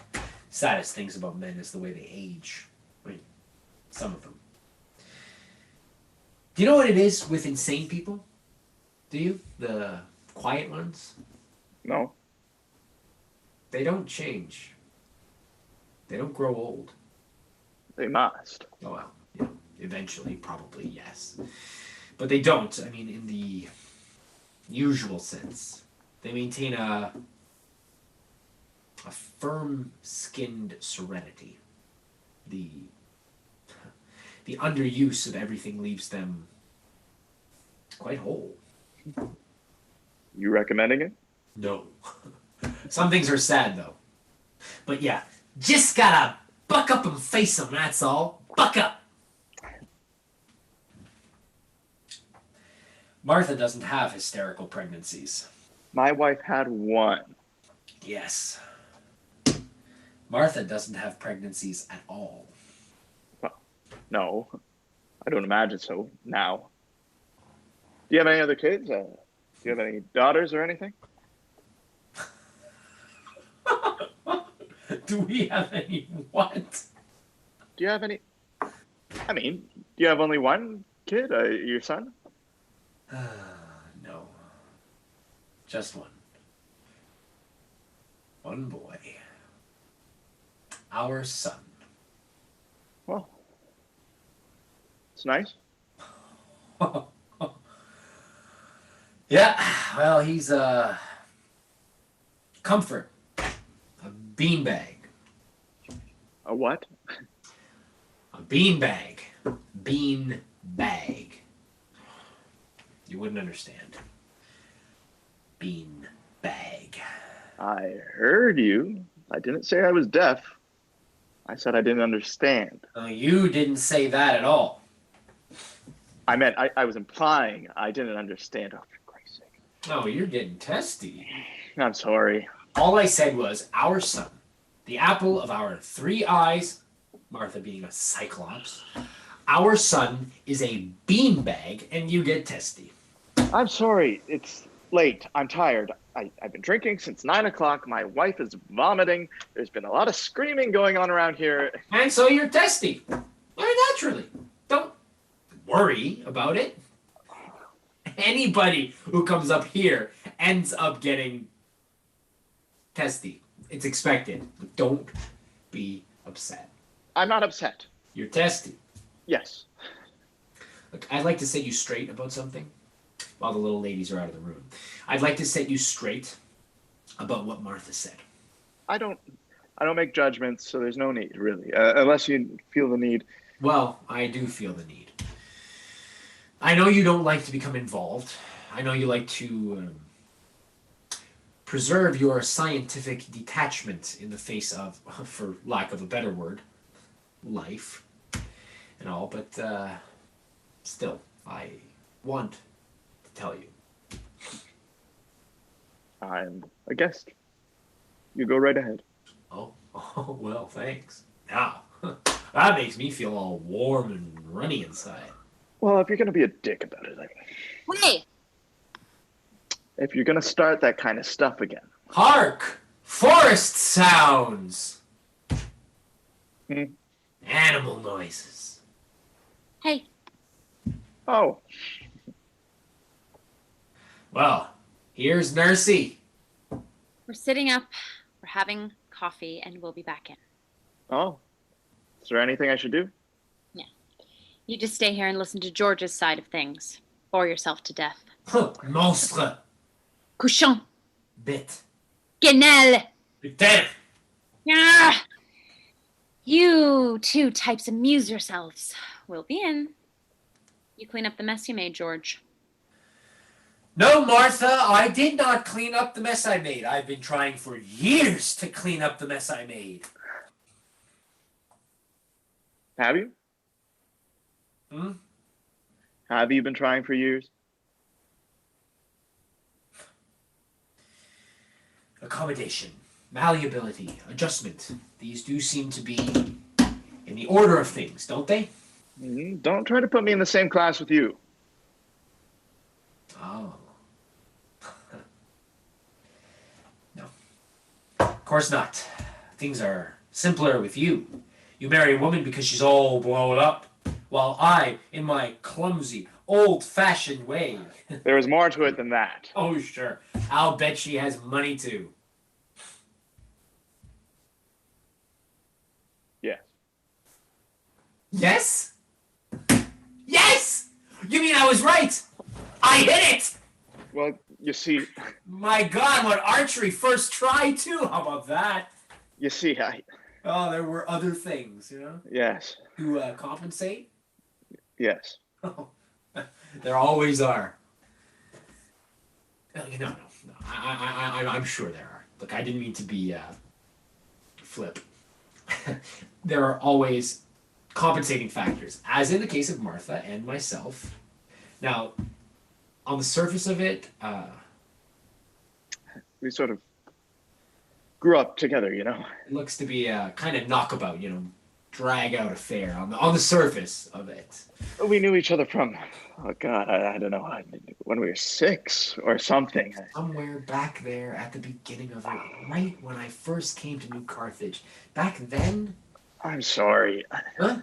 saddest things about men is the way they age. I mean, some of them. Do you know what it is with insane people? Do you? The quiet ones? No. They don't change. They don't grow old. They must. Oh well, eventually, probably, yes. But they don't. I mean, in the usual sense. They maintain a firm-skinned serenity. The underuse of everything leaves them quite whole. You recommending it? No. Some things are sad, though. But yeah, just gotta buck up and face them, that's all. Buck up! Martha doesn't have hysterical pregnancies. My wife had one. Yes. Martha doesn't have pregnancies at all. Well, no, I don't imagine so now. Do you have any other kids? Do you have any daughters or anything? Do we have any what? Do you have any? I mean, do you have only one kid? Your son? No. Just one. One boy. Our son. Well, it's nice. Yeah, well, he's a comfort. A beanbag. A what? A beanbag. Bean bag. You wouldn't understand. Bean bag. I heard you. I didn't say I was deaf. I said I didn't understand. You didn't say that at all. I meant I was implying I didn't understand. Oh, for Christ's sake. Oh, you're getting testy. I'm sorry. All I said was our son, the apple of our three eyes, Martha being a cyclops. Our son is a beanbag, and you get testy. I'm sorry. It's late. I'm tired. I've been drinking since 9 o'clock. My wife is vomiting. There's been a lot of screaming going on around here. And so you're testy. Very naturally. Don't worry about it. Anybody who comes up here ends up getting testy. It's expected. But don't be upset. I'm not upset. You're testy. Yes. Look, I'd like to set you straight about something while the little ladies are out of the room. I'd like to set you straight about what Martha said. I don't make judgments, so there's no need, really. Unless you feel the need. Well, I do feel the need. I know you don't like to become involved. I know you like to preserve your scientific detachment in the face of, for lack of a better word, life and all, but still, I want to tell you. I'm a guest. You go right ahead. Oh, well, thanks. Now, that makes me feel all warm and runny inside. Well, if you're going to be a dick about it, Wait. if you're going to start that kind of stuff again. Hark! Forest sounds! Hmm. Animal noises. Hey. Oh, Well, here's Nursey. We're sitting up, we're having coffee, and we'll be back in. oh. Is there anything I should do? You just stay here and listen to George's side of things. Bore yourself to death. Monstre. Couchon. Bit. Guenelle. Putain. Ah! You two types amuse yourselves. We'll be in. You clean up the mess you made, George. No, Martha, I did not clean up the mess I made. I've been trying for years to clean up the mess I made. Have you? Hmm? Have you been trying for years? Accommodation, malleability, adjustment. These do seem to be in the order of things, don't they? Don't try to put me in the same class with you. Oh. No. Of course not. Things are simpler with you. You marry a woman because she's all blown up, while I, in my clumsy, old-fashioned way. There was more to it than that. Oh, sure. I'll bet she has money too. Yes. Yes? Yes! You mean I was right? I hit it! Well, you see, My God, what archery first try too. How about that? I, Oh, there were other things, yes, to compensate. yes. Oh, there always are. No. I'm sure there are. Look, I didn't mean to be flip. There are always compensating factors, as in the case of Martha and myself. Now, on the surface of it, We sort of grew up together, it looks to be a kind of knockabout, drag out affair on the surface of it. We knew each other from, oh God, I don't know, when we were 6 or something. Somewhere back there at the beginning of it, right when I first came to New Carthage. Back then. I'm sorry. Huh?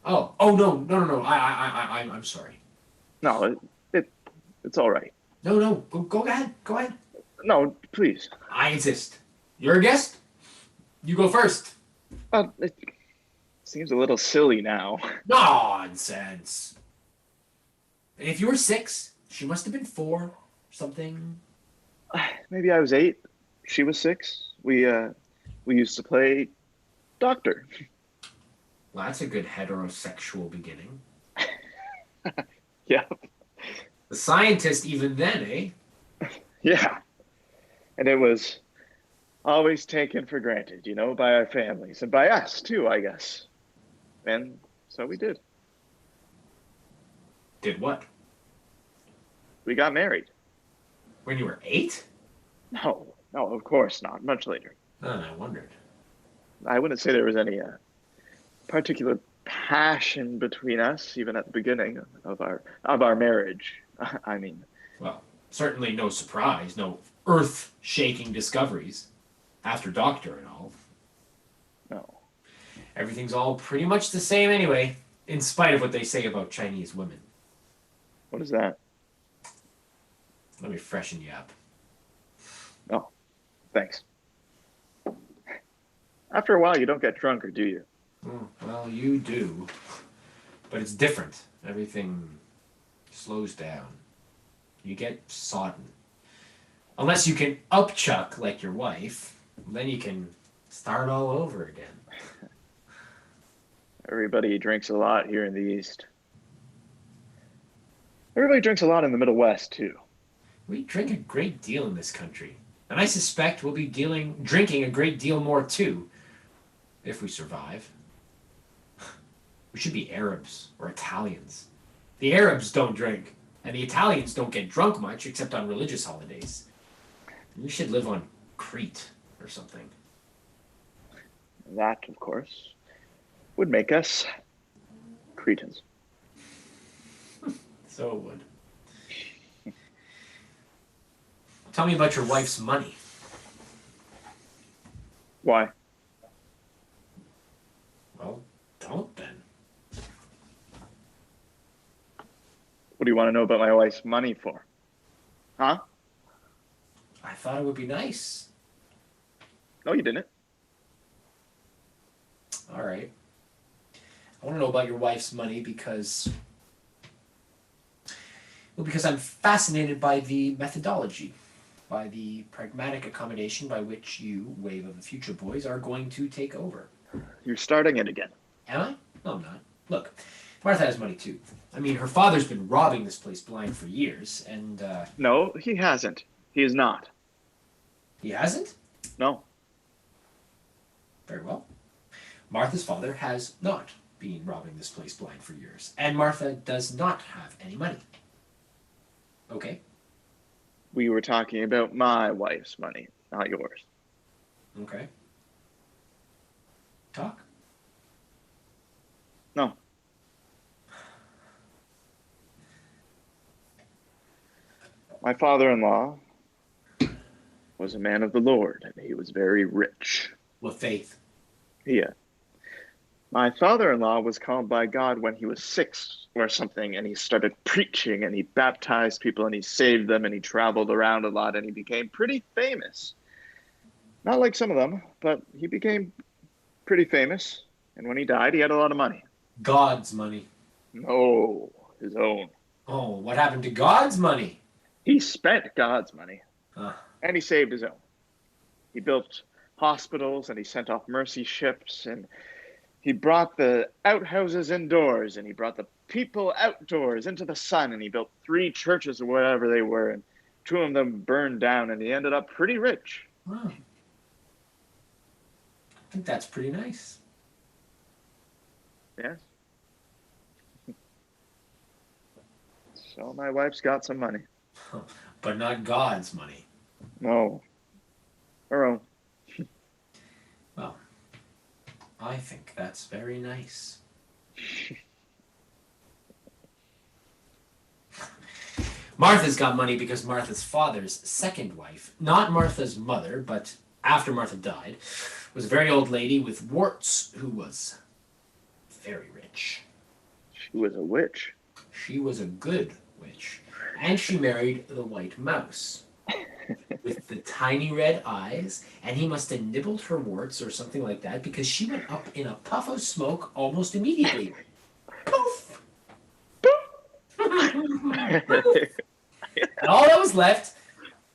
Oh no. I'm sorry. No, it's all right. No. Go ahead. Go ahead. No, please. I insist. You're a guest. You go first. It seems a little silly now. Nonsense. If you were 6, she must have been 4 or something. Maybe I was 8. She was 6. We used to play doctor. Well, that's a good heterosexual beginning. Yeah. The scientist even then, eh? Yeah. And it was always taken for granted, by our families and by us too, I guess. And so we did. Did what? We got married. When you were 8? No, of course not. Much later. Oh, I wondered. I wouldn't say there was any particular passion between us, even at the beginning of our marriage. I mean, Well, certainly no surprise, no earth-shaking discoveries after Doctor and all. no. Everything's all pretty much the same anyway, in spite of what they say about Chinese women. What is that? Let me freshen you up. Oh, thanks. After a while, you don't get drunker, do you? Well, you do. But it's different. Everything slows down. You get sodden. Unless you can upchuck like your wife, then you can start all over again. Everybody drinks a lot here in the East. Everybody drinks a lot in the Middle West, too. We drink a great deal in this country. And I suspect we'll be drinking a great deal more too, if we survive. We should be Arabs or Italians. The Arabs don't drink, and the Italians don't get drunk much except on religious holidays. We should live on Crete or something. That, of course, would make us Cretans. So it would. Tell me about your wife's money. Why? Well, don't then. What do you want to know about my wife's money for? Huh? I thought it would be nice. No, you didn't. All right. I want to know about your wife's money because I'm fascinated by the methodology, by the pragmatic accommodation by which you, Wave of the Future Boys, are going to take over. You're starting it again. Am I? No, I'm not. Look, Martha has money too. I mean, her father's been robbing this place blind for years, and, No, he hasn't. He is not. he hasn't? No. Very well. Martha's father has not been robbing this place blind for years, and Martha does not have any money. Okay? We were talking about my wife's money, not yours. Okay. Talk. No. My father-in-law was a man of the Lord, and he was very rich. With faith. Yeah. My father-in-law was called by God when he was 6 or something, and he started preaching and he baptized people and he saved them and he traveled around a lot and he became pretty famous. Not like some of them, but he became pretty famous. And when he died, he had a lot of money. God's money. No, his own. Oh, what happened to God's money? He spent God's money Huh. and he saved his own. He built hospitals and he sent off mercy ships and he brought the outhouses indoors and he brought the people outdoors into the sun and he built 3 churches or whatever they were and 2 of them burned down and he ended up pretty rich. Wow. I think that's pretty nice. Yes. So my wife's got some money. But not God's money. No. Her own. Well, I think that's very nice. Martha's got money because Martha's father's second wife, not Martha's mother, but after Martha died, was a very old lady with warts who was very rich. She was a witch. She was a good witch. And she married the white mouse with the tiny red eyes, and he must have nibbled her warts or something like that because she went up in a puff of smoke almost immediately. Poof! And all that was left,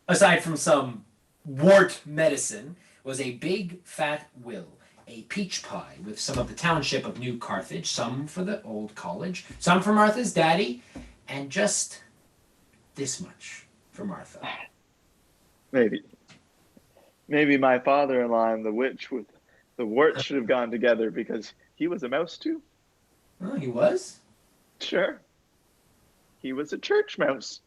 aside from some wart medicine, was a big fat will, a peach pie with some of the township of New Carthage, some for the old college, some for Martha's daddy, and just this much for Martha. Maybe my father-in-law and the witch with the wart should have gone together because he was a mouse too. Oh, he was? Sure. He was a church mouse.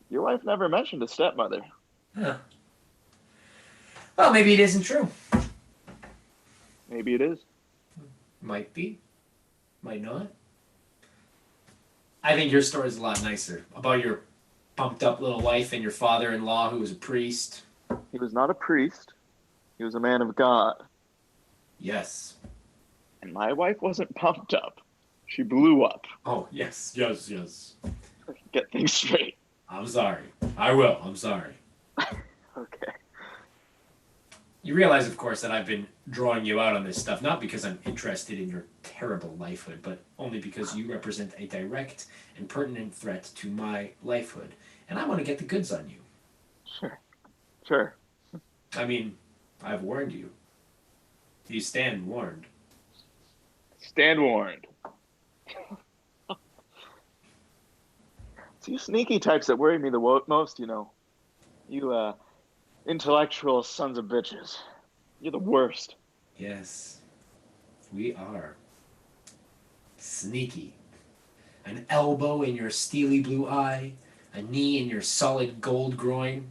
Your wife never mentioned a stepmother. Huh. Well, maybe it isn't true. Maybe it is. Might be. Might not. I think your story is a lot nicer about your pumped up little wife and your father-in-law who was a priest. He was not a priest. He was a man of God. Yes. And my wife wasn't pumped up. She blew up. Oh, yes. Get things straight. I'm sorry. I will. I'm sorry. Okay. You realize, of course, that I've been drawing you out on this stuff, not because I'm interested in your terrible lifehood, but only because you represent a direct and pertinent threat to my lifehood, and I want to get the goods on you. Sure. I mean, I've warned you. You stand warned. Stand warned. It's you sneaky types that worry me the most, you know. You, intellectual sons of bitches. You're the worst. Yes, we are. Sneaky. An elbow in your steely blue eye, a knee in your solid gold groin.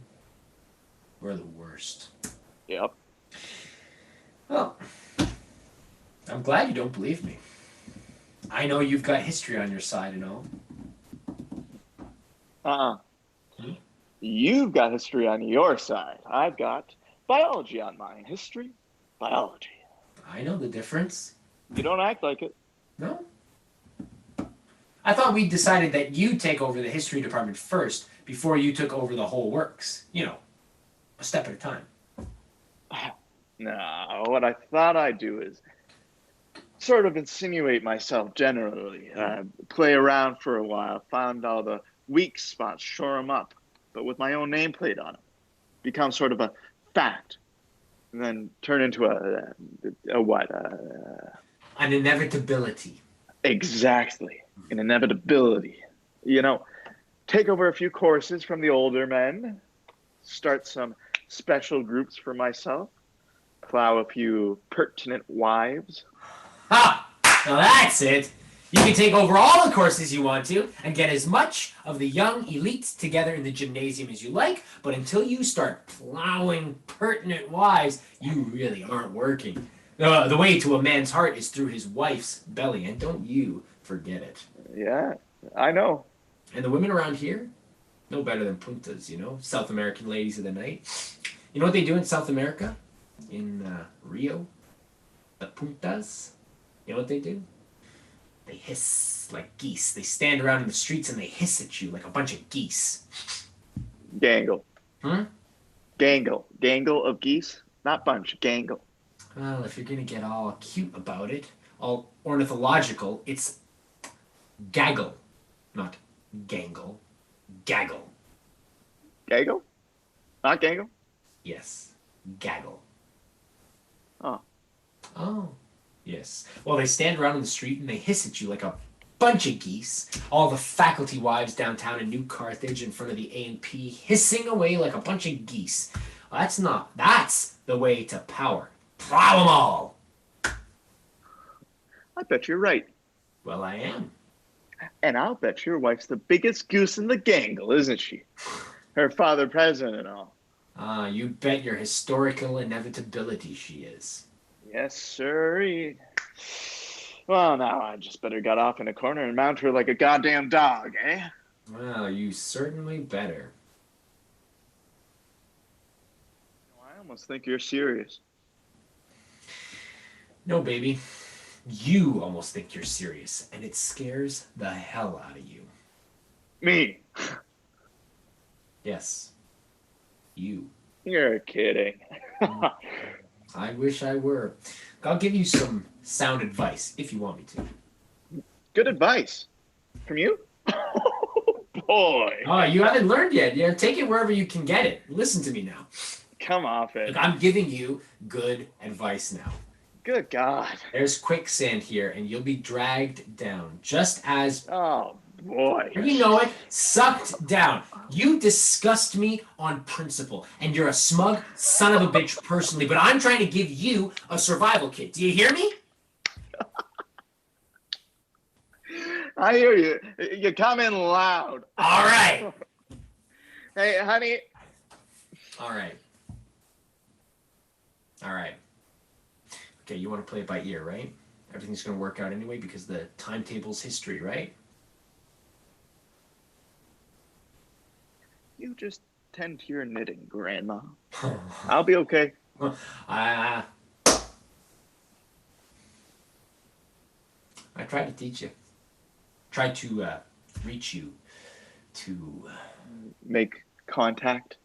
We're the worst. Yep. Well, I'm glad you don't believe me. I know you've got history on your side and all. Hmm? You've got history on your side. I've got biology on mine. History, biology. I know the difference. You don't act like it. No? I thought we decided that you'd take over the history department first before you took over the whole works. You know, a step at a time. No, what I thought I'd do is sort of insinuate myself generally, play around for a while, find all the weak spots, shore them up, but with my own nameplate on them. Become sort of a fact, and then turn into a what? An inevitability. Exactly, an inevitability. You know, take over a few courses from the older men, start some special groups for myself, plow a few pertinent wives. Ha! Now that's it. You can take over all the courses you want to and get as much of the young elites together in the gymnasium as you like, but until you start plowing pertinent wives, you really aren't working. The way to a man's heart is through his wife's belly, and don't you forget it. Yeah, I know. And the women around here, no better than puntas, you know? South American ladies of the night. You know what they do in South America? In Rio? The puntas? You know what they do? They hiss like geese. They stand around in the streets and they hiss at you like a bunch of geese. Gangle. Hmm? Gangle. Gangle of geese? Not bunch. Gangle. Well, if you're gonna get all cute about it, all ornithological, it's gaggle, not gangle. Gaggle. Gaggle? Not gangle? Yes. Gaggle. Oh. Oh. Yes. Well, they stand around in the street and they hiss at you like a bunch of geese. All the faculty wives downtown in New Carthage in front of the A&P hissing away like a bunch of geese. Well, that's the way to power. Plow 'em all. I bet you're right. Well, I am. And I'll bet your wife's the biggest goose in the gangle, isn't she? Her father president and all. Ah, you bet your historical inevitability she is. Yes, sir. Well, now I just better get off in a corner and mount her like a goddamn dog, eh? Well, you certainly better. I almost think you're serious. No, baby. You almost think you're serious, and it scares the hell out of you. Me? Yes. You. You're kidding. I wish I were. I'll give you some sound advice if you want me to. Good advice. From you? Oh, boy. Oh, you haven't learned yet. Yeah, take it wherever you can get it. Listen to me now. Come off it. Look, I'm giving you good advice now. Good God. There's quicksand here, and you'll be dragged down, just as Oh, boy. you know it, sucked down. You disgust me on principle, and you're a smug son of a bitch personally, but I'm trying to give you a survival kit. Do you hear me? I hear you. You come in loud. All right. Hey, honey. All right. All right. Okay, you want to play it by ear, right? Everything's going to work out anyway because the timetable's history, right? You just tend to your knitting, Grandma. I'll be okay. I tried to teach you. Tried to reach you to... Make contact.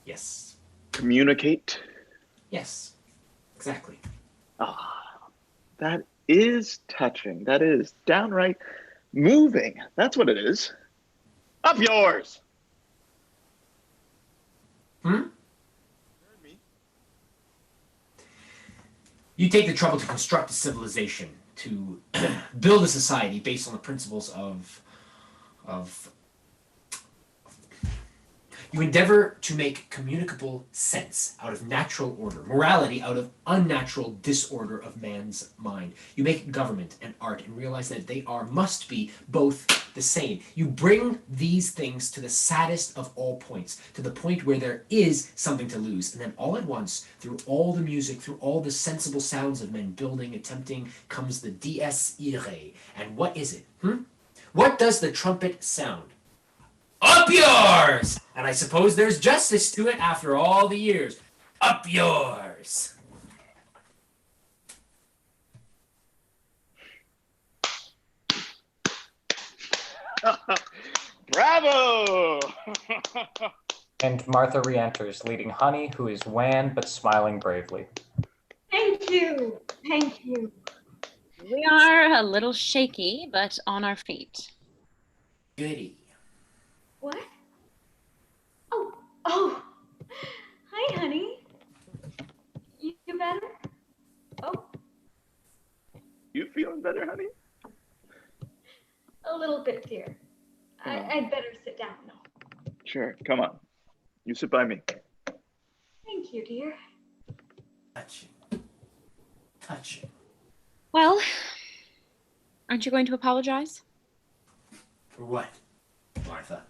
Yes. Communicate. Yes. Exactly. Ah, that is touching. That is downright moving. That's what it is. Up yours. Hmm? You take the trouble to construct a civilization, to build a society based on the principles of you endeavor to make communicable sense out of natural order, morality out of unnatural disorder of man's mind. You make government and art and realize that they must be both the same. You bring these things to the saddest of all points, to the point where there is something to lose. And then all at once, through all the music, through all the sensible sounds of men building, attempting, comes the dies irae. And what is it? What does the trumpet sound? Up yours! And I suppose there's justice to it after all the years. Up yours! Bravo! And Martha re-enters, leading Honey, who is wan but smiling bravely. Thank you. Thank you. We are a little shaky, but on our feet. Goody. What? Oh. Hi, honey. You better? Oh, You feeling better, honey? a little bit, dear. I'd better sit down now. Sure. Come on. You sit by me. Thank you, dear. Touching. Touching. Well, aren't you going to apologize? For what, Martha?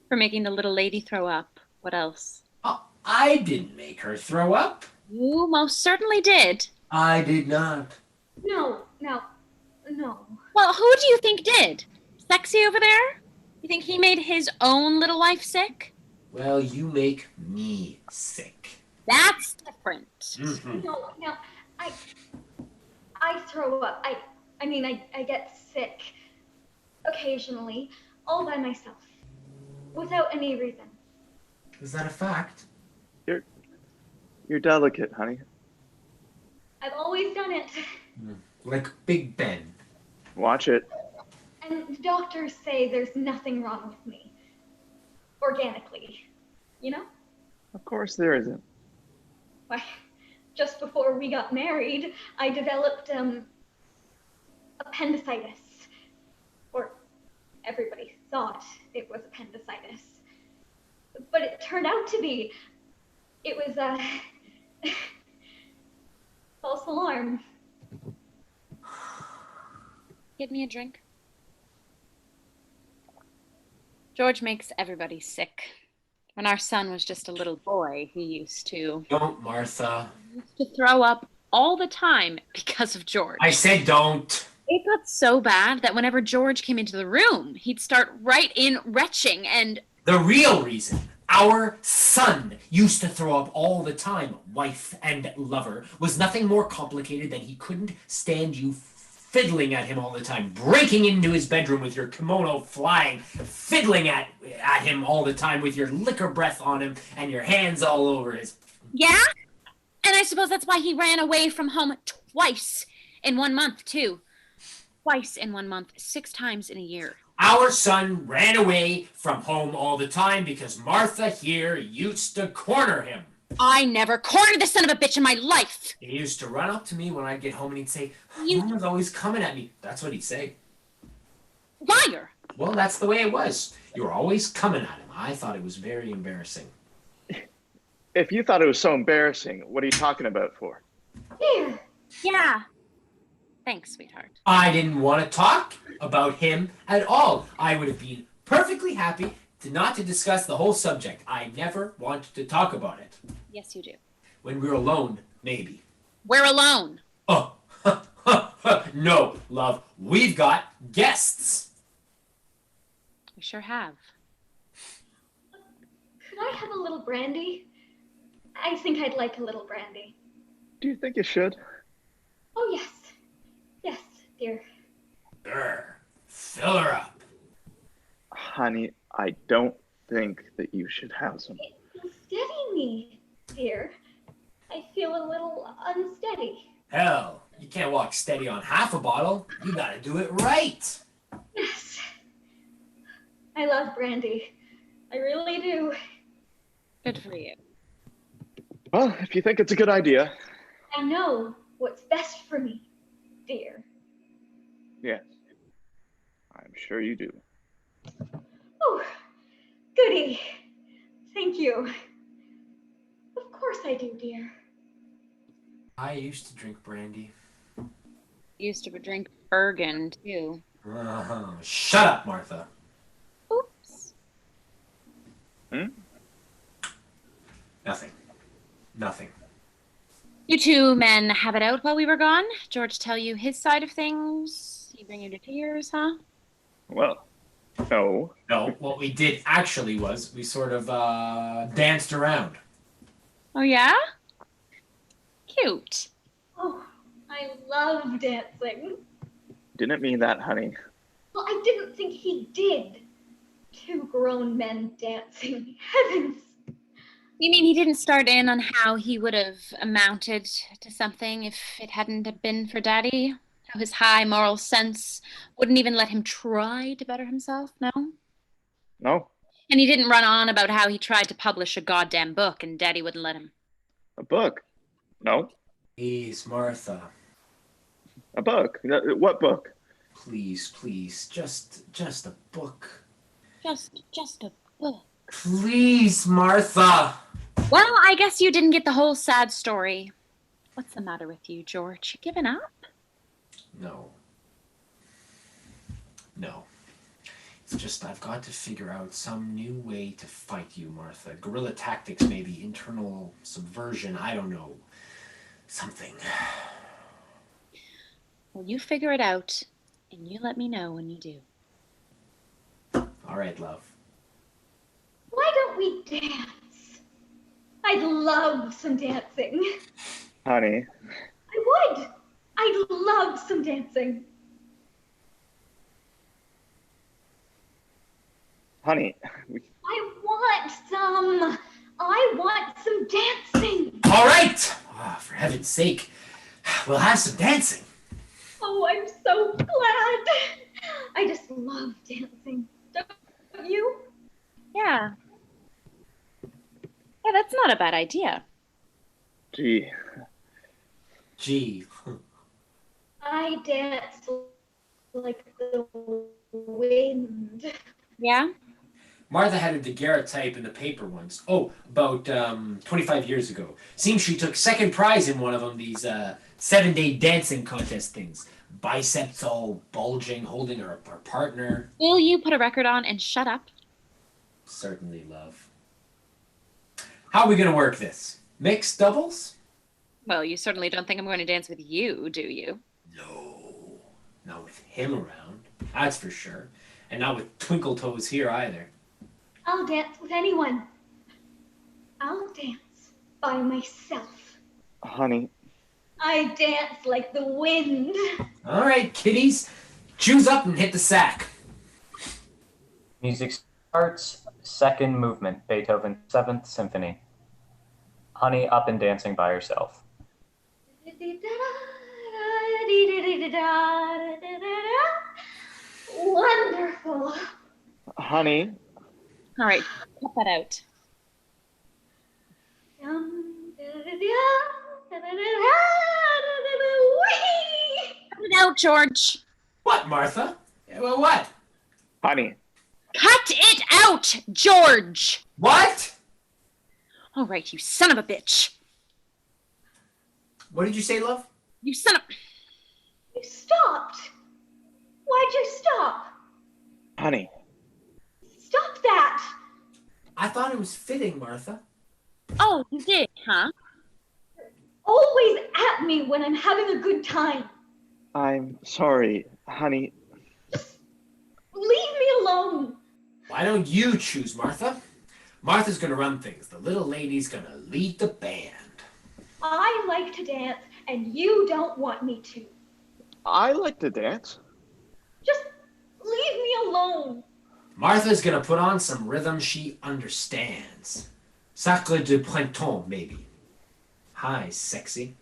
For making the little lady throw up. What else? Oh, I didn't make her throw up. You most certainly did. I did not. No. Well, who do you think did? Sexy over there? think he made his own little wife sick? Well, you make me sick. That's different. Mhm. No, I throw up. I get sick occasionally, all by myself, without any reason. Is that a fact? You're delicate, honey. I've always done it. Like Big Ben. Watch it. And the doctors say there's nothing wrong with me. Organically. You know? Of course there isn't. Why, just before we got married, I developed appendicitis. Or everybody thought it was appendicitis. But it turned out to be. It was a false alarm. Get me a drink. George makes everybody sick. When our son was just a little boy, he used to Martha. throw up all the time because of George. I said don't. It got so bad that whenever George came into the room, he'd start right in retching and... The real reason our son used to throw up all the time, wife and lover, was nothing more complicated than he couldn't stand you fiddling at him all the time, breaking into his bedroom with your kimono flying, fiddling at him all the time with your liquor breath on him and your hands all over his... Yeah? And I suppose that's why he ran away from home twice in 1 month, too. Twice in 1 month, 6 times in a year. Our son ran away from home all the time because Martha here used to corner him. I never cornered the son of a bitch in my life. He used to run up to me when I'd get home and he'd say, Mama's always coming at me. That's what he'd say. Liar. Well, that's the way it was. You were always coming at him. I thought it was very embarrassing. If you thought it was so embarrassing, what are you talking about for? Here. Yeah. Thanks, sweetheart. I didn't want to talk about him at all. I would have been perfectly happy not to discuss the whole subject. I never wanted to talk about it. Yes, you do. When we're alone, maybe. We're alone. Oh, no, love. We've got guests. We sure have. Could I have a little brandy? I think I'd like a little brandy. Do you think you should? Oh, yes. Yes, dear. Sure. Fill her up. Honey, I don't think that you should have some. It will steady me, dear. I feel a little unsteady. Hell, you can't walk steady on half a bottle. You gotta do it right. Yes. I love brandy. I really do. Good for you. Well, if you think it's a good idea. I know what's best for me, dear. Yes. I'm sure you do. Oh, goody. Thank you. Of course I do, dear. I used to drink brandy. Used to drink Bergen, too. Shut up, Martha. Oops. Nothing. Nothing. You two men have it out while we were gone? George tell you his side of things? He bring you to tears, huh? Well, no. No, what we did actually was we sort of danced around. Oh, yeah? Cute. Oh, I love dancing. Didn't mean that, honey. Well, I didn't think he did. 2 grown men dancing. Heavens. You mean he didn't start in on how he would have amounted to something if it hadn't have been for Daddy? How his high moral sense wouldn't even let him try to better himself, no? No. And he didn't run on about how he tried to publish a goddamn book and Daddy wouldn't let him. A book? No. Please, Martha. A book? What book? Please, just a book. Just a book. Please, Martha. Well, I guess you didn't get the whole sad story. What's the matter with you, George? You giving up? No. No. It's just I've got to figure out some new way to fight you, Martha. Guerrilla tactics, maybe. Internal subversion. I don't know. Something. Well, you figure it out, and you let me know when you do. All right, love. Why don't we dance? I'd love some dancing. Honey, I would. I'd love some dancing. honey, I want some dancing. All right. Oh, for heaven's sake, we'll have some dancing. Oh, I'm so glad. I just love dancing. Don't you? Yeah. Yeah, that's not a bad idea. gee, Gee. I dance like the wind. Yeah? Martha had a daguerreotype in the paper once. Oh, about 25 years ago. Seems she took second prize in one of them, these 7-day dancing contest things. Biceps all bulging, holding her partner. Will you put a record on and shut up? Certainly, love. How are we going to work this? Mixed doubles? Well, you certainly don't think I'm going to dance with you, do you? No. Not with him around. That's for sure. And not with Twinkle Toes here either. I'll dance with anyone. I'll dance by myself. honey, I dance like the wind. All right, kiddies. Choose up and hit the sack. Music starts. Second movement, Beethoven's 7th Symphony. Honey up and dancing by herself. Wonderful. honey, All right, cut that out. Cut it out, George. What, Martha? Well, what? honey, Cut it out, George! What? All right, you son of a bitch. What did you say, love? You son of... You stopped. Why'd you stop? honey, Stop that. I thought it was fitting, Martha. Oh, you did, huh? Always at me when I'm having a good time. I'm sorry, honey. Leave me alone. Why don't you choose, Martha? Martha's gonna run things. The little lady's gonna lead the band. I like to dance and you don't want me to. I like to dance. Just leave me alone. Martha's gonna put on some rhythm she understands. Sacre de printemps, maybe. Hi, sexy.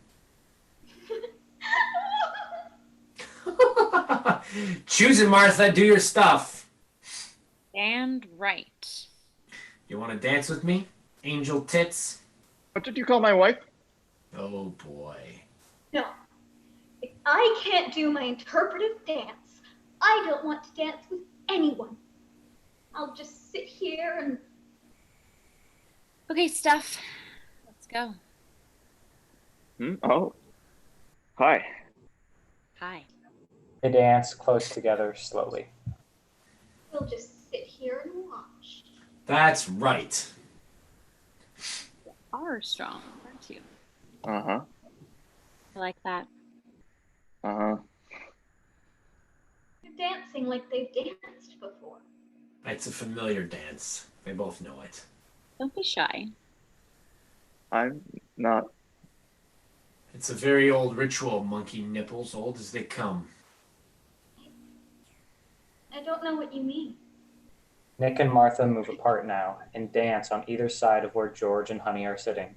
Choose it, Martha. Do your stuff. And right. You want to dance with me? Angel tits? What did you call my wife? Oh, boy. No. If I can't do my interpretive dance, I don't want to dance with anyone. I'll just sit here and... Okay, Steph. Let's go. Oh. Hi. Hi. They dance close together slowly. we'll just sit here and watch. That's right. You are strong, aren't you? Uh-huh. I like that. Uh-huh. They're dancing like they've danced before. It's a familiar dance. They both know it. Don't be shy. I'm not. It's a very old ritual, monkey nipples, old as they come. I don't know what you mean. Nick and Martha move apart now and dance on either side of where George and Honey are sitting.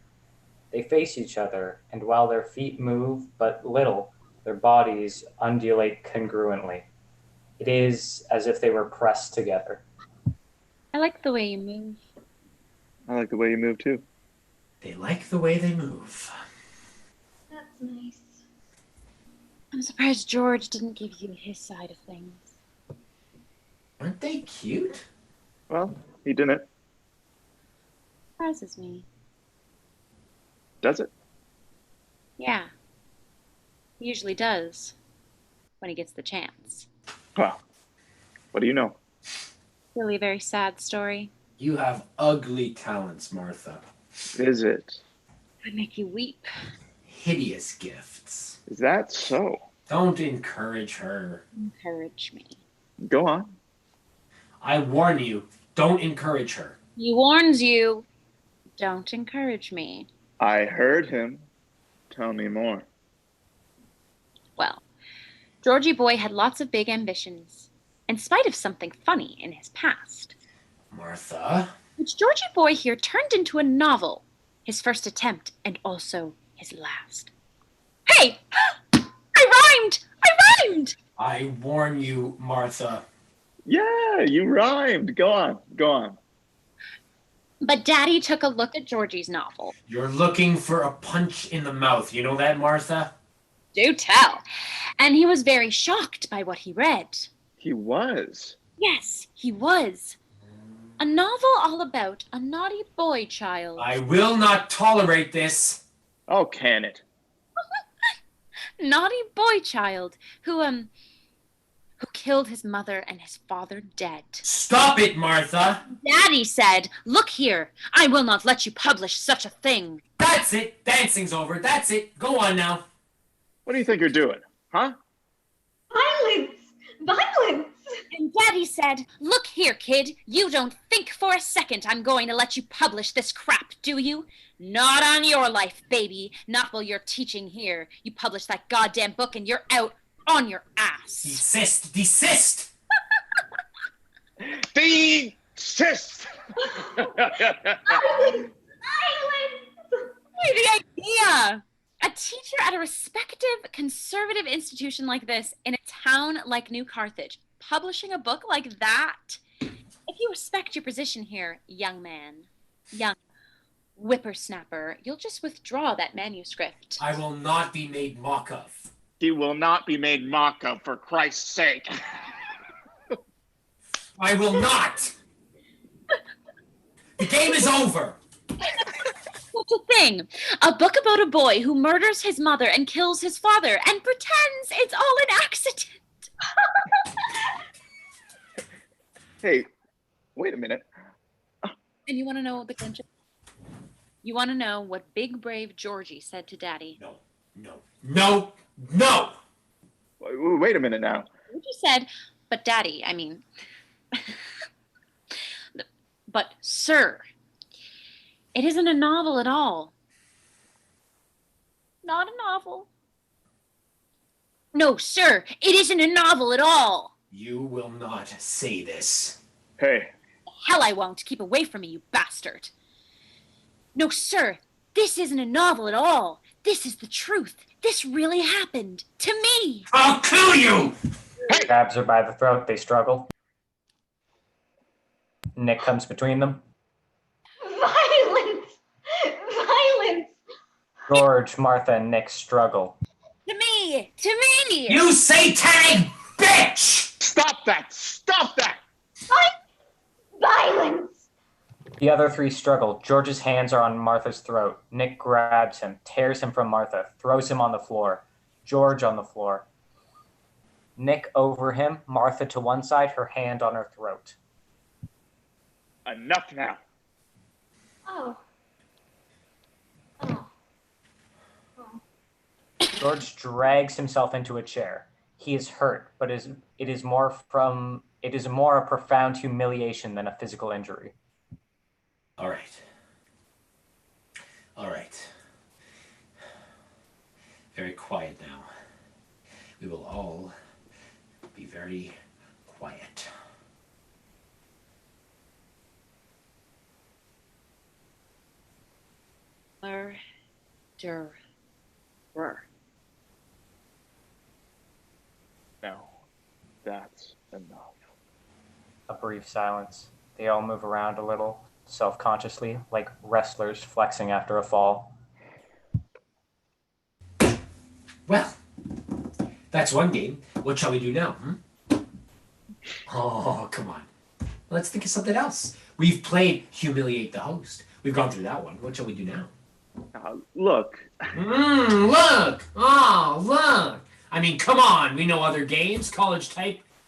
They face each other, and while their feet move but little, their bodies undulate congruently. It is as if they were pressed together. I like the way you move. I like the way you move too. They like the way they move. That's nice. I'm surprised George didn't give you his side of things. Aren't they cute? Well, he didn't. Surprises me. Does it? Yeah. He usually does. When he gets the chance. Well, what do you know? Really a very sad story. You have ugly talents, Martha. Is it? It would make you weep. Hideous gifts. Is that so? Don't encourage her. Encourage me. Go on. I warn you, don't encourage her. He warns you, don't encourage me. I heard him. Tell me more. Well, Georgie boy had lots of big ambitions, in spite of something funny in his past, Martha? which Georgie boy here turned into a novel, his first attempt and also his last. Hey! I rhymed! I rhymed! I warn you, Martha. Yeah, you rhymed. Go on. Go on. But Daddy took a look at Georgie's novel. You're looking for a punch in the mouth. You know that, Martha? Do tell. And he was very shocked by what he read. He was. Yes, he was. A novel all about a naughty boy child. I will not tolerate this. Oh, can it? Naughty boy child who killed his mother and his father dead. Stop it, Martha. Daddy said, "Look here, I will not let you publish such a thing." That's it. Dancing's over. That's it. Go on now. What do you think you're doing? Huh? Violence! Violence! And Daddy said, "Look here, kid, you don't think for a second I'm going to let you publish this crap, do you? Not on your life, baby. Not while you're teaching here. You publish that goddamn book and you're out on your ass." Desist. Desist. Desist! Violence! The idea! A teacher at a respected conservative institution like this in a town like New Carthage, publishing a book like that? If you respect your position here, young man, young whippersnapper, you'll just withdraw that manuscript. I will not be made mock of. He will not be made mock of, for Christ's sake. I will not. The game is over. Such a thing. A book about a boy who murders his mother and kills his father and pretends it's all an accident. Hey, wait a minute. And you want to know the clincher? You want to know what big brave Georgie said to Daddy? No, no, no, no. Wait a minute now. Georgie said, "But Daddy, I mean, but sir, it isn't a novel at all. Not a novel. No, sir, it isn't a novel at all. You will not say this. Hey, Hell, I won't. Keep away from me, you bastard. No, sir, this isn't a novel at all. This is the truth. This really happened to me." I'll kill you. Grabs her by the throat. They struggle. Nick comes between them. Violence! Violence! George, Martha, and Nick struggle. To me! To me! You satanic bitch! stop that! Stop that! Violence! The other three struggle. George's hands are on Martha's throat. Nick grabs him, tears him from Martha, throws him on the floor. George on the floor. Nick over him, Martha to one side, her hand on her throat. Enough now. Oh. Oh. Oh. George drags himself into a chair. He is hurt, but it is more a profound humiliation than a physical injury. All right. All right. Very quiet now. We will all be very quiet. Murderer. No, that's enough. A brief silence. They all move around a little, self-consciously, like wrestlers flexing after a fall. Well, that's one game. What shall we do now? Oh, come on. Let's think of something else. We've played Humiliate the Host. We've gone through that one. What shall we do now? Look. Look! Oh, look! I mean, come on. We know other games. College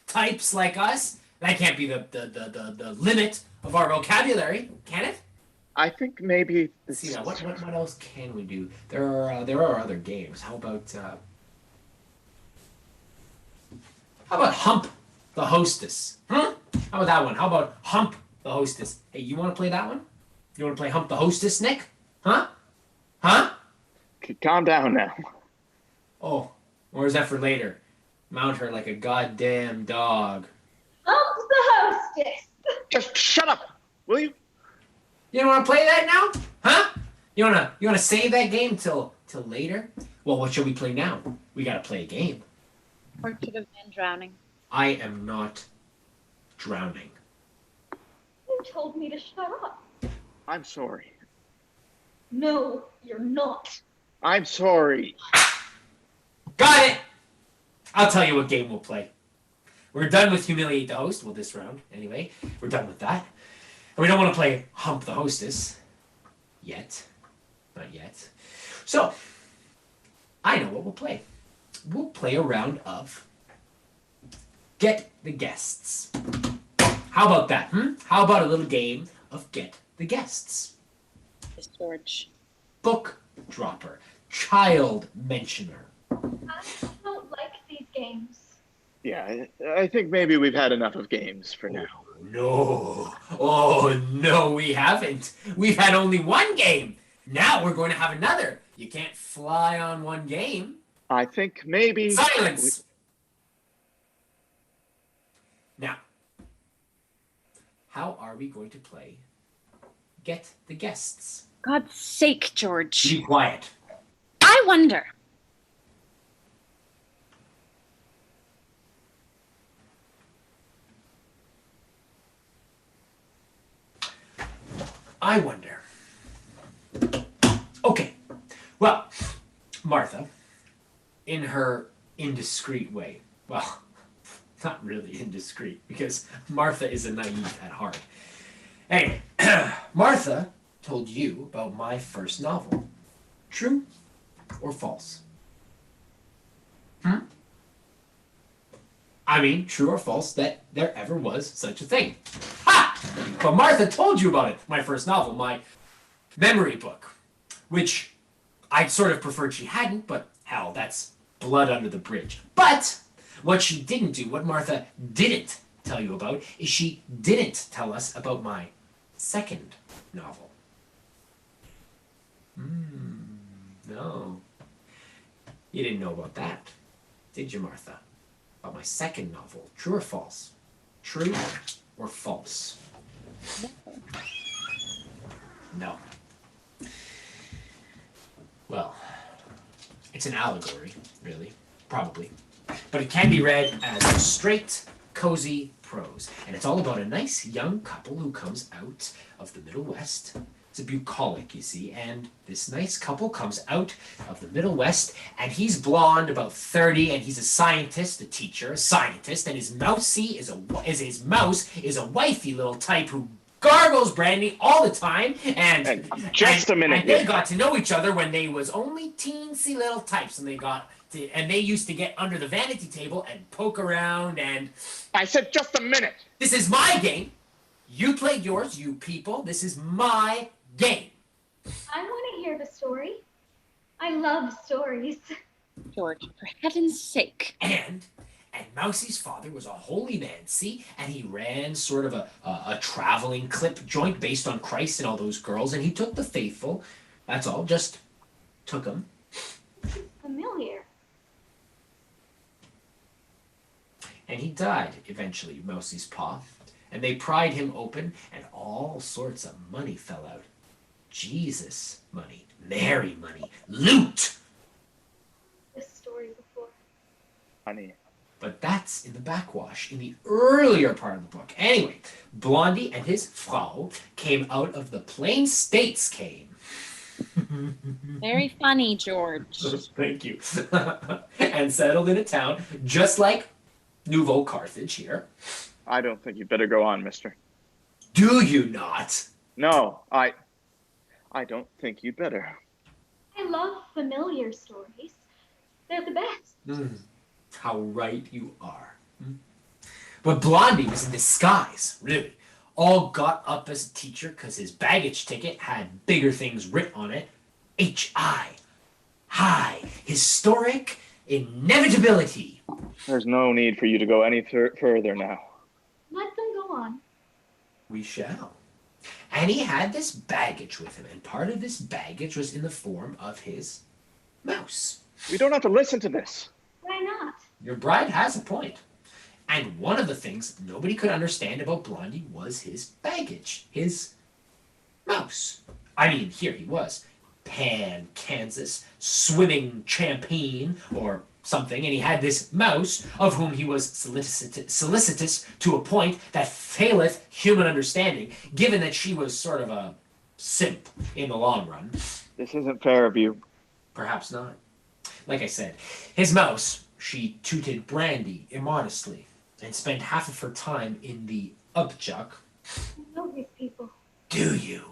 types like us. That can't be the limit of our vocabulary, can it? I think maybe. Let's see now. What else can we do? There are other games. How about Hump the Hostess? How about that one? How about Hump the Hostess? Hey, you want to play that one? You want to play Hump the Hostess, Nick? Huh? Huh? Calm down now. Oh, or is that for later? Mount her like a goddamn dog. Hump the hostess. Just shut up, will you? You don't want to play that now? Huh? You wanna save that game till later? Well, what shall we play now? We gotta play a game. Portrait of Man Drowning. I am not drowning. You told me to shut up. I'm sorry. No, you're not. I'm sorry. Got it! I'll tell you what game we'll play. We're done with Humiliate the Host, well, this round, anyway. We're done with that. And we don't want to play Hump the Hostess. Yet. Not yet. So, I know what we'll play. We'll play a round of Get the Guests. How about that, How about a little game of Get the Guests? Yes, George. Book Dropper. Child Mentioner. I don't like these games. Yeah, I think maybe we've had enough of games for now. No. Oh, no, we haven't. We've had only one game. Now we're going to have another. You can't fly on one game. I think maybe... Silence! Now, how are we going to play Get the Guests? God's sake, George. Be quiet. I wonder. I wonder. Okay. Well, Martha, in her indiscreet way, well, not really indiscreet, because Martha is a naive at heart. Anyway, Martha told you about my first novel. True or false? I mean, true or false that there ever was such a thing. Ha! But Martha told you about it, my first novel, my memory book, which I sort of preferred she hadn't, but hell, that's blood under the bridge. But what she didn't do, what Martha didn't tell you about, is she didn't tell us about my second novel. No. You didn't know about that, did you, Martha? About my second novel. True or false? True or false? No. Well, it's an allegory, really. Probably. But it can be read as straight, cozy prose. And it's all about a nice young couple who comes out of the Middle West. It's a bucolic, you see, and this nice couple comes out of the Middle West, and he's blonde, about 30, and he's a scientist, a teacher, a scientist, and his mouse is a wifey little type who gargles brandy all the time, and a minute. And they got to know each other when they was only teensy little types, and they used to get under the vanity table and poke around, and I said just a minute. this is my game. You played yours, you people. This is my game. I want to hear the story. I love stories. George, for heaven's sake. And Mousie's father was a holy man, see? And he ran sort of a traveling clip joint based on Christ and all those girls, and he took the faithful. That's all, just took them. Familiar. And he died eventually, Mousie's pa. And they pried him open, and all sorts of money fell out. Jesus money, Mary money, loot! This story before. Honey. But that's in the backwash, in the earlier part of the book. Anyway, Blondie and his Frau came out of the Plain States came. Very funny, George. Thank you. And settled in a town just like Nouveau Carthage here. I don't think you better go on, mister. Do you not? No, I don't think you'd better. I love familiar stories. They're the best. How right you are. But Blondie was in disguise, really. All got up as a teacher because his baggage ticket had bigger things written on it. H.I. High. Historic Inevitability. There's no need for you to go any further now. Let them go on. We shall. And he had this baggage with him, and part of this baggage was in the form of his mouse. We don't have to listen to this. Why not? Your bride has a point. And one of the things nobody could understand about Blondie was his baggage, his mouse. I mean, here he was, Pan, Kansas, swimming champagne, or something, and he had this mouse, of whom he was solicitous to a point that faileth human understanding, given that she was sort of a simp in the long run. This isn't fair of you. Perhaps not. Like I said, his mouse, she tooted brandy immodestly, and spent half of her time in the upchuck. I know these people. Do you?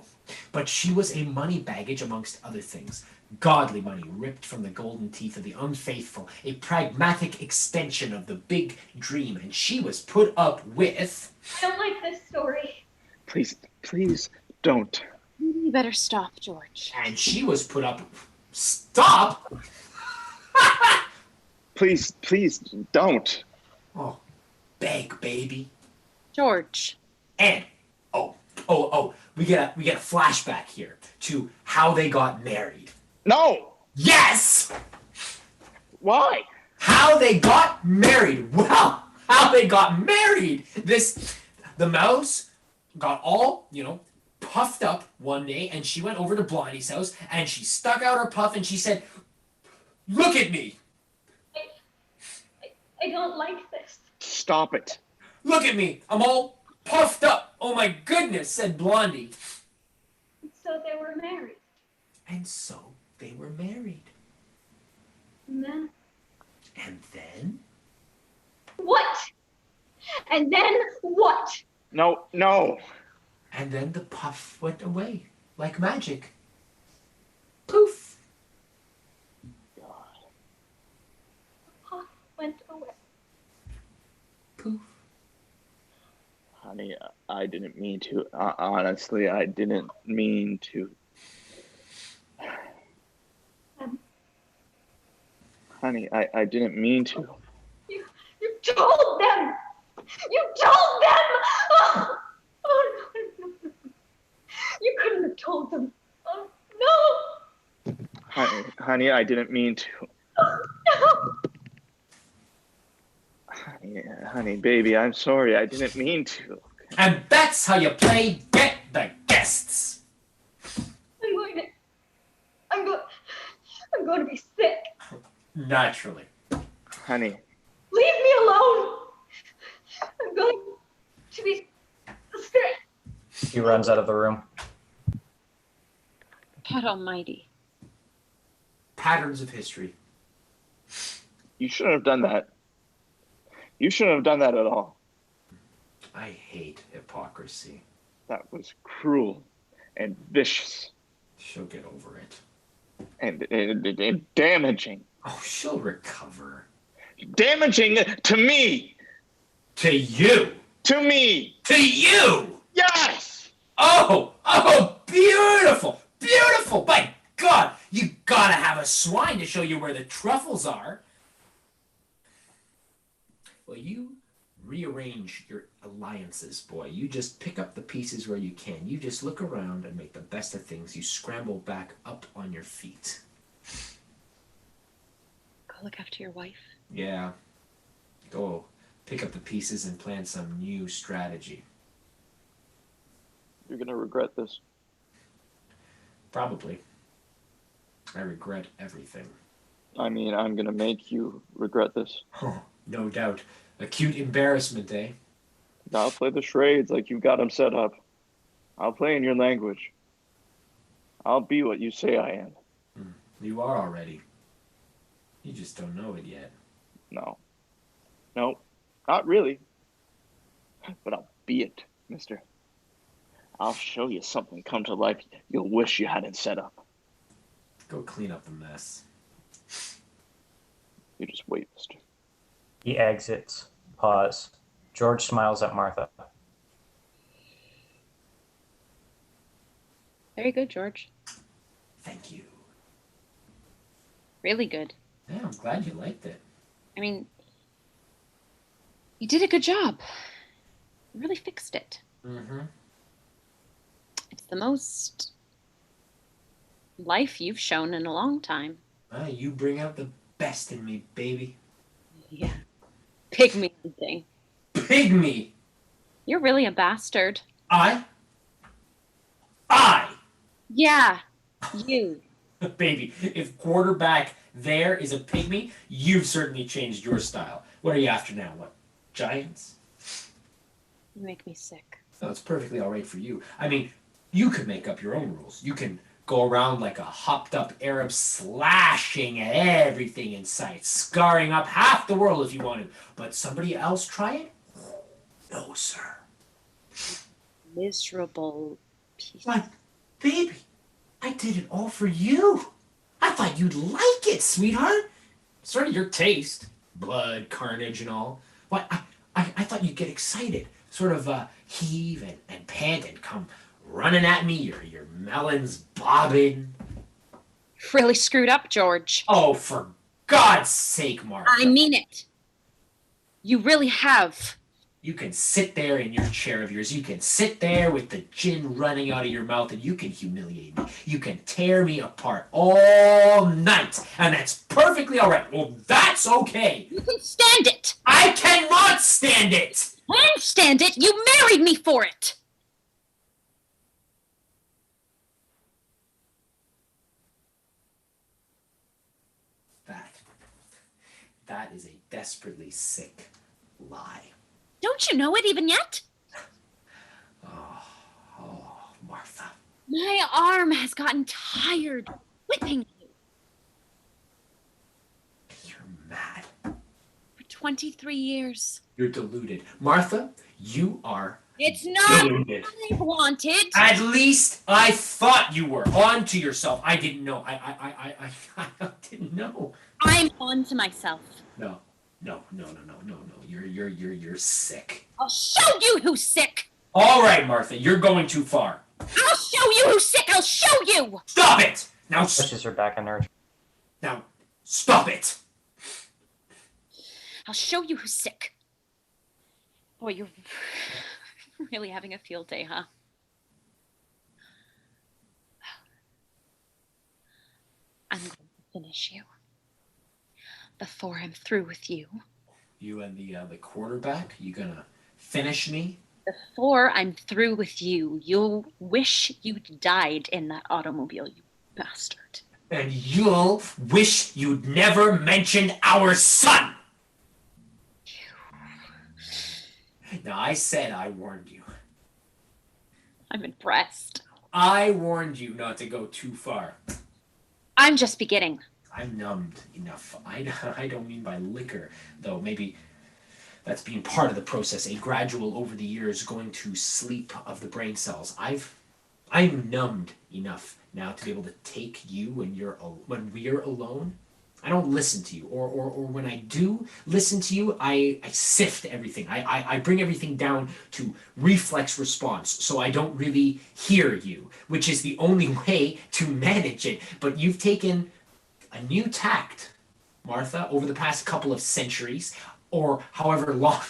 But she was a money baggage amongst other things. Godly money ripped from the golden teeth of the unfaithful, a pragmatic extension of the big dream, and she was put up with... I don't like this story. Please don't. You better stop, George. And she was put up... Stop! Please don't. Oh, beg, baby. George. And, we get a flashback here to how they got married. No! Yes! Why? How they got married. Well, how they got married. The mouse got all, puffed up one day, and she went over to Blondie's house, and she stuck out her puff, and she said, "Look at me. I don't like this. Stop it. Look at me. I'm all puffed up. Oh my goodness," said Blondie. So they were married. And so they were married. And then? And then? What? And then what? No. And then the puff went away like magic. Poof. Puff went away. Poof. Honey, I didn't mean to. Honestly, I didn't mean to. Honey, I didn't mean to. You told them! You told them! Oh, no. You couldn't have told them. Oh, no! Honey, I didn't mean to. Oh, no! Honey, baby, I'm sorry. I didn't mean to. And that's how you play Get the Guests. I'm going to be sick. Naturally. Honey. Leave me alone. I'm going to be sick. He runs out of the room. God almighty. Patterns of history. You shouldn't have done that. You shouldn't have done that at all. I hate hypocrisy. That was cruel and vicious She'll get over it. and damaging. Oh, she'll recover. Damaging to me. To you. To me. To you. Yes. Oh, beautiful. Beautiful. By God, you gotta have a swine to show you where the truffles are. Well, you rearrange your alliances, boy. You just pick up the pieces where you can. You just look around and make the best of things. You scramble back up on your feet. Go look after your wife. Yeah. Go pick up the pieces and plan some new strategy. You're gonna regret this. Probably. I regret everything. I mean, I'm gonna make you regret this. Oh, no doubt. Acute embarrassment, eh? I'll play the charades like you've got them set up. I'll play in your language. I'll be what you say I am. You are already. You just don't know it yet. No, not really. But I'll be it, mister. I'll show you something come to life you'll wish you hadn't set up. Go clean up the mess. You just wait, mister. He exits. Pause. George smiles at Martha. Very good, George. Thank you. Really good. Yeah, I'm glad you liked it. I mean, you did a good job. really fixed it. Mm-hmm. It's the most life you've shown in a long time. You bring out the best in me, baby. Yeah. Pygmy thing. Pygmy! You're really a bastard. I? Yeah, you. Baby, if quarterback there is a pygmy, you've certainly changed your style. What are you after now? What? Giants? You make me sick. No, it's perfectly all right for you. I mean, you could make up your own rules. You can go around like a hopped up Arab, slashing at everything in sight, scarring up half the world if you want to. But somebody else try it? No, sir. Miserable piece. But, baby, I did it all for you. I thought you'd like it, sweetheart. Sort of your taste. Blood, carnage, and all. Why, I thought you'd get excited. Sort of heave and pant and come running at me, your melons bobbing. Really screwed up, George. Oh, for God's sake, Martha. I mean it. You really have. You can sit there in your chair of yours. You can sit there with the gin running out of your mouth and you can humiliate me. You can tear me apart all night. And that's perfectly all right. Well, that's okay. You can stand it. I cannot stand it. Can stand it. You married me for it. That is a desperately sick lie. Don't you know it even yet? Oh, Martha. My arm has gotten tired whipping you. You're mad. For 23 years. You're deluded. Martha, you are It's not deluded. what I wanted. At least I thought you were on to yourself. I didn't know. I didn't know. I'm on to myself. No. You're sick. I'll show you who's sick. All right, Martha, you're going too far. I'll show you who's sick. I'll show you. Stop it! Now, Pushes her back on her. now, stop it! I'll show you who's sick. Boy, you're really having a field day, huh? I'm going to finish you before I'm through with you. You and the quarterback, you gonna finish me? Before I'm through with you, you'll wish you'd died in that automobile, you bastard. And you'll wish you'd never mentioned our son! Now, I said I warned you. I'm impressed. I warned you not to go too far. I'm just beginning. I'm numbed enough. I don't mean by liquor, though maybe that's been part of the process, a gradual over the years going to sleep of the brain cells. I'm numbed enough now to be able to take you when we're alone. I don't listen to you, or when I do listen to you, I sift everything. I bring everything down to reflex response, so I don't really hear you, which is the only way to manage it. But you've taken a new tact, Martha, over the past couple of centuries, or however long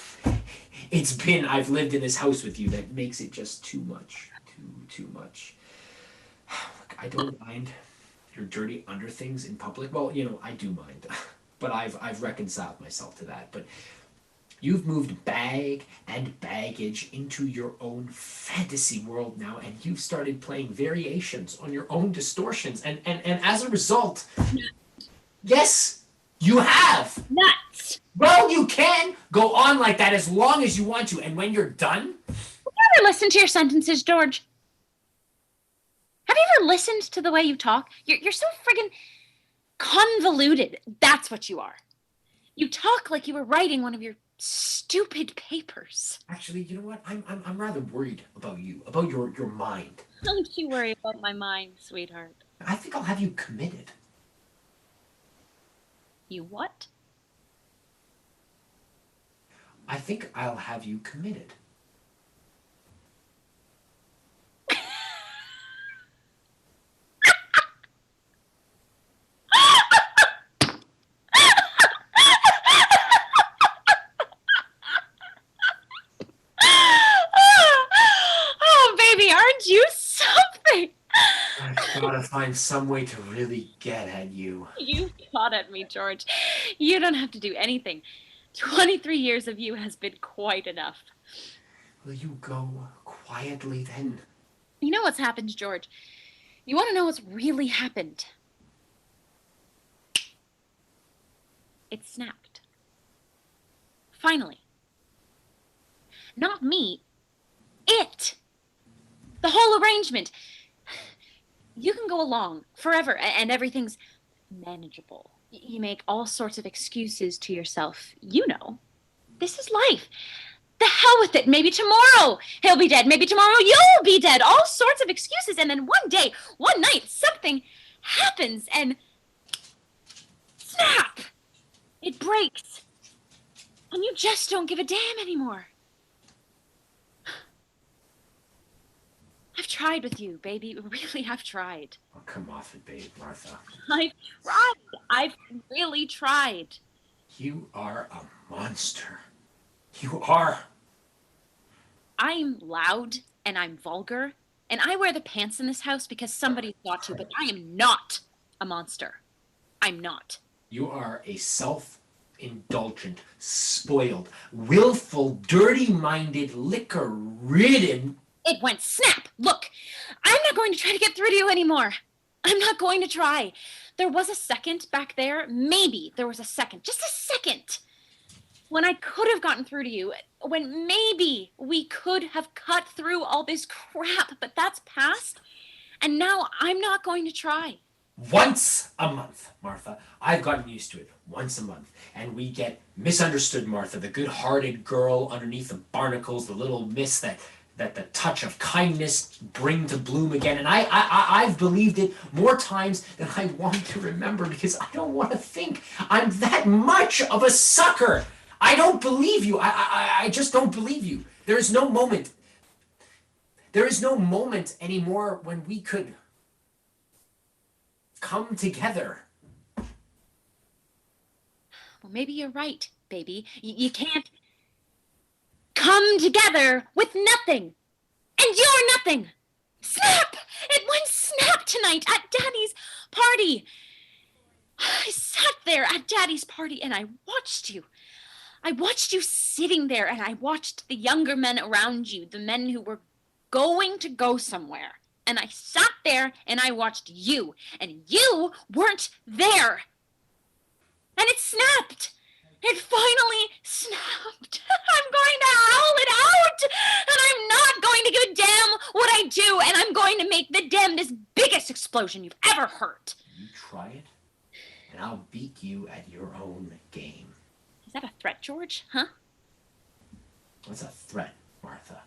it's been I've lived in this house with you, that makes it just too much. Too much. Look, I don't mind your dirty underthings in public. Well, I do mind. But I've reconciled myself to that. But you've moved bag and baggage into your own fantasy world now, and you've started playing variations on your own distortions. And as a result, yes, you have. Nuts! Well, you can go on like that as long as you want to. And when you're done... Have you ever listened to your sentences, George? Have you ever listened to the way you talk? You're so friggin' convoluted. That's what you are. You talk like you were writing one of your stupid papers. Actually, you know what? I'm rather worried about you, about your mind. Don't you worry about my mind, sweetheart. I think I'll have you committed. You what? I think I'll have you committed. gotta find some way to really get at you. You got at me, George. You don't have to do anything. 23 years of you has been quite enough. Will you go quietly then? You know what's happened, George? You want to know what's really happened? It snapped. Finally. Not me. It. The whole arrangement. You can go along forever and everything's manageable. You make all sorts of excuses to yourself. You know. This is life. The hell with it. Maybe tomorrow he'll be dead. Maybe tomorrow you'll be dead. All sorts of excuses. And then one day, one night, something happens and snap! It breaks. And you just don't give a damn anymore. I've tried with you, baby. Really, I've tried. Oh, come off it, babe, Martha. I've tried. I've really tried. You are a monster. You are. I'm loud and I'm vulgar and I wear the pants in this house because somebody's got to, but I am not a monster. I'm not. You are a self-indulgent, spoiled, willful, dirty-minded, liquor-ridden. It went snap. Look, I'm not going to try to get through to you anymore. I'm not going to try. There was a second back there. Maybe there was a second, just a second, when I could have gotten through to you, when maybe we could have cut through all this crap, but that's past. And now I'm not going to try. Once a month, Martha. I've gotten used to it. Once a month. And we get misunderstood Martha, the good-hearted girl underneath the barnacles, the little miss that the touch of kindness bring to bloom again. And I've believed it more times than I want to remember because I don't want to think I'm that much of a sucker. I don't believe you. I just don't believe you. There is no moment anymore when we could come together. Well, maybe you're right, baby. You can't come together with nothing. And you're nothing. Snap! It went snap tonight at Daddy's party. I sat there at Daddy's party and I watched you. I watched you sitting there and I watched the younger men around you, the men who were going to go somewhere. And I sat there and I watched you, and you weren't there. And it snapped. It finally snapped. I'm going to howl it out, and I'm not going to give a damn what I do, and I'm going to make the damnedest, biggest explosion you've ever heard. You try it, and I'll beat you at your own game. Is that a threat, George? Huh? What's a threat, Martha?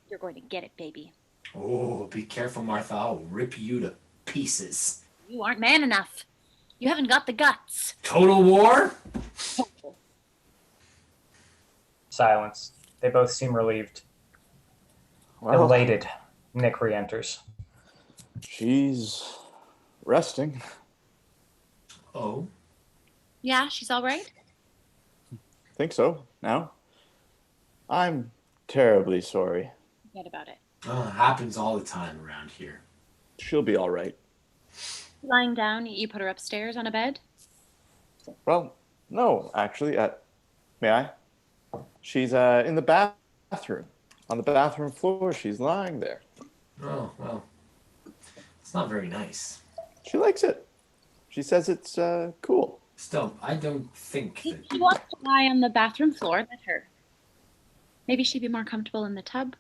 You're going to get it, baby. Oh, be careful, Martha. I'll rip you to pieces. You aren't man enough. You haven't got the guts. Total war? Silence. They both seem relieved. Well, Elated. Nick re-enters. she's resting. Oh? Yeah, she's all right? Think so, now. I'm terribly sorry. Forget about it. Oh, it happens all the time around here. She'll be all right. Lying down, you put her upstairs on a bed? Well, no, actually. May I? She's in the bathroom. On the bathroom floor, she's lying there. Oh, well. It's not very nice. She likes it. She says it's cool. Still, I don't think If that... she wants to lie on the bathroom floor, let her. Maybe she'd be more comfortable in the tub.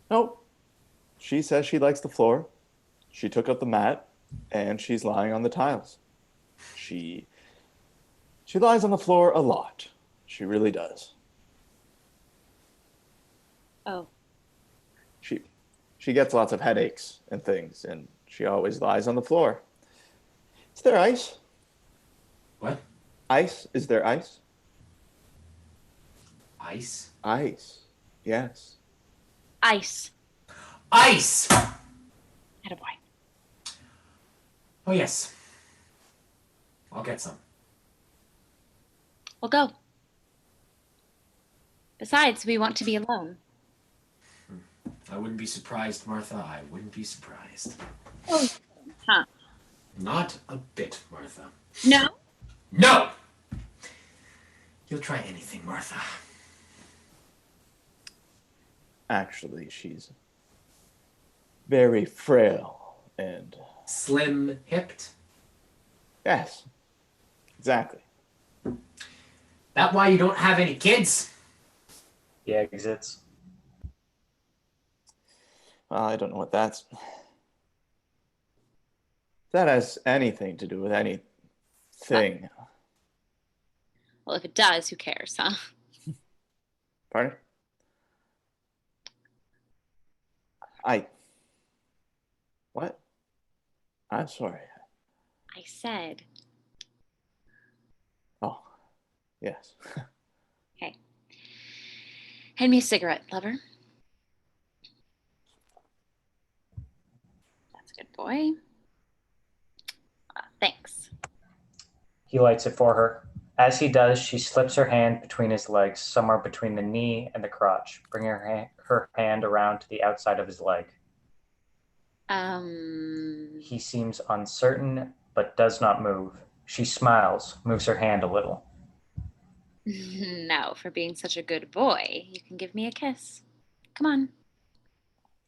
Nope. She says she likes the floor. She took up the mat, and she's lying on the tiles. She lies on the floor a lot. She really does. Oh. She gets lots of headaches and things, and she always lies on the floor. Is there ice? What? Ice? Is there ice? Ice? Ice. Yes. Ice. Ice! Attaboy. Oh, yes. I'll get some. We'll go. Besides, we want to be alone. I wouldn't be surprised, Martha. I wouldn't be surprised. Oh, huh? Not a bit, Martha. No. No! You'll try anything, Martha. Actually, she's very frail and... Slim-hipped? Yes, exactly. That why you don't have any kids? He exits. Well, I don't know what that's... That has anything to do with anything. Well, if it does, who cares, huh? Pardon? What? I'm sorry. I said, Oh, yes. hey, hand me a cigarette, lover. That's a good boy. Thanks. He lights it for her. As he does, she slips her hand between his legs, somewhere between the knee and the crotch, bringing her hand around to the outside of his leg. He seems uncertain, but does not move. She smiles, moves her hand a little. No, for being such a good boy, you can give me a kiss. Come on.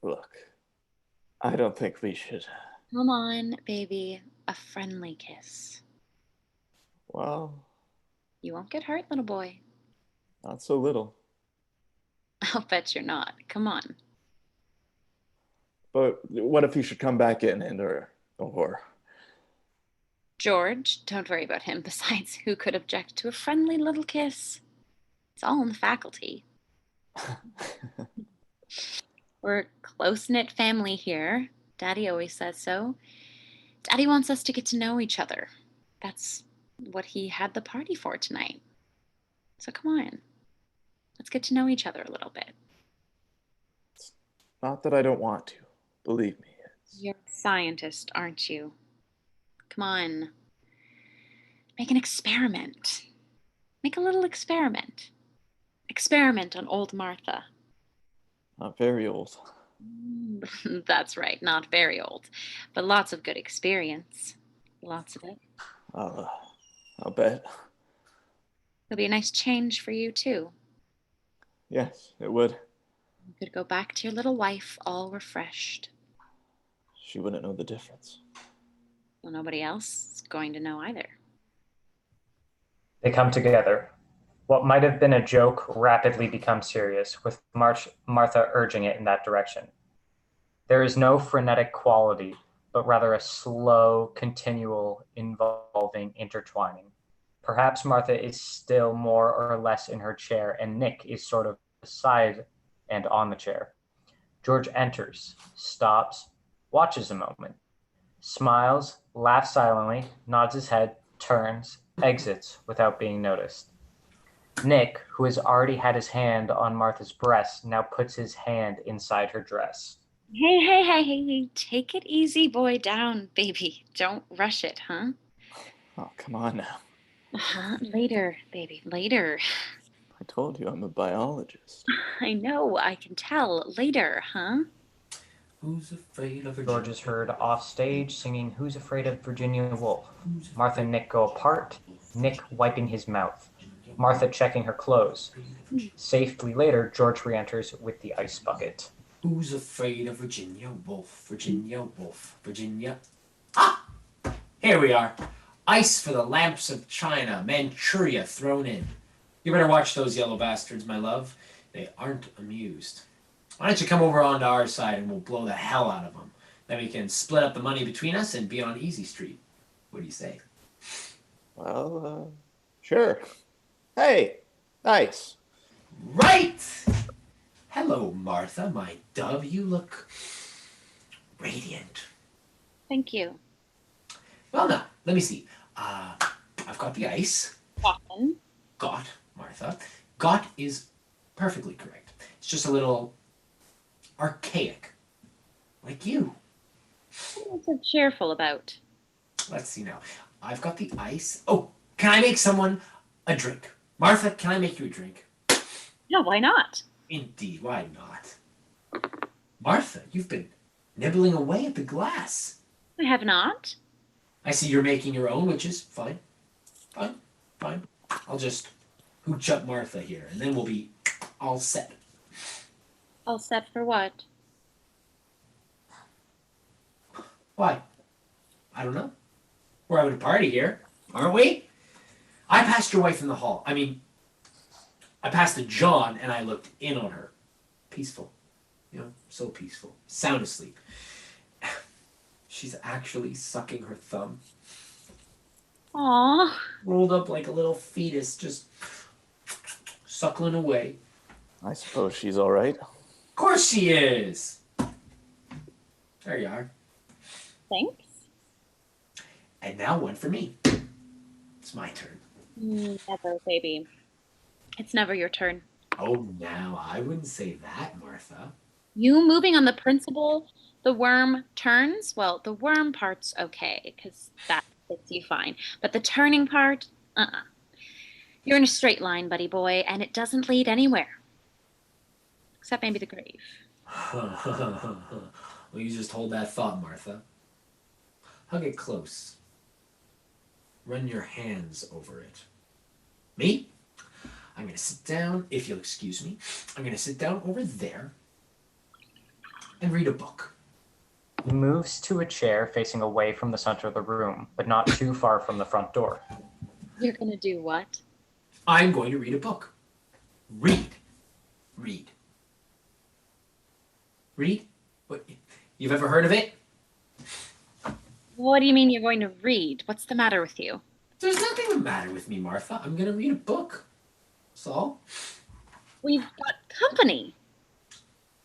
Look, I don't think we should. Come on, baby. A friendly kiss. Well, You won't get hurt, little boy. not so little. I'll bet you're not. Come on. But what if he should come back in or George, don't worry about him. Besides, who could object to a friendly little kiss? It's all in the faculty. We're a close-knit family here. Daddy always says so. Daddy wants us to get to know each other. That's what he had the party for tonight. So come on. Let's get to know each other a little bit. Not that I don't want to. Believe me. You're a scientist, aren't you? Come on. Make an experiment. Make a little experiment. Experiment on old Martha. Not very old. That's right, not very old, but lots of good experience. Lots of it. I'll bet. It'll be a nice change for you, too. Yes, it would. You could go back to your little wife all refreshed. She wouldn't know the difference. Well, nobody else is going to know either. They come together. What might have been a joke rapidly becomes serious, with Martha urging it in that direction. There is no frenetic quality, but rather a slow, continual, involving intertwining. Perhaps Martha is still more or less in her chair, and Nick is sort of beside and on the chair. George enters, stops, watches a moment, smiles, laughs silently, nods his head, turns, exits without being noticed. Nick, who has already had his hand on Martha's breast, now puts his hand inside her dress. Hey, take it easy, boy, down, baby. Don't rush it, huh? Oh, come on now. Later, baby, later. I told you I'm a biologist. I know, I can tell. Later, huh? Who's afraid of George is heard off stage singing Who's Afraid of Virginia Woolf. Martha and Nick go apart, Nick wiping his mouth, Martha checking her clothes. Safely later, George re-enters with the ice bucket. Who's afraid of Virginia Woolf? Virginia Woolf. Virginia. Ah! Here we are. Ice for the lamps of China. Manchuria thrown in. You better watch those yellow bastards, my love. They aren't amused. Why don't you come over onto our side and we'll blow the hell out of them. Then we can split up the money between us and be on Easy Street. What do you say? Well, sure. Hey, nice. Right! Hello, Martha, my dove. You look radiant. Thank you. Well, now, let me see. I've got the ice. Often. Got, Martha. Got is perfectly correct. It's just a little archaic. Like you. What's so cheerful about? Let's see now. I've got the ice. Oh, can I make someone a drink? Martha, can I make you a drink? No, why not? Indeed, why not? Martha, you've been nibbling away at the glass. I have not. I see you're making your own, which is fine. Fine. Fine. I'll just hooch up Martha here, and then we'll be all set. All set for what? Why? I don't know. We're having a party here, aren't we? I passed your wife in the hall. I passed a John, and I looked in on her. Peaceful. So peaceful. Sound asleep. She's actually sucking her thumb. Aw. Rolled up like a little fetus, just suckling away. I suppose she's all right. Of course she is! There you are. Thanks. And now one for me. It's my turn. Never, baby. It's never your turn. Oh, now, I wouldn't say that, Martha. You moving on the principle the worm turns? Well, the worm part's okay, because that fits you fine. But the turning part, You're in a straight line, buddy boy, and it doesn't lead anywhere. Except maybe the grave. Well, you just hold that thought, Martha. Hug it close. Run your hands over it. Me? I'm going to sit down, if you'll excuse me. I'm going to sit down over there and read a book. He moves to a chair facing away from the center of the room, but not too far from the front door. You're going to do what? I'm going to read a book. Read. Read. Read? What? You've ever heard of it? What do you mean you're going to read? What's the matter with you? There's nothing the matter with me, Martha. I'm going to read a book. That's all. We've got company.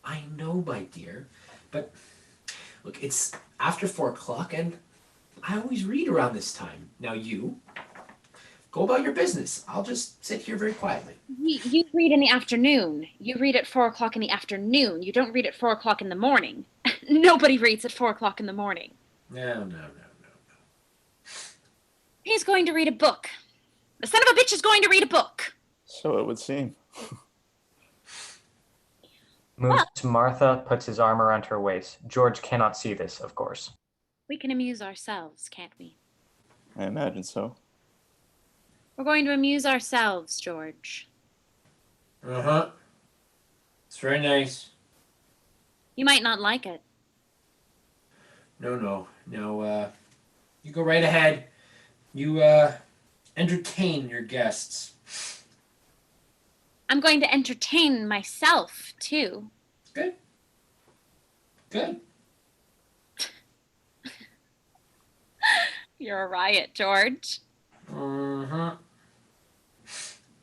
I know, my dear. But, look, it's after 4 o'clock, and I always read around this time. Now you, go about your business. I'll just sit here very quietly. You read in the afternoon. You read at 4 o'clock in the afternoon. You don't read at 4 o'clock in the morning. Nobody reads at 4 o'clock in the morning. No. He's going to read a book. The son of a bitch is going to read a book. So it would seem. Moves to Martha, puts his arm around her waist. George cannot see this, of course. We can amuse ourselves, can't we? I imagine so. We're going to amuse ourselves, George. Uh-huh. It's very nice. You might not like it. No. You go right ahead. You, entertain your guests. I'm going to entertain myself, too. Good. You're a riot, George. Uh-huh.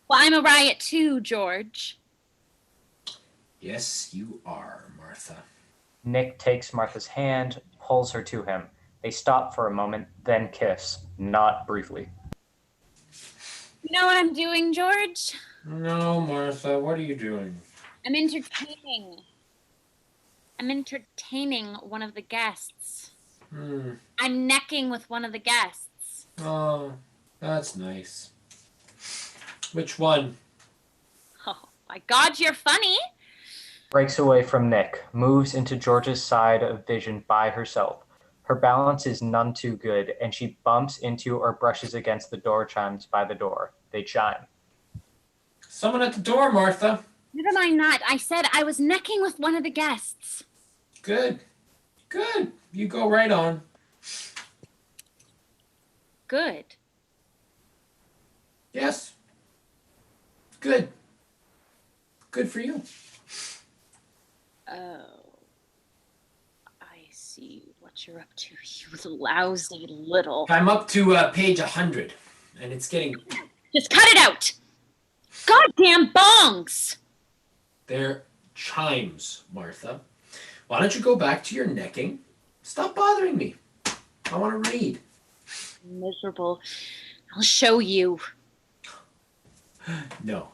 Well, I'm a riot, too, George. Yes, you are, Martha. Nick takes Martha's hand, pulls her to him. They stop for a moment, then kiss, not briefly. You know what I'm doing, George? No, Martha, what are you doing? I'm entertaining. I'm entertaining one of the guests. I'm necking with one of the guests. Oh, that's nice. Which one? Oh, my God, you're funny. Breaks away from Nick, moves into George's side of vision by herself. Her balance is none too good, and she bumps into or brushes against the door chimes by the door. They chime. Someone at the door, Martha. Never mind that. I said I was necking with one of the guests. Good. You go right on. Good. Yes. Good. Good for you. Oh. I see what you're up to, you lousy little... I'm up to page 100, and it's getting... Just cut it out! Goddamn bongs! They're chimes, Martha. Why don't you go back to your necking? Stop bothering me. I want to read. Miserable. I'll show you. No.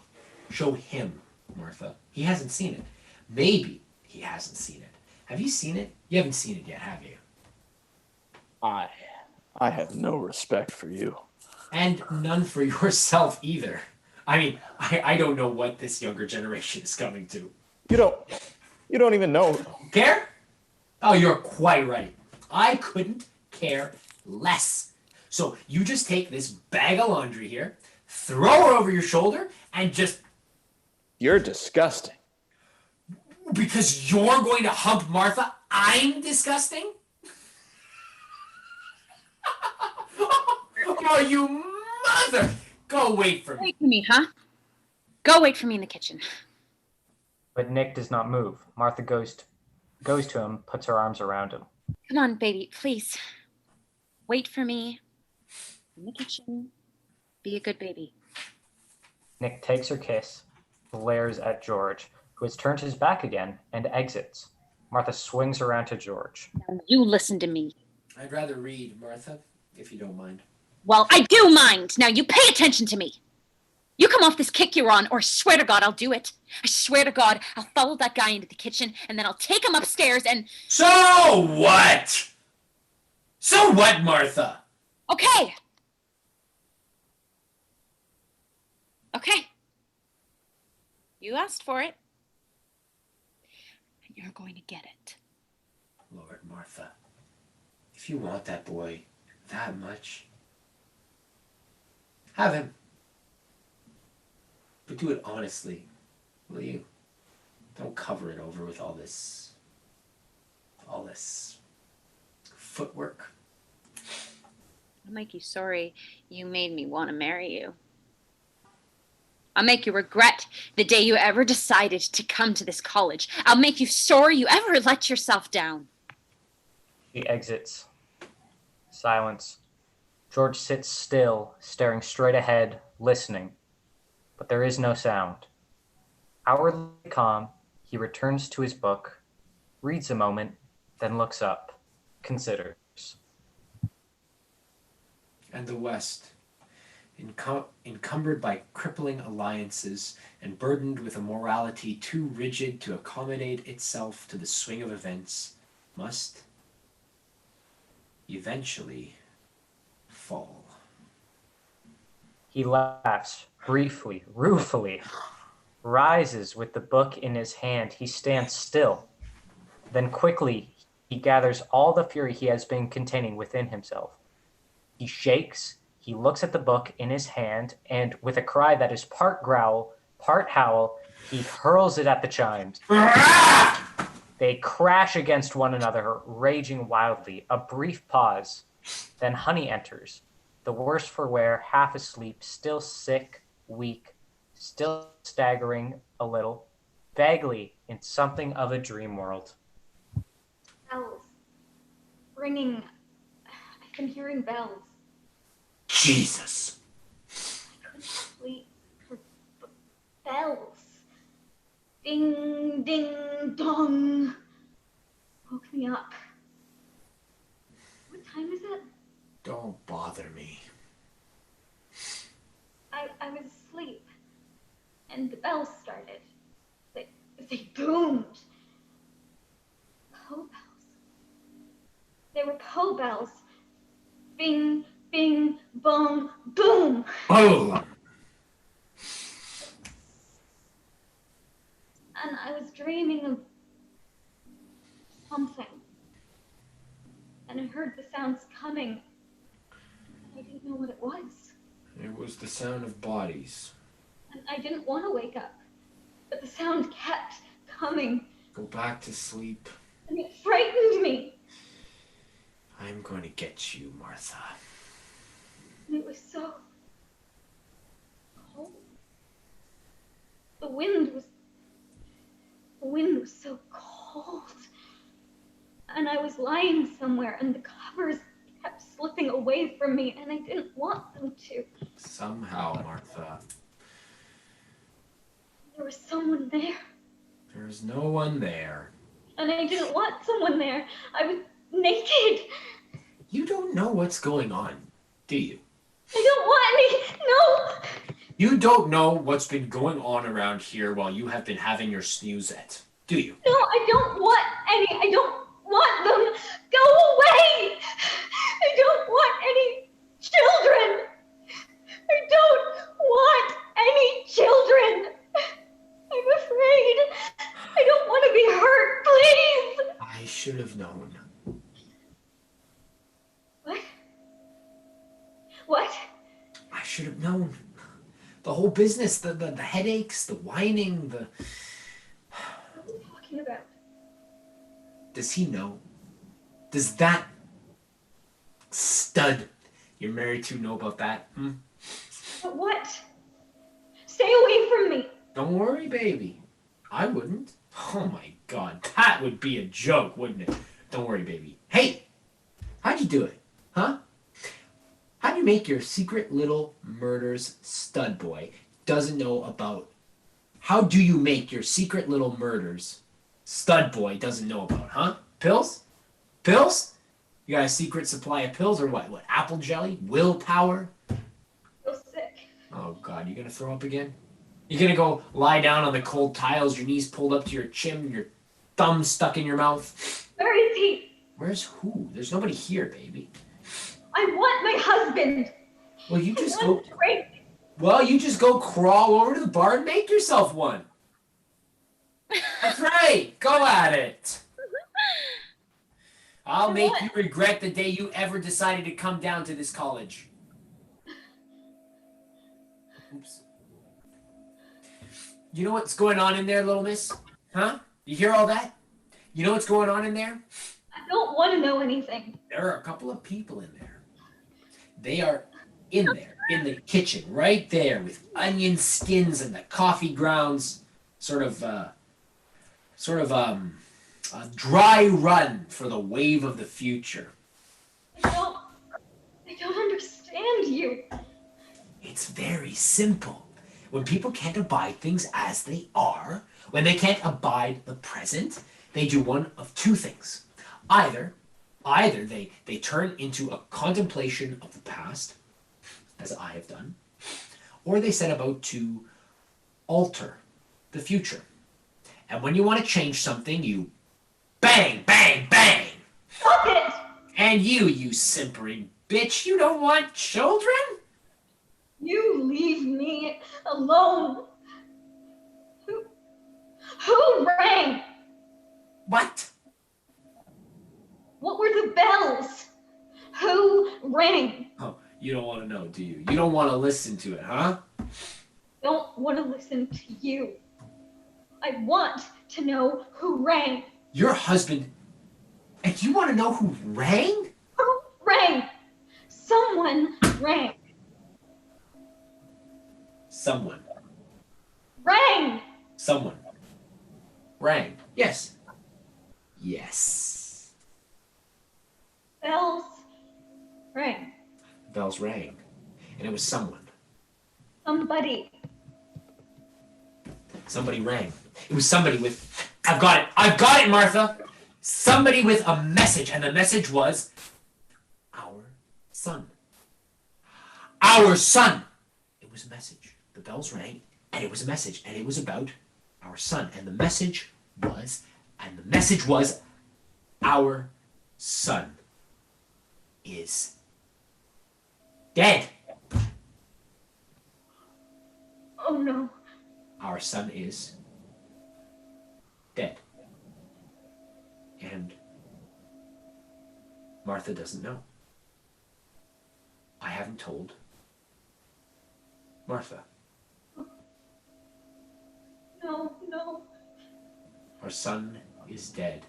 Show him, Martha. He hasn't seen it. Maybe he hasn't seen it. Have you seen it? You haven't seen it yet, have you? I have no respect for you. And none for yourself either. I mean, I don't know what this younger generation is coming to. You You don't even know. Care? Oh, you're quite right. I couldn't care less. So you just take this bag of laundry here, throw her over your shoulder, and just... You're disgusting. Because you're going to hump Martha, I'm disgusting? Oh, you mother! Go wait for me. Wait for me, huh? Go wait for me in the kitchen. But Nick does not move. Martha goes to him, puts her arms around him. Come on, baby, please. Wait for me in the kitchen. Be a good baby. Nick takes her kiss, glares at George, who has turned his back again, and exits. Martha swings around to George. Now you listen to me. I'd rather read, Martha, if you don't mind. Well, I do mind. Now you pay attention to me. You come off this kick you're on, or I swear to God I'll do it. I swear to God I'll follow that guy into the kitchen, and then I'll take him upstairs and... So what? So what, Martha? Okay. Okay. You asked for it. And you're going to get it. Lord, Martha, if you want that boy that much, have him. But do it honestly, will you? Don't cover it over with all this footwork. I'll make you sorry you made me want to marry you. I'll make you regret the day you ever decided to come to this college. I'll make you sorry you ever let yourself down. She exits. Silence. George sits still, staring straight ahead, listening. But there is no sound. Outwardly calm, he returns to his book, reads a moment, then looks up, considers. And the West, encumbered by crippling alliances and burdened with a morality too rigid to accommodate itself to the swing of events, must eventually fall. He laughs, briefly, ruefully, rises with the book in his hand. He stands still. Then quickly, he gathers all the fury he has been containing within himself. He shakes, he looks at the book in his hand, and with a cry that is part growl, part howl, he hurls it at the chimes. They crash against one another, raging wildly. A brief pause. Then Honey enters, the worse for wear, half asleep, still sick, weak, still staggering a little, vaguely in something of a dream world. Bells. Ringing. I've been hearing bells. Jesus! I couldn't sleep for bells. Ding, ding, dong. Woke me up. What time is it? Don't bother me. I was asleep, and the bells started. They boomed. Poe bells. They were Poe bells. Bing, bing, bong, boom. Oh! And I was dreaming of something. And I heard the sounds coming. I didn't know what it was. It was the sound of bodies. And I didn't want to wake up. But the sound kept coming. Go back to sleep. And it frightened me. I'm going to get you, Martha. And it was so cold. The wind was so cold. And I was lying somewhere, and the covers kept slipping away from me, and I didn't want them to. Somehow, Martha. There was someone there. There's no one there. And I didn't want someone there. I was naked. You don't know what's going on, do you? I don't want any. No. You don't know what's been going on around here while you have been having your snoozette, do you? No, I don't want any. I don't want them. Go away. I don't want any children. I don't want any children. I'm afraid. I don't want to be hurt. have known. What? What? I should have known. The whole business, the headaches, the whining, the... What are you talking about? Does he know? Does that stud you're married to know about that? But what? Stay away from me. Don't worry, baby. I wouldn't. Oh my God, that would be a joke, wouldn't it? Don't worry, baby. Hey, how'd you do it? Huh? How'd you make your secret little murders stud boy doesn't know about? How do you make your secret little murders stud boy doesn't know about, huh? Pills? Pills? You got a secret supply of pills or what? What, apple jelly? Willpower? So sick. Oh God, you gonna throw up again? You gonna go lie down on the cold tiles, your knees pulled up to your chin, your thumb stuck in your mouth? Where is he? Where's who? There's nobody here, baby. I want my husband. Well, you just I go. want to break. Well, you just go crawl over to the bar and make yourself one. That's right. Go at it. I'll make you regret the day you ever decided to come down to this college. Oops. You know what's going on in there, little miss? Huh? You hear all that? You know what's going on in there? I don't want to know anything. There are a couple of people in there. They are in there, in the kitchen, right there, with onion skins and the coffee grounds, sort of a dry run for the wave of the future. I don't understand you. It's very simple. When people can't abide things as they are, when they can't abide the present, they do one of two things. Either they turn into a contemplation of the past, as I have done, or they set about to alter the future. And when you want to change something, you bang, bang, bang. Stop it! And you simpering bitch, you don't want children? You leave me alone. Who rang? What? What were the bells? Who rang? Oh, you don't want to know, do you? You don't want to listen to it, huh? Don't want to listen to you. I want to know who rang. Your husband, and you want to know who rang? Who rang? Someone rang. Someone. Rang! Someone. Rang. Yes. Yes. Bells rang. Bells rang. And it was someone. Somebody. Somebody rang. It was somebody with... I've got it, Martha! Somebody with a message, and the message was... Our son. Our son! It was a message. The bells rang, and it was a message, and it was about our son. And the message was... Our son is dead. Oh no. Our son is dead. And Martha doesn't know. I haven't told Martha. No. Our son is dead.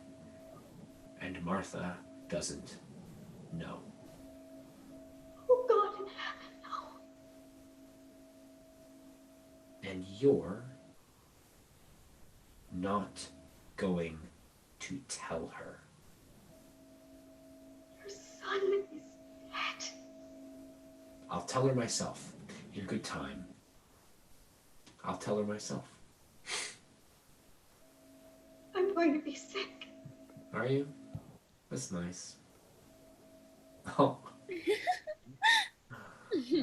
And Martha doesn't know. Oh God in heaven, no. And you're not going to tell her. Your son is dead. I'll tell her myself in good time. I'll tell her myself. I'm going to be sick. Are you? That's nice. Oh.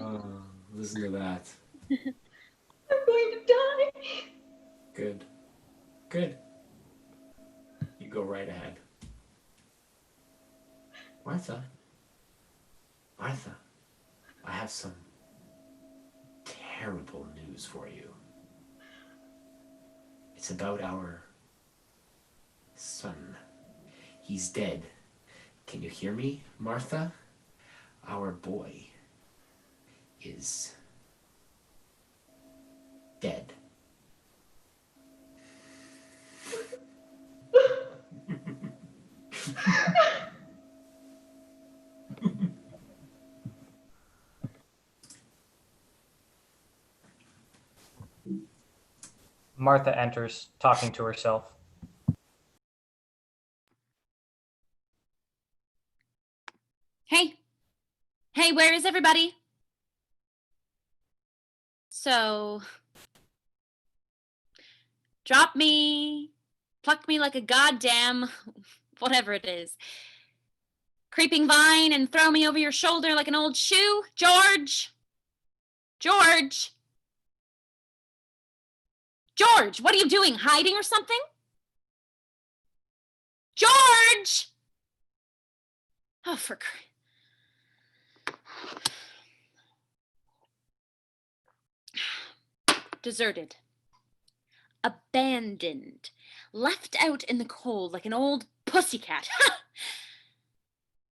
Oh, listen to that. I'm going to die. Good. Good. You go right ahead. Martha. Martha, I have some terrible news for you. It's about our son. He's dead. Can you hear me, Martha? Our boy is dead. Martha enters, talking to herself. Hey. Hey, where is everybody? So, drop me, pluck me like a goddamn, whatever it is. Creeping vine and throw me over your shoulder like an old shoe? George! George! George, what are you doing? Hiding or something? George! Oh, for deserted. Abandoned. Left out in the cold like an old pussycat.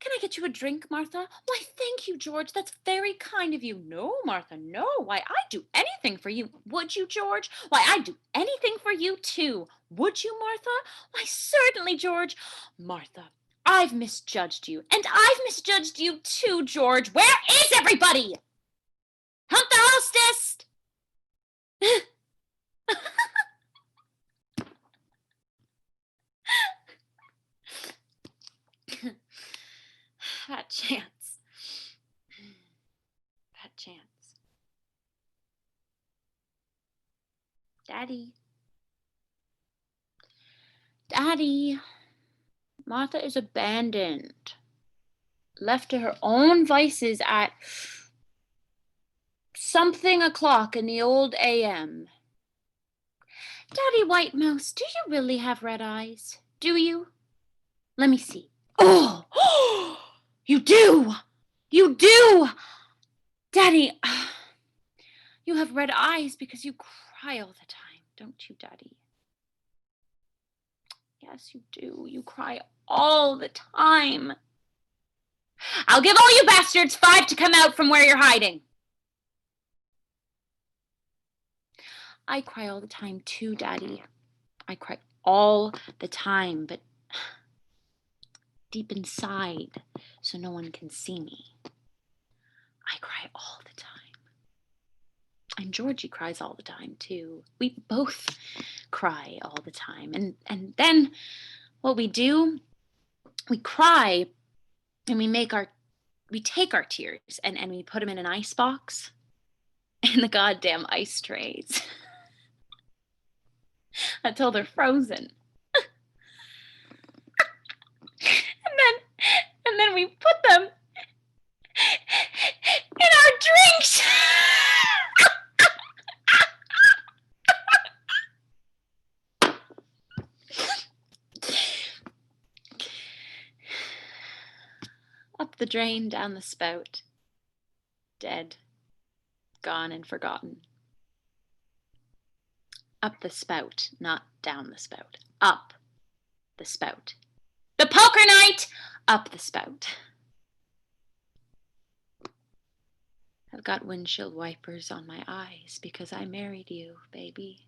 Can I get you a drink, Martha? Why, thank you, George. That's very kind of you. No, Martha, no. Why, I'd do anything for you. Would you, George? Why, I'd do anything for you, too. Would you, Martha? Why, certainly, George. Martha, I've misjudged you. And I've misjudged you, too, George. Where is everybody? Hunt the hostess! That chance. That chance. Daddy. Daddy. Martha is abandoned. Left to her own vices at something o'clock in the old AM. Daddy White Mouse, do you really have red eyes? Do you? Let me see. Oh, you do! You do! Daddy, you have red eyes because you cry all the time, don't you, Daddy? Yes, you do. You cry all the time. I'll give all you bastards 5 to come out from where you're hiding. I cry all the time too, Daddy. I cry all the time, but deep inside, so no one can see me. I cry all the time. And Georgie cries all the time too. We both cry all the time. And then what we do, we cry and we take our tears and we put them in an ice box in the goddamn ice trays until they're frozen. and then we put them in our drinks. Up the drain, down the spout. Dead. Gone and forgotten. Up the spout, not down the spout. Up the spout. The poker night! Up the spout. I've got windshield wipers on my eyes because I married you, baby.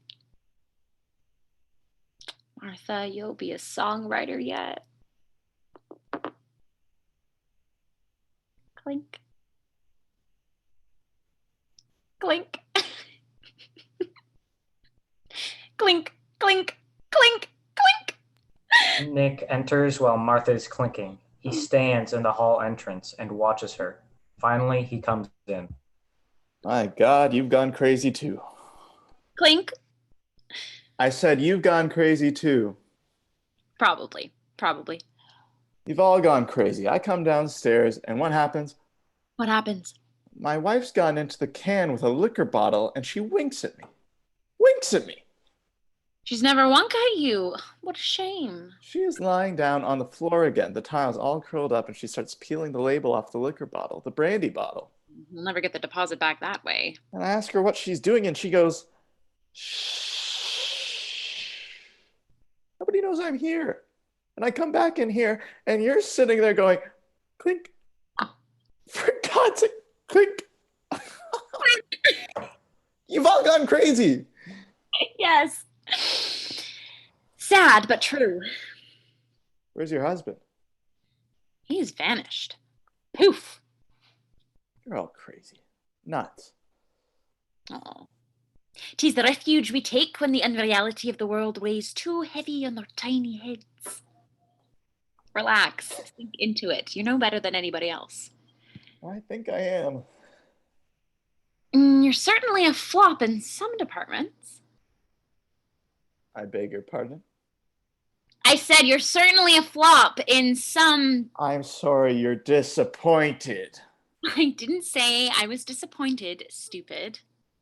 Martha, you'll be a songwriter yet. Clink. Clink. Clink, clink, clink, clink. Nick enters while Martha is clinking. He stands in the hall entrance and watches her. Finally, he comes in. My God, you've gone crazy too. Clink. I said you've gone crazy too. Probably. You've all gone crazy. I come downstairs, and what happens? What happens? My wife's gone into the can with a liquor bottle, and she winks at me. Winks at me! She's never wunk at you. What a shame. She is lying down on the floor again, the tiles all curled up, and she starts peeling the label off the liquor bottle, the brandy bottle. We'll never get the deposit back that way. And I ask her what she's doing, and she goes, shh. Nobody knows I'm here. And I come back in here and you're sitting there going, clink. For God's sake, clink. You've all gone crazy. Yes. Sad, but true. Where's your husband? He's vanished. Poof. You're all crazy. Nuts. Oh. 'Tis the refuge we take when the unreality of the world weighs too heavy on our tiny heads. Relax. Sink into it. You know better than anybody else. I think I am. You're certainly a flop in some departments. I beg your pardon? I said you're certainly a flop in some... I'm sorry you're disappointed. I didn't say I was disappointed, stupid.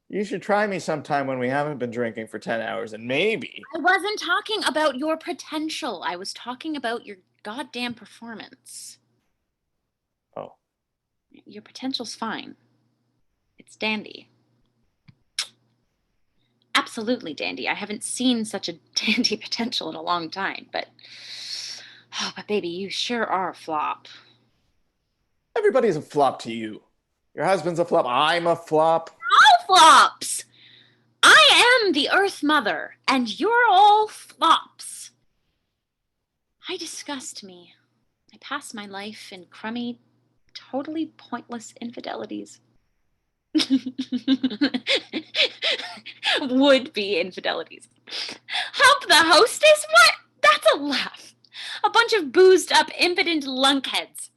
You should try me sometime when we haven't been drinking for 10 hours and maybe... I wasn't talking about your potential. I was talking about your goddamn performance. Oh. Your potential's fine. It's dandy. Absolutely dandy. I haven't seen such a dandy potential in a long time, but baby, you sure are a flop. Everybody's a flop to you. Your husband's a flop. I'm a flop. All flops! I am the Earth Mother, and you're all flops. I disgust me. I pass my life in crummy, totally pointless infidelities. Would-be infidelities. Help the hostess? What? That's a laugh. A bunch of boozed up, impotent lunkheads.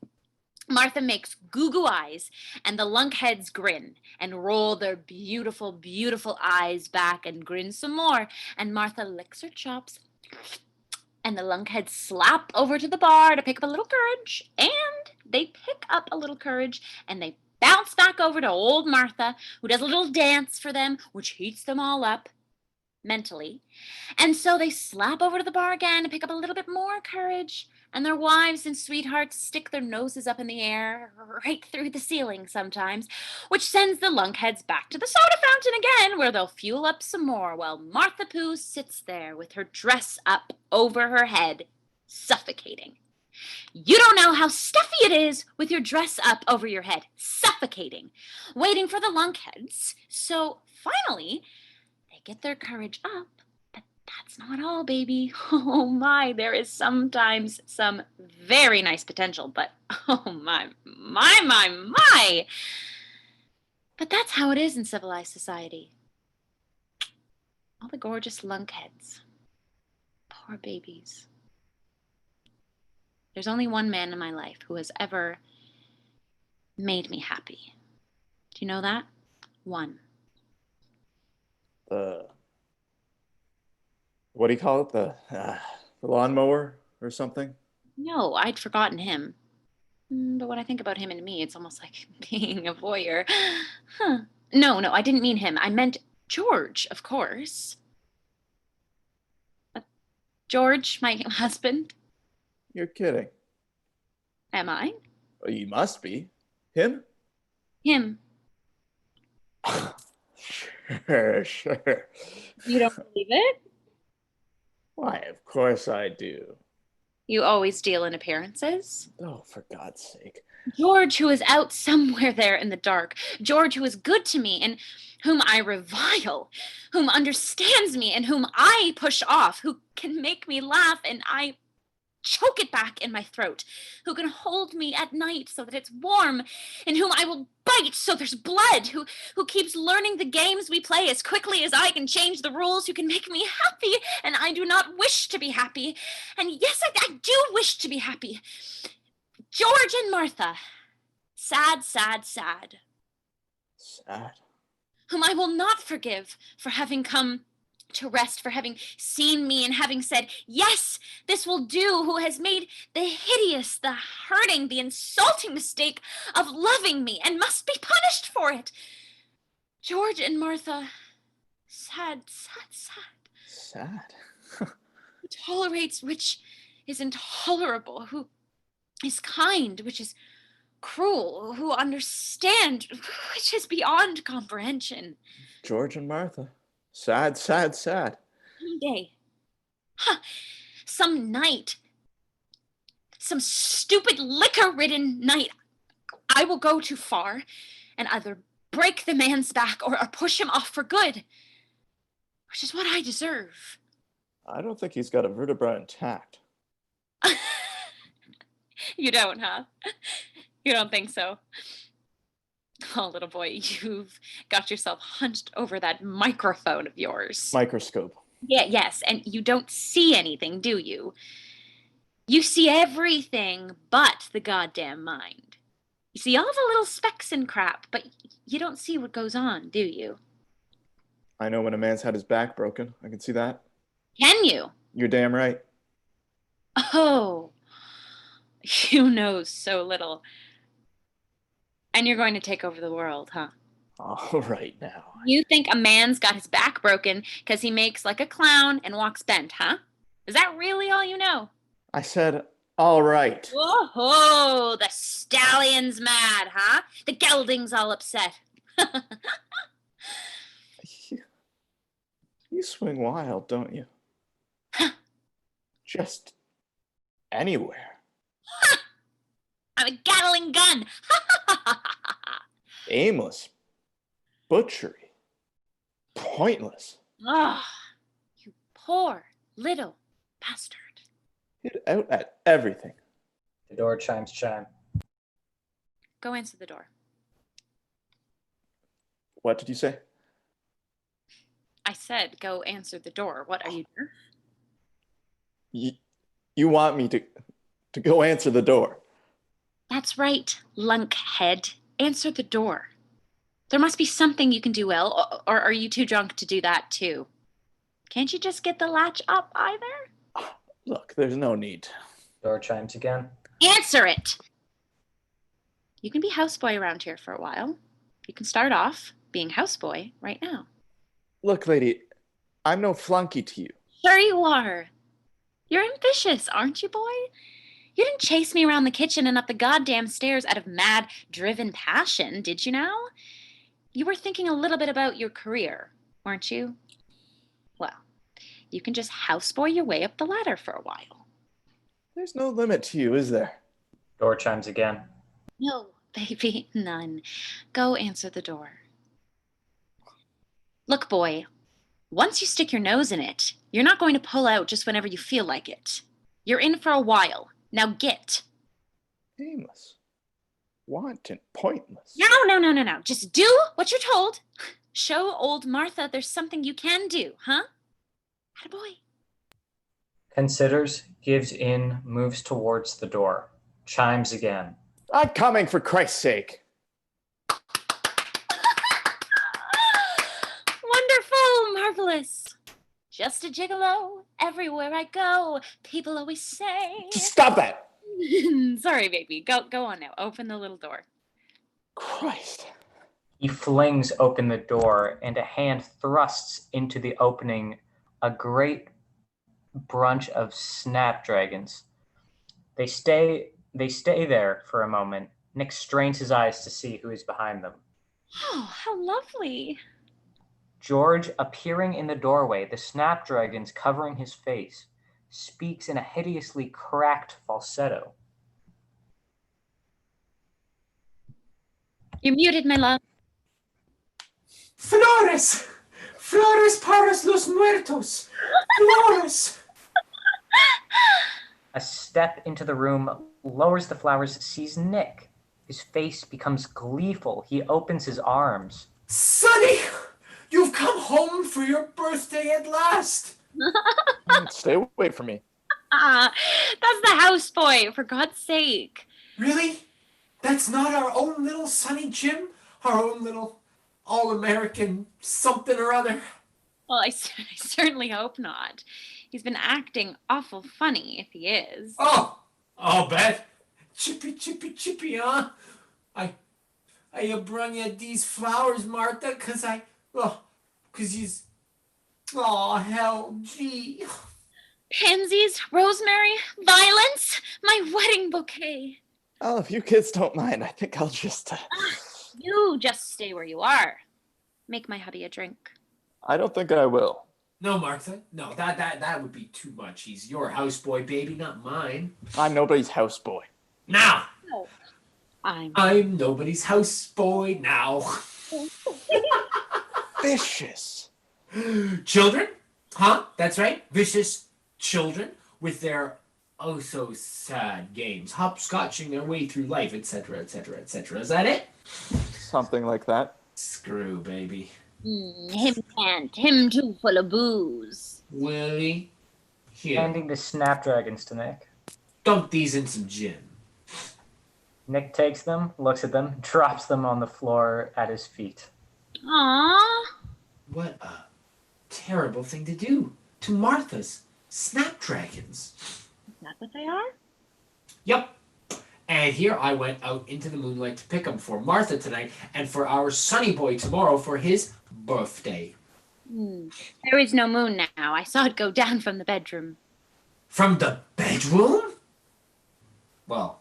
Martha makes goo-goo eyes, and the lunkheads grin and roll their beautiful, beautiful eyes back and grin some more. And Martha licks her chops, and the lunkheads slap over to the bar to pick up a little courage, and they pick up a little courage, and they bounce back over to old Martha, who does a little dance for them, which heats them all up mentally. And so they slap over to the bar again to pick up a little bit more courage, and their wives and sweethearts stick their noses up in the air, right through the ceiling sometimes, which sends the lunkheads back to the soda fountain again, where they'll fuel up some more, while Martha Pooh sits there with her dress up over her head, suffocating. You don't know how stuffy it is with your dress up over your head, suffocating, waiting for the lunkheads. So finally, they get their courage up, but that's not all, baby. Oh my, there is sometimes some very nice potential, but oh my. But that's how it is in civilized society. All the gorgeous lunkheads. Poor babies. There's only one man in my life who has ever made me happy. Do you know that? One. What do you call it? The lawnmower or something? No, I'd forgotten him. But when I think about him and me, it's almost like being a voyeur. Huh. No, I didn't mean him. I meant George, of course. George, my husband. You're kidding. Am I? Well, you must be. Him? Him. Sure. You don't believe it? Why, of course I do. You always deal in appearances? Oh, for God's sake. George, who is out somewhere there in the dark. George, who is good to me and whom I revile, whom understands me and whom I push off, who can make me laugh and I choke it back in my throat, who can hold me at night so that it's warm, in whom I will bite so there's blood, who keeps learning the games we play as quickly as I can change the rules, who can make me happy, and I do not wish to be happy. And yes, I do wish to be happy. George and Martha. Sad, sad, sad. Sad? Whom I will not forgive for having come to rest, for having seen me and having said, yes, this will do, who has made the hideous, the hurting, the insulting mistake of loving me and must be punished for it. George and Martha, sad, sad, sad. Sad? Who tolerates which is intolerable, who is kind, which is cruel, who understand, which is beyond comprehension. George and Martha. Sad, sad, sad. One day, some night, some stupid liquor-ridden night, I will go too far and either break the man's back or push him off for good, which is what I deserve. I don't think he's got a vertebra intact. You don't, huh? You don't think so? Oh, little boy, you've got yourself hunched over that microphone of yours. Microscope. Yes, and you don't see anything, do you? You see everything but the goddamn mind. You see all the little specks and crap, but you don't see what goes on, do you? I know when a man's had his back broken. I can see that. Can you? You're damn right. Oh, you know so little. And you're going to take over the world, huh? All right now. You think a man's got his back broken because he makes like a clown and walks bent, huh? Is that really all you know? I said, all right. Whoa, the stallion's mad, huh? The gelding's all upset. You swing wild, don't you? Just anywhere. I'm a Gatling gun. Aimless. Butchery. Pointless. Oh, you poor little bastard. Hit out at everything. The door chimes chime. Go answer the door. What did you say? I said go answer the door. What are you doing? You want me to go answer the door? That's right, lunkhead. Answer the door. There must be something you can do well, or are you too drunk to do that too? Can't you just get the latch up either? Look, there's no need. Door chimes again. Answer it! You can be houseboy around here for a while. You can start off being houseboy right now. Look, lady, I'm no flunky to you. Sure you are. You're ambitious, aren't you, boy? You didn't chase me around the kitchen and up the goddamn stairs out of mad, driven passion, did you now? You were thinking a little bit about your career, weren't you? Well, you can just houseboy your way up the ladder for a while. There's no limit to you, is there? Door chimes again. No, baby, none. Go answer the door. Look, boy, once you stick your nose in it, you're not going to pull out just whenever you feel like it. You're in for a while. Now get. Aimless. Wanton. Pointless. No. Just do what you're told. Show old Martha there's something you can do, huh? Attaboy. Considers, gives in, moves towards the door. Chimes again. I'm coming, for Christ's sake. Wonderful, marvelous. Just a gigolo everywhere I go. People always say. Just stop that. Sorry, baby. Go on now. Open the little door. Christ. He flings open the door, and a hand thrusts into the opening a great bunch of snapdragons. They stay there for a moment. Nick strains his eyes to see who is behind them. Oh, how lovely. George, appearing in the doorway, the snapdragons covering his face, speaks in a hideously cracked falsetto. You're muted, my love. Flores! Flores para los muertos! Flores! A step into the room, lowers the flowers, sees Nick. His face becomes gleeful. He opens his arms. Sonny! You've come home for your birthday at last! Stay away from me. That's the houseboy, for God's sake. Really? That's not our own little Sonny Jim? Our own little all-American something or other? Well, I certainly hope not. He's been acting awful funny, if he is. Oh, I'll bet. Chippy, huh? I brung you these flowers, Martha, cause he's, oh, hell, gee. Pansies, rosemary, violets, my wedding bouquet. Oh, if you kids don't mind, I think I'll just... You just stay where you are. Make my hubby a drink. I don't think I will. No, Martha. No, that would be too much. He's your houseboy, baby, not mine. I'm nobody's houseboy. Now, No. I'm I'm nobody's houseboy now. Vicious. Children? Huh? That's right. Vicious children with their oh so sad games, hopscotching their way through life, etc., etc., etc. Is that it? Something like that. Screw, baby. him can't. Him too full of booze. Willie, here. Handing the snapdragons to Nick. Dunk these in some gin. Nick takes them, looks at them, drops them on the floor at his feet. Aww. What a terrible thing to do to Martha's snapdragons. Is that what they are? Yep. And here I went out into the moonlight to pick them for Martha tonight and for our Sonny boy tomorrow for his birthday. There is no moon now. I saw it go down from the bedroom. From the bedroom? Well,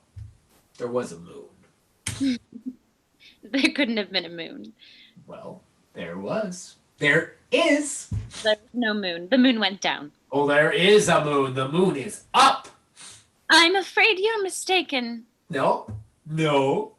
there was a moon. There couldn't have been a moon. Well, there was. There is. There was no moon. The moon went down. Oh, there is a moon. The moon is up. I'm afraid you're mistaken. No. No.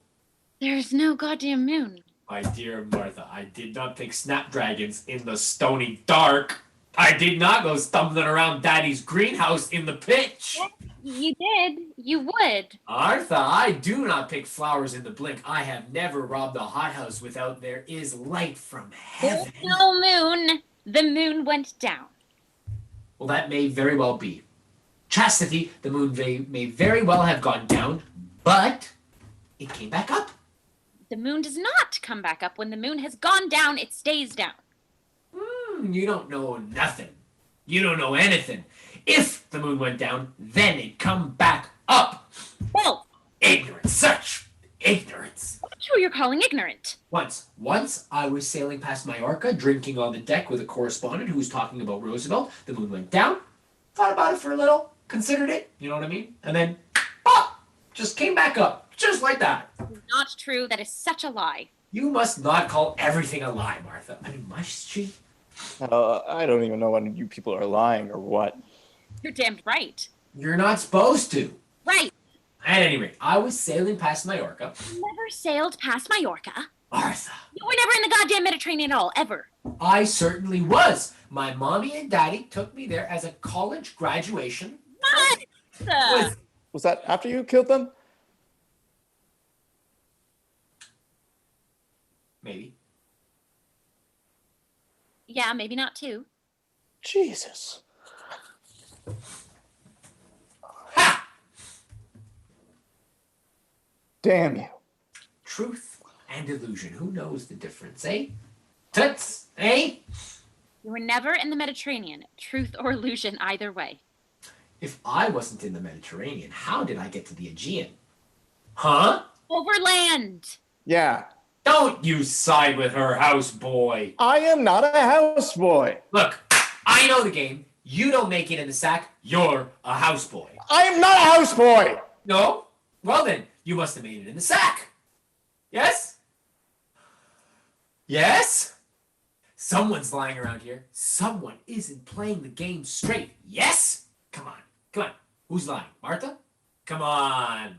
There's no goddamn moon. My dear Martha, I did not pick snapdragons in the stony dark. I did not go stumbling around Daddy's greenhouse in the pitch. You did. You would. Martha, I do not pick flowers in the blink. I have never robbed a hothouse without there is light from heaven. There's no moon. The moon went down. Well, that may very well be. Chastity, the moon may very well have gone down, but it came back up. The moon does not come back up. When the moon has gone down, it stays down. You don't know nothing. You don't know anything. If the moon went down, then it come back up. Well, Ignorance, such ignorance. who you're calling ignorant? Once I was sailing past Majorca, drinking on the deck with a correspondent who was talking about Roosevelt. The moon went down, thought about it for a little, considered it, you know what I mean? And then, pop, just came back up, just like that. Not true. That is such a lie. You must not call everything a lie, Martha. I mean, must she? I don't even know when you people are lying or what. You're damned right. You're not supposed to. Right. At any rate, I was sailing past Majorca. You never sailed past Majorca. Martha. You were never in the goddamn Mediterranean at all, ever. I certainly was. My mommy and daddy took me there as a college graduation. What? Was that after you killed them? Maybe. Yeah, maybe not too. Jesus. Ha! Damn you. Truth and illusion. Who knows the difference, eh? Toots, eh? You were never in the Mediterranean. Truth or illusion, either way. If I wasn't in the Mediterranean, how did I get to the Aegean? Huh? Overland. Yeah. Don't you side with her, houseboy. I am not a houseboy. Look, I know the game. You don't make it in the sack. You're a houseboy. I am not a houseboy. No? Well then, you must have made it in the sack. Yes? Yes? Someone's lying around here. Someone isn't playing the game straight. Yes? Come on. Come on. Who's lying? Martha? Come on.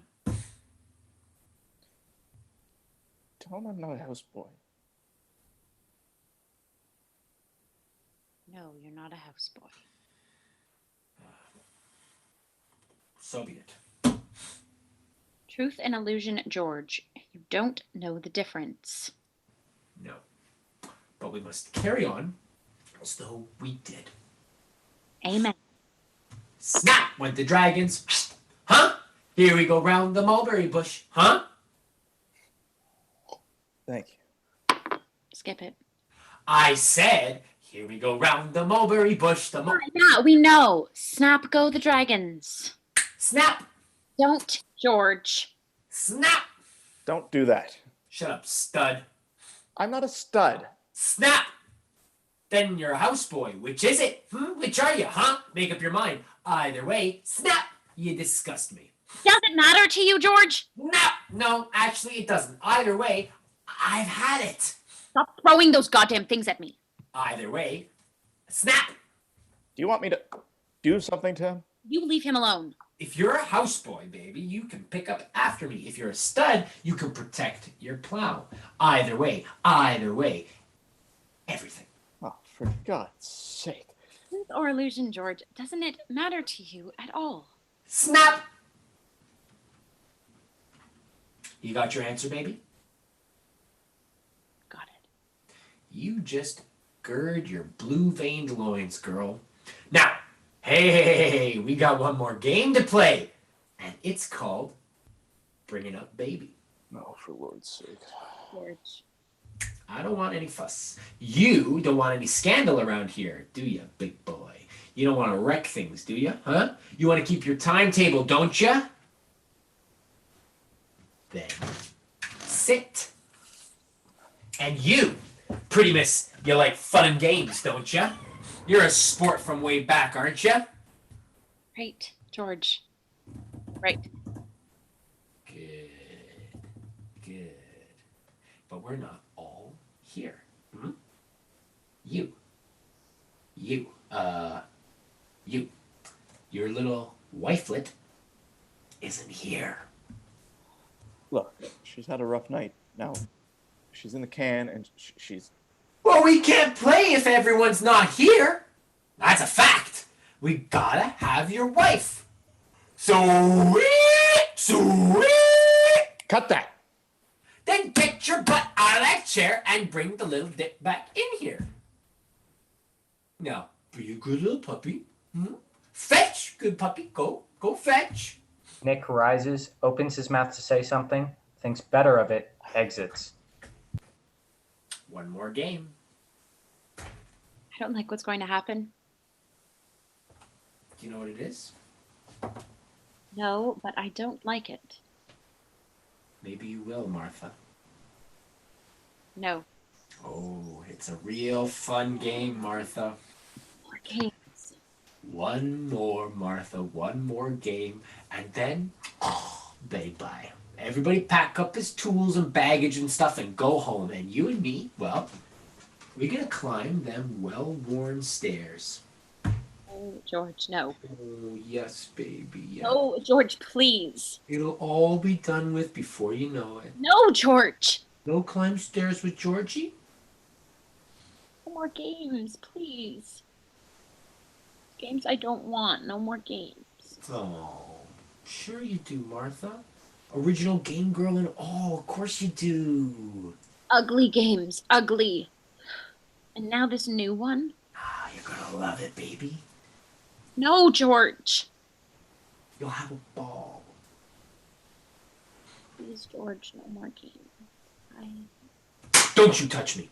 Tell him I'm not a houseboy. No, you're not a houseboy. So be it. Truth and illusion, George. You don't know the difference. No. But we must carry on as though we did. Amen. Snap went the dragons. Huh? Here we go round the mulberry bush. Huh? Thank you. Skip it. I said, here we go round the mulberry bush. Yeah, we know. Snap go the dragons. Snap! Don't, George. Snap! Don't do that. Shut up, stud. I'm not a stud. Snap! Then you're a houseboy. Which is it? Which are you, huh? Make up your mind. Either way, snap! You disgust me. Does it matter to you, George? No, actually it doesn't. Either way, I've had it. Stop throwing those goddamn things at me. Either way, snap! Do you want me to do something to him? You leave him alone. If you're a houseboy, baby, you can pick up after me. If you're a stud, you can protect your plow. Either way, everything. Oh, for God's sake. Truth or illusion, George, doesn't it matter to you at all? Snap! You got your answer, baby? Got it. You just gird your blue-veined loins, girl. Now, hey, we got one more game to play, and it's called Bringing Up Baby. No, for Lord's sake. George. I don't want any fuss. You don't want any scandal around here, do you, big boy? You don't want to wreck things, do you? Huh? You want to keep your timetable, don't you? Then sit. And you, pretty miss, you like fun and games, don't you? You're a sport from way back, aren't you? Right, George. Right. Good. Good. But we're not all here. Hmm? You. Your little wifelet isn't here. Look, she's had a rough night. Now, she's in the can and she's... Well, we can't play if everyone's not here. That's a fact. We gotta have your wife. Sweet. Cut that! Then get your butt out of that chair and bring the little dick back in here. Now, be a good little puppy. Hmm? Fetch, good puppy. Go fetch. Nick rises, opens his mouth to say something, thinks better of it, exits. One more game. I don't like what's going to happen. Do you know what it is? No, but I don't like it. Maybe you will, Martha. No. Oh, it's a real fun game, Martha. More games. One more, Martha. One more game. And then, bye-bye. Everybody pack up his tools and baggage and stuff and go home. And you and me, well, we're going to climb them well-worn stairs. Oh, George, no. Oh, yes, baby. Yes. No, George, please. It'll all be done with before you know it. No, George. No climb stairs with Georgie? No more games, please. Games I don't want. No more games. Oh, sure you do, Martha. Original game girl and all. Of course you do. Ugly games. Ugly. And now this new one? Ah, you're gonna love it, baby. No, George. You'll have a ball. Please, George, no more games. Don't you touch me.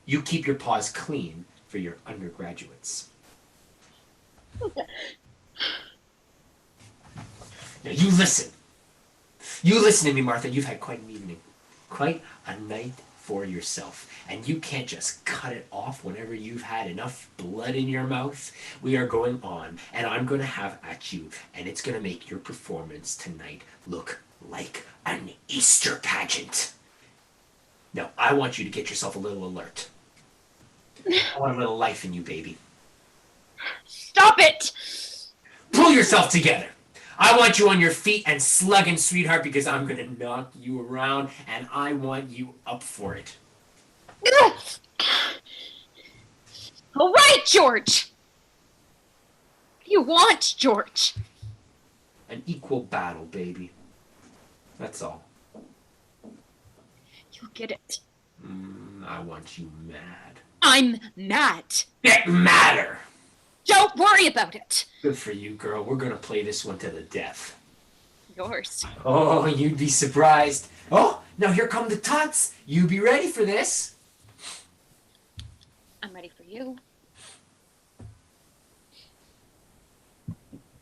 You keep your paws clean for your undergraduates. Now you listen. You listen to me, Martha. You've had quite an evening. Quite a night for yourself. And you can't just cut it off whenever you've had enough blood in your mouth. We are going on, and I'm going to have at you, and it's going to make your performance tonight look like an Easter pageant. Now, I want you to get yourself a little alert. I want a little life in you, baby. Stop it! Pull yourself together. I want you on your feet and slugging, sweetheart, because I'm going to knock you around, and I want you up for it. All right, George. What do you want, George? An equal battle, baby. That's all. You'll get it. I want you mad. I'm mad. Get madder! Don't worry about it. Good for you, girl. We're gonna play this one to the death. Yours. Oh, you'd be surprised. Oh, now here come the tots. You be ready for this. I'm ready for you.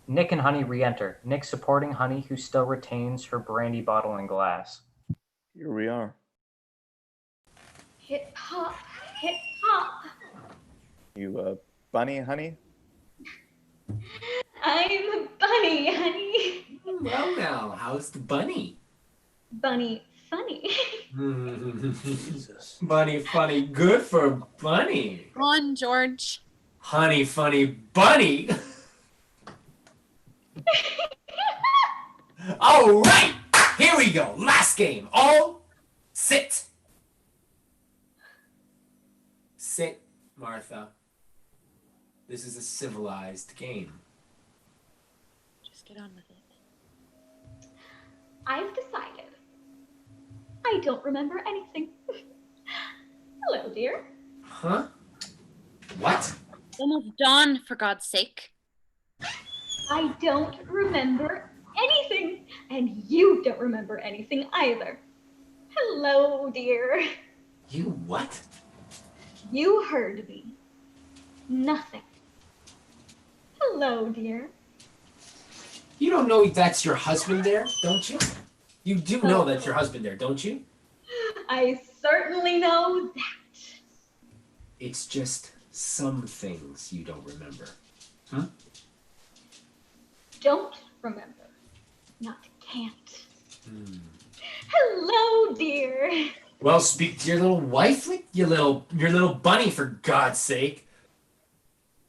Nick and Honey re-enter. Nick supporting Honey, who still retains her brandy bottle and glass. Here we are. Hip hop, hip hop. You, bunny, honey? I'm a bunny, honey. Well, now, how's the bunny? Bunny funny. Jesus. Bunny funny. Good for bunny. Go on, George. Honey, funny bunny. All right, here we go. Last game. All sit. Sit, Martha. This is a civilized game. Just get on with it. I've decided. I don't remember anything. Hello, dear. Huh? What? Almost dawn, for God's sake. I don't remember anything, and you don't remember anything either. Hello, dear. You what? You heard me. Nothing. Hello, dear. You don't know that's your husband there, don't you? You do know that's your husband there, don't you? I certainly know that. It's just some things you don't remember. Huh? Don't remember. Not can't. Hello, dear. Well, speak to your little wife, your little bunny, for God's sake.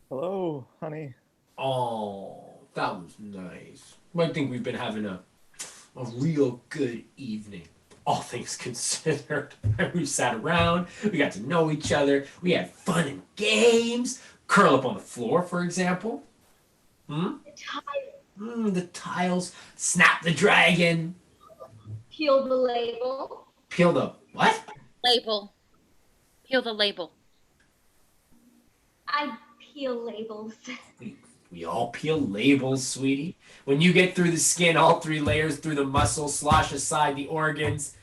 Hello, honey. Oh, that was nice. I think we've been having a real good evening, all things considered. We sat around, we got to know each other, we had fun and games. Curl up on the floor, for example. The tiles. Snap the dragon. Peel the label. Peel the what? Label. Peel the label. I peel labels. We all peel labels, sweetie. When you get through the skin, all 3 layers through the muscles, slosh aside the organs,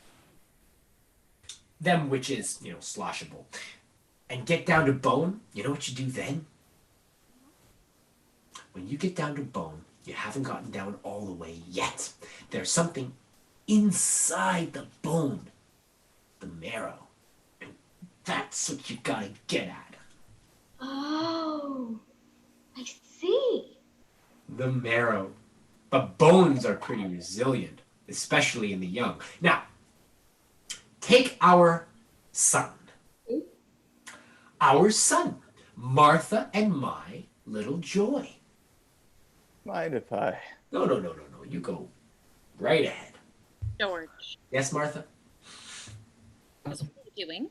them which is, sloshable, and get down to bone, you know what you do then? When you get down to bone, you haven't gotten down all the way yet. There's something inside the bone, the marrow. And that's what you gotta get at. Oh, I see. The marrow. But bones are pretty resilient, especially in the young. Now, take our son. Our son, Martha and my little joy. Mind if I? No. You go right ahead. George. Yes, Martha? What are you doing?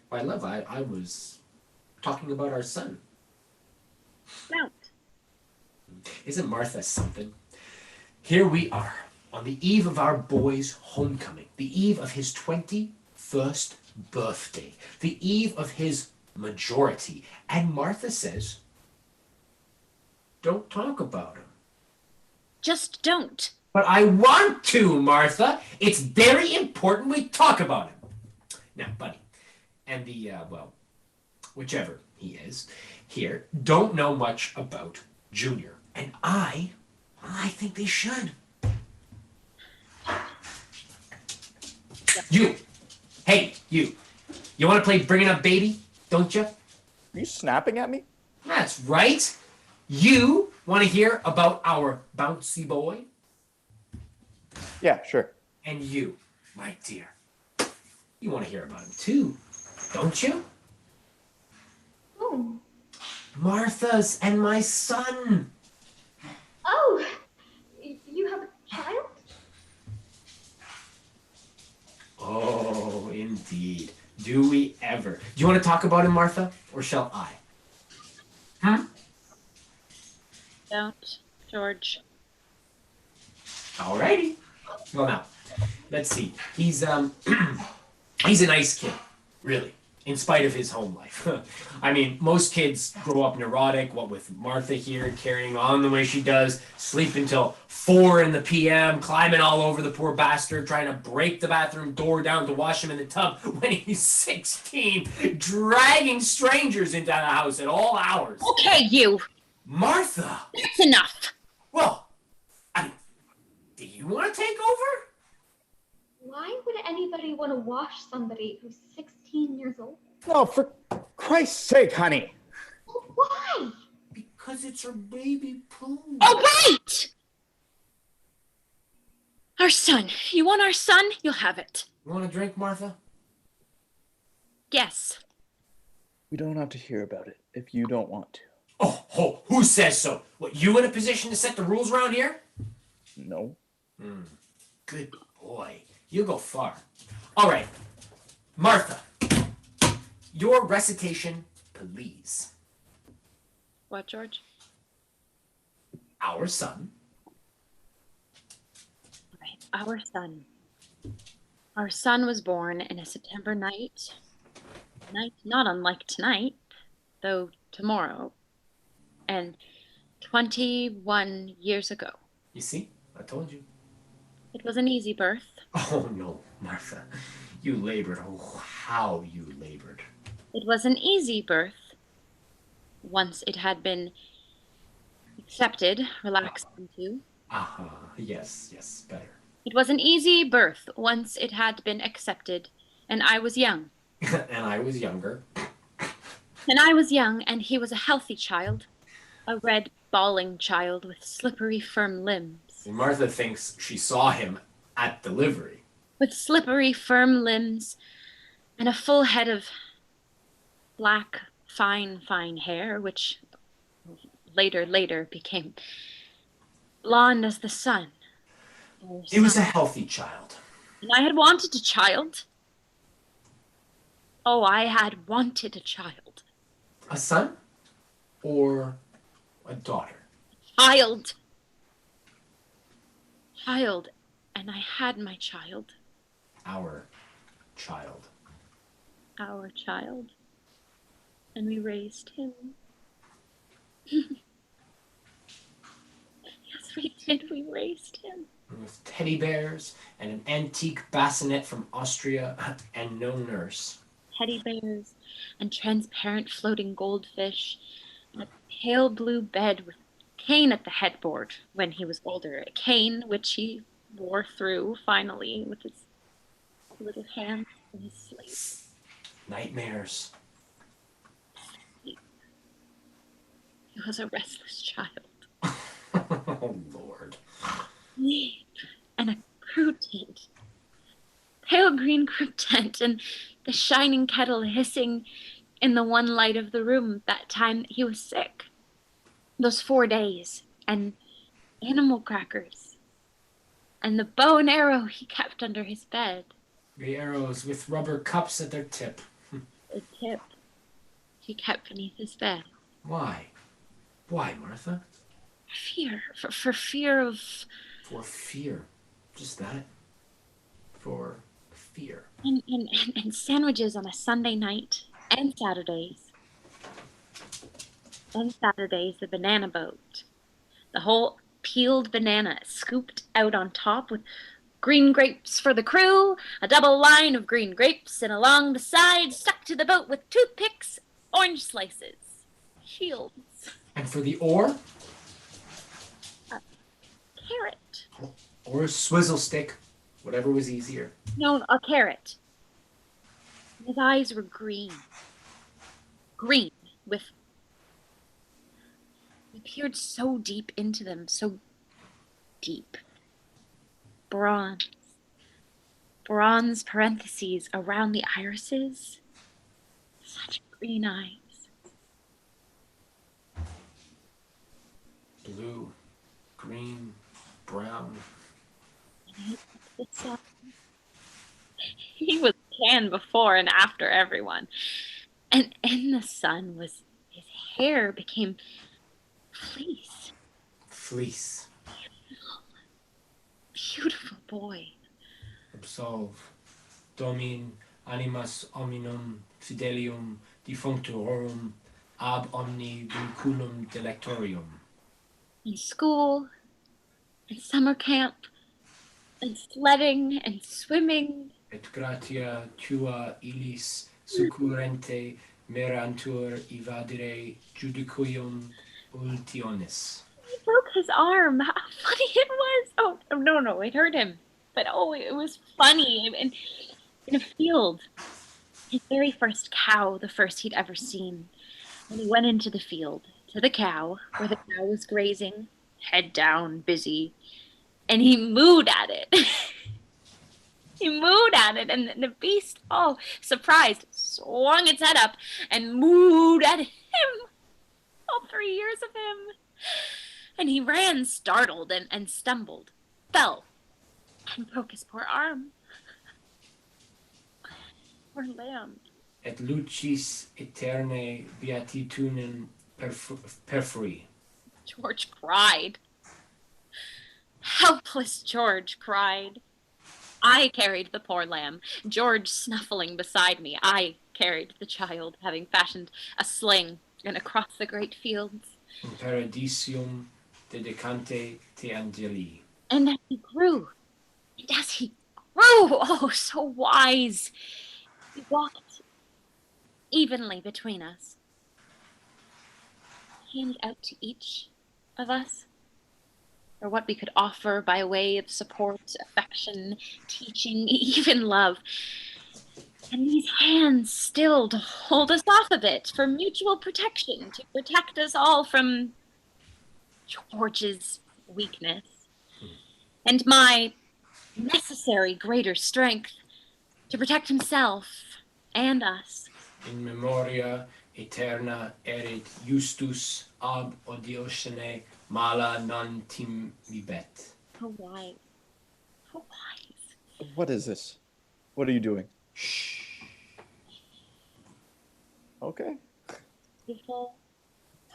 Why, love, I was talking about our son. Don't. Isn't Martha something? Here we are, on the eve of our boy's homecoming, the eve of his 21st birthday, the eve of his majority, and Martha says, don't talk about him. Just don't. But I want to, Martha. It's very important we talk about him. Now, buddy, and the, whichever he is, here, don't know much about Junior. And I think they should. You. Hey, you. You want to play Bringing Up Baby, don't you? Are you snapping at me? That's right. You want to hear about our bouncy boy? Yeah, sure. And you, my dear, you want to hear about him too, don't you? Oh. Martha's and my son. Oh, you have a child? Oh, indeed. Do we ever? Do you want to talk about him, Martha, or shall I? Huh? Don't, George. Alrighty. Well, now, let's see. He's he's a nice kid, really, in spite of his home life. I mean, most kids grow up neurotic, what with Martha here carrying on the way she does, sleep until 4 p.m, climbing all over the poor bastard, trying to break the bathroom door down to wash him in the tub when he's 16, dragging strangers into the house at all hours. Okay, you. Martha! That's enough. Well, I mean, do you want to take over? Why would anybody want to wash somebody who's 16 years old? No, for Christ's sake, honey. Well, why? Because it's her baby poo. Oh, wait! Our son. You want our son? You'll have it. You want a drink, Martha? Yes. We don't have to hear about it if you don't want to. Oh, who says so? What, you in a position to set the rules around here? No. Good boy. You'll go far. All right. Martha, your recitation, please. What, George? Our son. Right. Our son was born in a September night. Night not unlike tonight, though tomorrow. And 21 years ago. You see? I told you. It was an easy birth. Oh, no, Martha. You labored. Oh, how you labored. It was an easy birth. Once it had been accepted, relaxed into. Yes, better. It was an easy birth once it had been accepted, and I was young. And I was younger. And I was young, and he was a healthy child, a red, bawling child with slippery, firm limbs. And Martha thinks she saw him at delivery. With slippery, firm limbs and a full head of black, fine hair, which later became blonde as the sun. He was a healthy child. And I had wanted a child. Oh, I had wanted a child. A son? Or a daughter? Child. And I had my child. Our child. Our child. And we raised him. Yes, we did. We raised him. With teddy bears and an antique bassinet from Austria and no nurse. Teddy bears and transparent floating goldfish and a pale blue bed with a cane at the headboard when he was older. A cane which he wore through finally with his little hands in his sleeve. Nightmares. He was a restless child. Oh, Lord. And a crew tent. Pale green crew tent and the shining kettle hissing in the one light of the room that time he was sick. Those 4 days. And animal crackers. And the bow and arrow he kept under his bed. The arrows with rubber cups at their tip. The tip he kept beneath his bed. Why? Why, Martha? Fear. For fear of... For fear. Just that. For fear. And sandwiches on a Sunday night. And Saturdays. And Saturdays, the banana boat. The whole peeled banana scooped out on top with green grapes for the crew, a double line of green grapes, and along the side stuck to the boat with toothpicks, orange slices, shields. And for the oar? Carrot. Or a swizzle stick. Whatever was easier. No, a carrot. His eyes were green. Green, with... He peered so deep into them, so deep. Bronze. Bronze parentheses around the irises. Such green eyes. Blue, green, brown. He was tan before and after everyone. And in the sun was his hair became fleece. Fleece. Beautiful boy. Absolve. Domin animas hominum fidelium defunctorum ab omni vinculum delectorium. In school, and summer camp, and sledding, and swimming. Et gratia tua illis succurrente merantur evadere judicium ultionis. He broke his arm. How funny it was. Oh, no, it hurt him. But it was funny. And in a field, his very first cow, the first he'd ever seen. And he went into the field, to the cow, where the cow was grazing, head down, busy. And he mooed at it. He mooed at it, and the beast, surprised, swung its head up and mooed at him. all 3 years of him. And he ran startled and stumbled, fell, and broke his poor arm. Poor lamb. Et lucis aeternae beatitunem perfui. George cried. Helpless George cried. I carried the poor lamb, George snuffling beside me. I carried the child, having fashioned a sling, and across the great fields. In paradisium dedicante te angeli. And as he grew, oh, so wise, he walked evenly between us, hand out to each of us, or what we could offer by way of support, affection, teaching, even love. And these hands still to hold us off a bit for mutual protection, to protect us all from George's weakness and my necessary greater strength to protect himself and us. In memoria aeterna erit justus ab odiosene mala non timibet. How wise. How wise. What is this? What are you doing? Shh. Okay. Beautiful.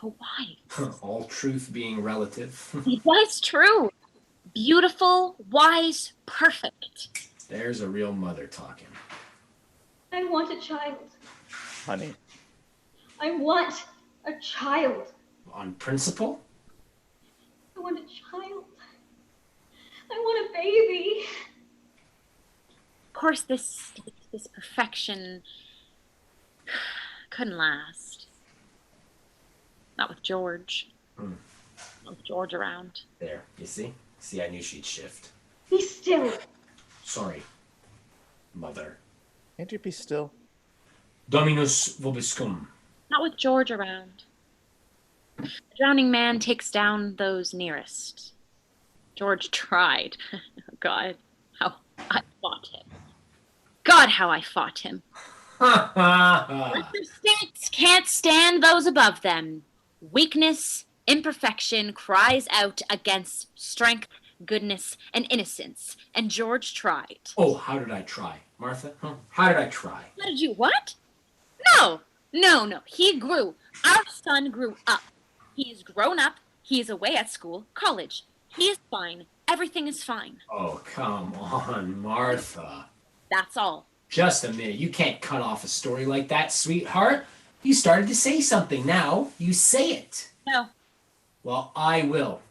How wise. All truth being relative. It was true. Beautiful, wise, perfect. There's a real mother talking. I want a child. Honey. I want a child. On principle? I want a child. I want a baby. Of course, this perfection couldn't last. Not with George. Not with George around. There, you see? See, I knew she'd shift. Be still. Sorry, mother. Can't you be still? Dominus vobiscum. Not with George around. The drowning man takes down those nearest. George tried. God, how I fought him. God, how I fought him. Ha ha ha. States can't stand those above them. Weakness, imperfection cries out against strength, goodness, and innocence. And George tried. Oh, how did I try? Martha? Huh? How did I try? How did you what? No. He grew. Our son grew up. He is grown up. He is away at school, college. He is fine. Everything is fine. Oh, come on, Martha. That's all. Just a minute. You can't cut off a story like that, sweetheart. You started to say something. Now you say it. No. Well, I will.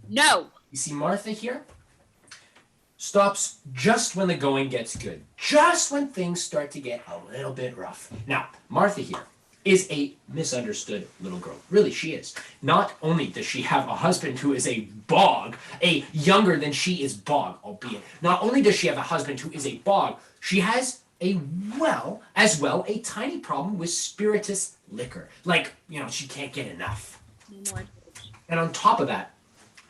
No. You see, Martha here stops just when the going gets good. Just when things start to get a little bit rough. Now, Martha here is a misunderstood little girl. Really, she is. Not only does she have a husband who is a bog, a younger than she is bog, albeit. Not only does she have a husband who is a bog, she has a tiny problem with spirituous liquor. Like, she can't get enough. No more. And on top of that,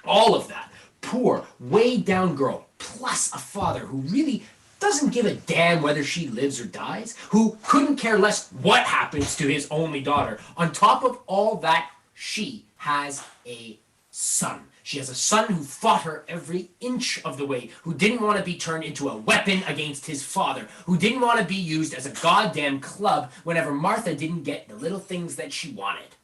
all of that, poor, weighed down girl, plus a father who really doesn't give a damn whether she lives or dies, who couldn't care less what happens to his only daughter. On top of all that, she has a son. She has a son who fought her every inch of the way, who didn't want to be turned into a weapon against his father, who didn't want to be used as a goddamn club whenever Martha didn't get the little things that she wanted.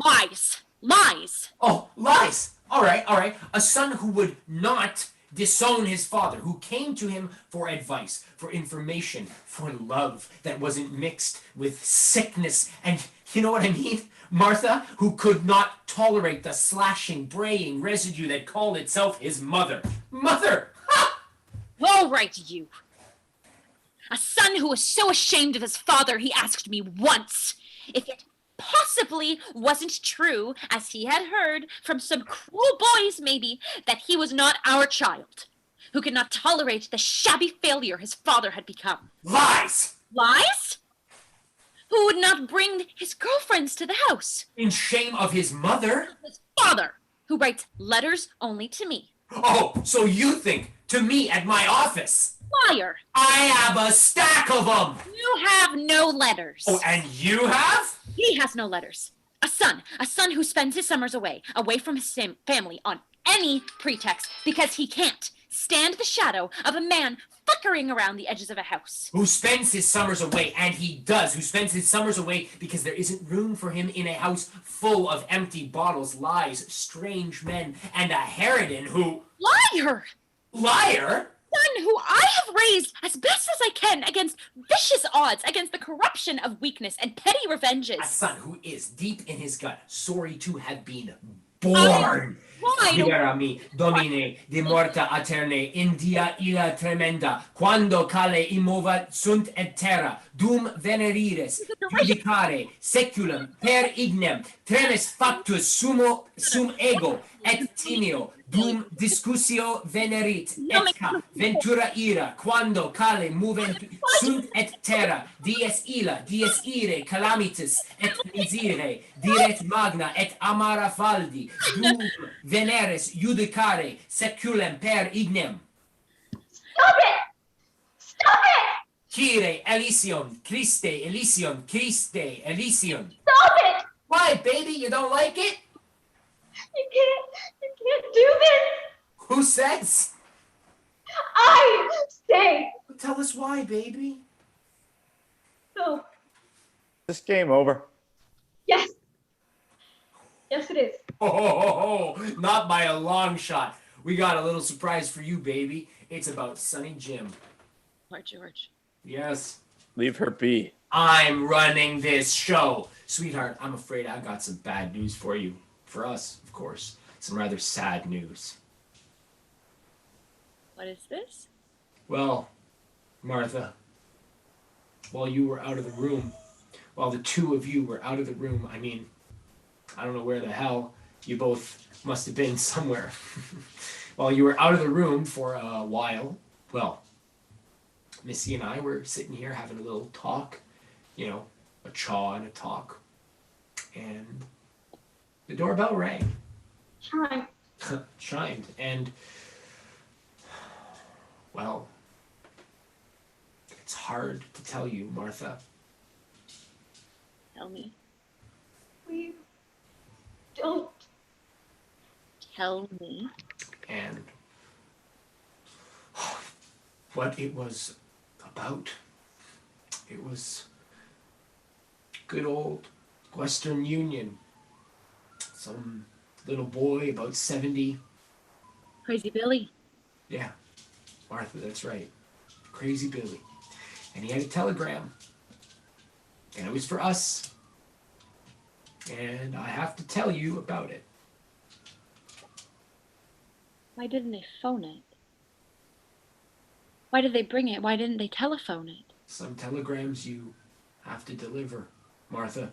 Lies. Lies. Oh, lies. All right. A son who would not disown his father, who came to him for advice, for information, for love that wasn't mixed with sickness. And you know what I mean? Martha, who could not tolerate the slashing, braying residue that called itself his mother. Mother! Ha! All right, you. A son who was so ashamed of his father he asked me once if it possibly wasn't true, as he had heard from some cruel boys maybe, that he was not our child, who could not tolerate the shabby failure his father had become. Lies! Lies? Who would not bring his girlfriends to the house. In shame of his mother? His father, who writes letters only to me. Oh, so you think to me at my office? Liar. I have a stack of them! You have no letters. Oh, and you have? He has no letters. A son who spends his summers away from his family on any pretext because he can't stand the shadow of a man fuckering around the edges of a house. Who spends his summers away, and he does, who spends his summers away because there isn't room for him in a house full of empty bottles, lies, strange men, and a harridan who... Liar! Liar? Son who I have raised as best as I can against vicious odds, against the corruption of weakness and petty revenges. A son who is, deep in his gut, sorry to have been born. Liberami, Domine, de morta aterne, in dia illa tremenda, quando cale immova sunt et terra, dum venerires, judicare, seculum, per ignem, tremes factus sum ego, et timio, dum discussio venerit, etca, ventura ira, quando cale movent sunt et terra, dies illa, dies ire, calamitis, et misere, diret magna, et amara faldi, dum veneris judicare, seculum per ignem. Stop it! Stop it! Kyrie Elysion, Christe Elysion, Christe Elysion. Stop it! Why, baby, you don't like it? You can't do this! Who says? I say Tell us why, baby. so. This game over. Yes. Yes, it is. Oh, not by a long shot. We got a little surprise for you, baby. It's about Sonny Jim. Lord George. Yes. Leave her be. I'm running this show. Sweetheart, I'm afraid I got some bad news for you. For us, of course. Some rather sad news. What is this? Well, Martha, while you were out of the room, while the two of you were out of the room, I mean, I don't know where the hell you both must have been somewhere. While you were out of the room for a while, well, Missy and I were sitting here having a little talk, you know, a chaw and a talk, and the doorbell rang. Chime. Chimed, and, well, it's hard to tell you, Martha. Tell me. Please don't. Tell me. And what it was about. It was good old Western Union. Some little boy about 70. Crazy Billy. Yeah, Martha, that's right. Crazy Billy. And he had a telegram. And it was for us. And I have to tell you about it. Why didn't they phone it? Why did they bring it? Why didn't they telephone it? Some telegrams you have to deliver, Martha.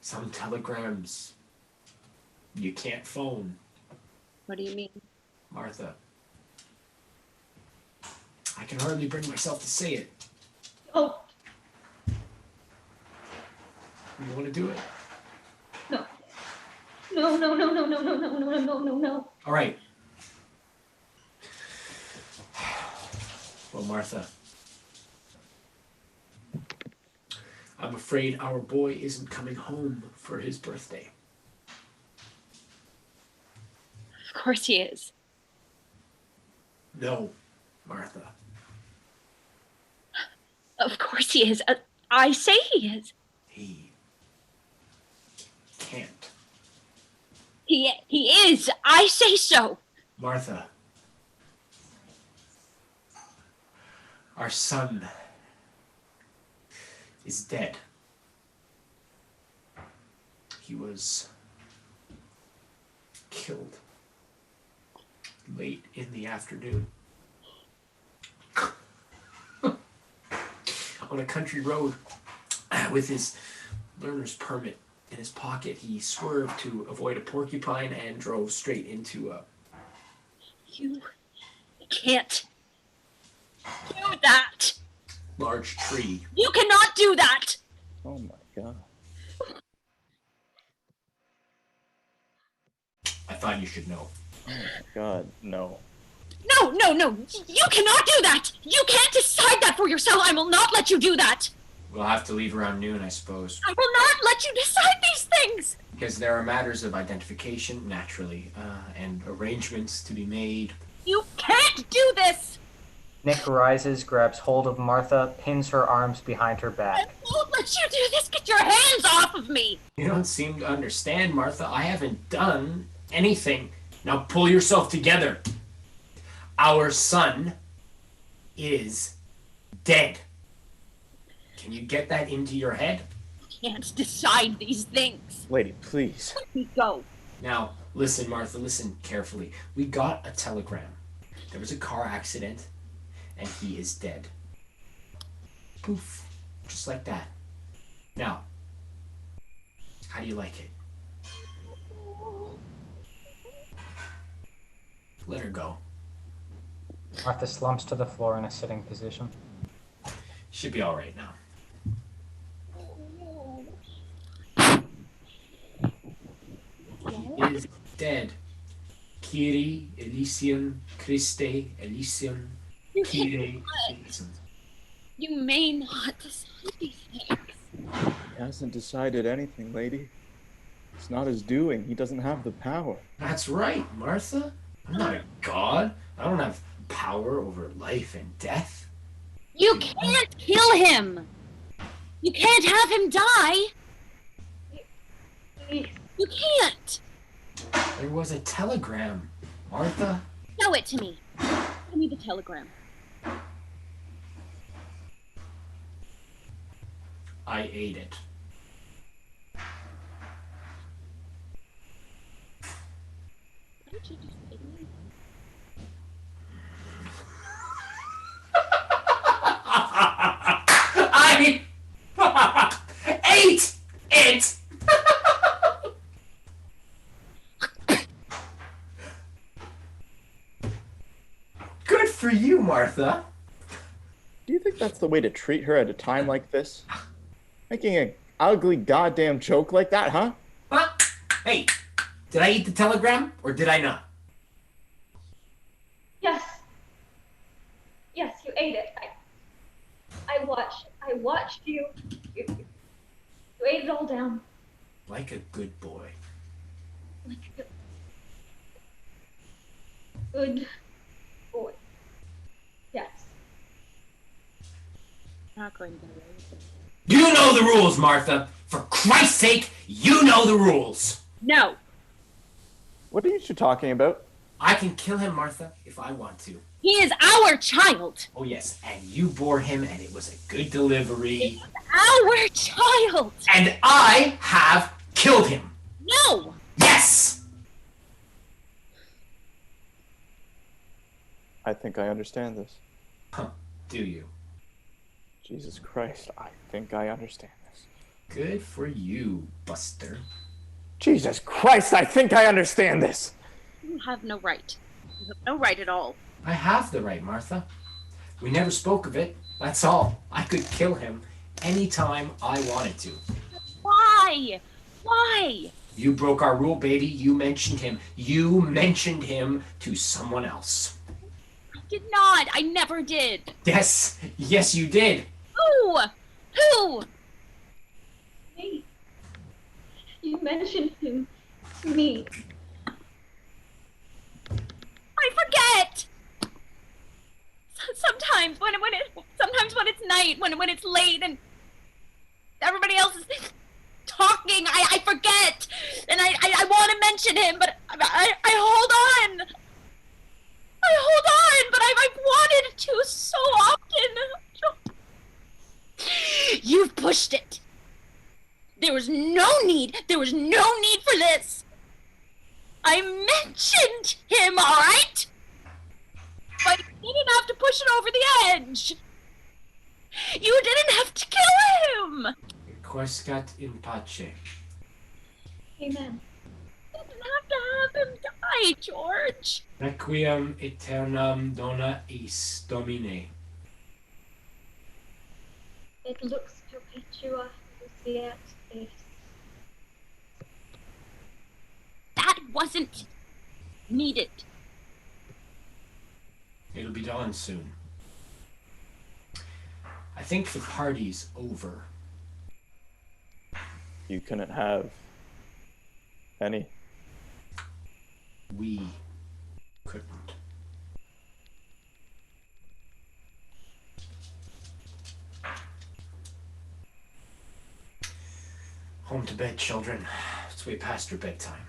Some telegrams you can't phone, What do you mean? Martha. I can hardly bring myself to say it. Oh, You want to do it? no. No, no, no, no, no, no, no, no, no, no, no. All right. Well, Martha, I'm afraid our boy isn't coming home for his birthday. Of course he is. No, Martha. Of course he is. I say he is. He can't. He is. I say so. Martha, our son is dead. He was killed late in the afternoon on a country road with his learner's permit in his pocket. He swerved to avoid a porcupine and drove straight into a You can't do that. large tree. You cannot do that. Oh my god. I thought you should know. Oh my god, no. No, no, no. You cannot do that. You can't decide that for yourself. I will not let you do that. We'll have to leave around noon, I suppose. I will not let you decide these things! Because there are matters of identification, naturally, and arrangements to be made. You can't do this! Nick rises, grabs hold of Martha, pins her arms behind her I back. won't let you do this! Get your hands off of me! You don't seem to understand, Martha. I haven't done anything. Now pull yourself together. Our son is dead. Can you get that into your head? You can't decide these things. Lady, please. Let me go. Now, listen, Martha, listen carefully. We got a telegram. There was a car accident, and he is dead. Poof. Just like that. Now, how do you like it? Let her go. Martha slumps to the floor in a sitting position. Should be all right now. He is dead. Kyrie Elysium, Christe Elysium, Kyrie Elysium. You may not decide these things. He hasn't decided anything, lady. It's not his doing. He doesn't have the power. That's right, Martha. I'm not a god. I don't have power over life and death. You can't kill him! You can't have him die! Please. You can't! There was a telegram, Martha. Show it to me. Show me the telegram. I ate it. Why don't you just say to me? I ate it! Good for you, Martha. Do you think that's the way to treat her at a time like this? Making an ugly goddamn joke like that, huh? Huh? Hey, did I eat the telegram or did I not? Yes. Yes, you ate it. I watched you. You ate it all down. Like a good boy. Like a good boy. Yes. Not going to get away with it. You know the rules, Martha. For Christ's sake, you know the rules. No! What are you two talking about? I can kill him, Martha, if I want to. He is our child! Oh, yes, and you bore him, and it was a good delivery. Our child! And I have killed him. No! Yes! I think I understand this. Huh, do you? Jesus Christ, I think I understand this. Good for you, Buster. Jesus Christ, I think I understand this! You have no right. You have no right at all. I have the right, Martha. We never spoke of it. That's all. I could kill him anytime I wanted to. Why? Why? You broke our rule, baby. You mentioned him. You mentioned him to someone else. I did not. I never did. Yes, yes, you did. Who? Who? Me. You mentioned him to me. I forget. Sometimes sometimes when it's night, when it's late, and everybody else is talking, I forget, and I want to mention him, but I hold on. I hold on, but I've wanted to so often. You've pushed it. There was no need for this. I mentioned him, all right? But you didn't have to push it over the edge. You didn't have to kill him. Quiscat in pace. Amen. You didn't have to have him die, George. Requiem aeternam dona eis Domine. It looks perpetua luceat es. That wasn't needed. It'll be done soon. I think the party's over. You couldn't have any. We couldn't. Home to bed, children. It's way past your bedtime.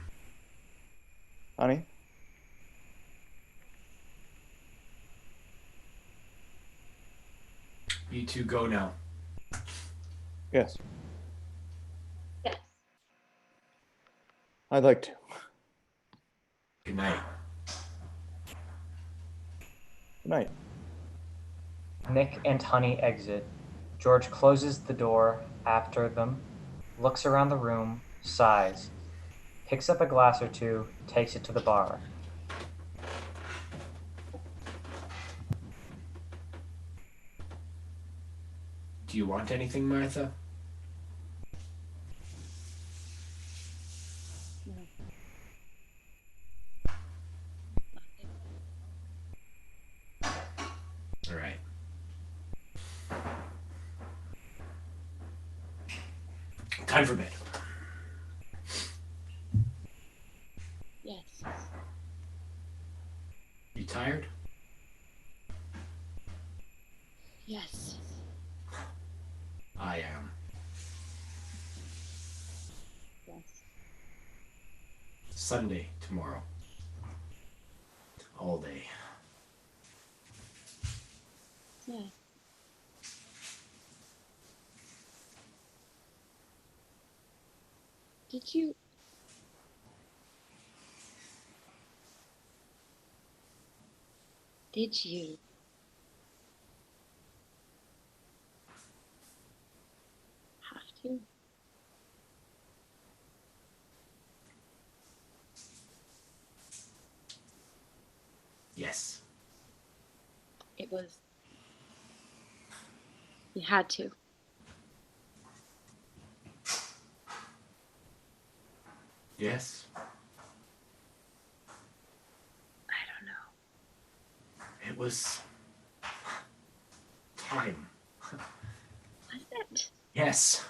Honey? You two go now. Yes. Yes. I'd like to. Good night. Good night. Nick and Honey exit. George closes the door after them, looks around the room, sighs, picks up a glass or two, takes it to the bar. Do you want anything, Martha? All right. Time for bed. Yes. You tired? Yes. I am. Yes. Sunday tomorrow. All day. Yeah. Did you? Did you? Have to? Yes. It was. You had to. Yes. I don't know. It was time. Was it? Yes.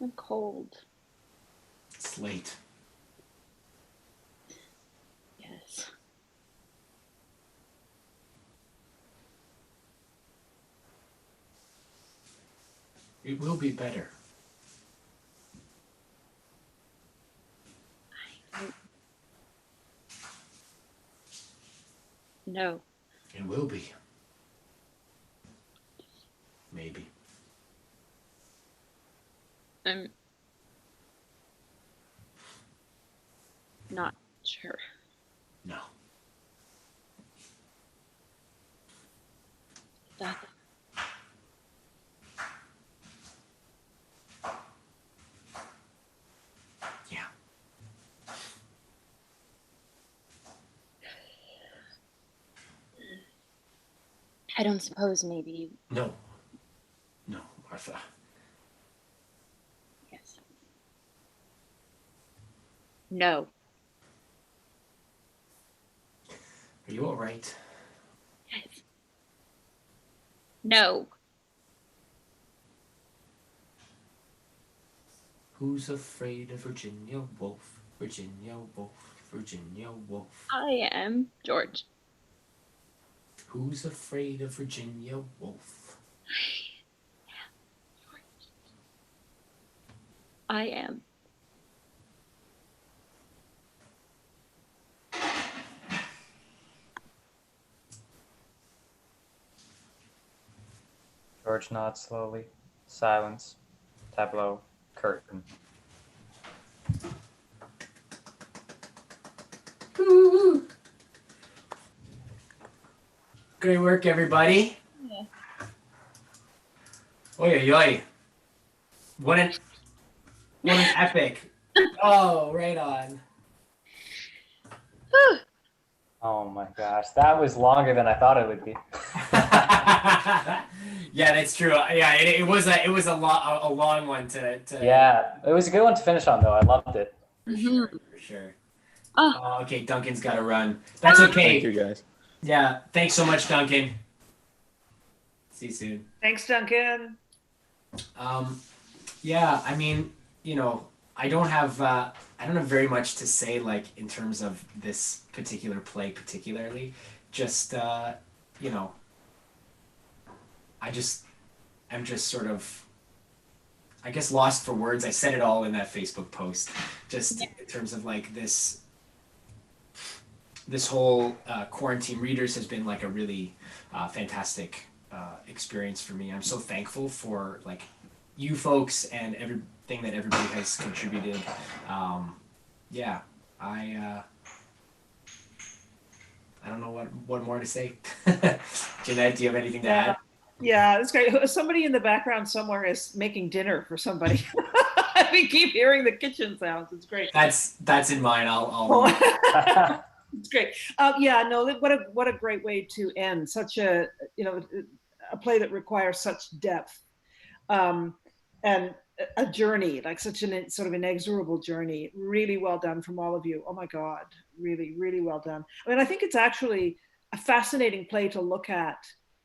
I'm cold. It's late. Yes. It will be better. No. It will be. Maybe. I'm not sure. No. That Yeah. I don't suppose maybe. No. No, Martha. Yes. No. Are you all right? Yes. No. Who's afraid of Virginia Woolf? Virginia Woolf. Virginia Woolf. I am George. Who's afraid of Virginia Woolf? I am. George nods slowly. Silence. Tableau. Curtain. Great work, everybody. Yeah. Oi, oi, oi. What an epic. Oh, right on. Oh my gosh, that was longer than I thought it would be. Yeah, that's true. Yeah, it was a long one to Yeah, it was a good one to finish on, though. I loved it. for sure. Oh. Oh, okay, Duncan's got to run. That's Thank okay. you, guys. Yeah. Thanks so much, Duncan. See you soon. Thanks, Duncan. Yeah, I mean, you know, I don't have very much to say like in terms of this particular play particularly. Just you know, I just I'm just sort of I guess lost for words. I said it all in that Facebook post. Just in terms of like this whole quarantine readers has been like a really fantastic experience for me. I'm so thankful for like you folks and everything that everybody has contributed. Yeah, I I don't know what more to say. Jeanette, do you have anything to add? Yeah, it's great. Somebody in the background somewhere is making dinner for somebody. We keep hearing the kitchen sounds. It's great. That's in mine. I'll Oh. It's great. Yeah, no, what a great way to end such a a play that requires such depth, and a journey, like such an sort of inexorable journey. Really well done from all of you. Oh my God, really, really well done. I mean, I think it's actually a fascinating play to look at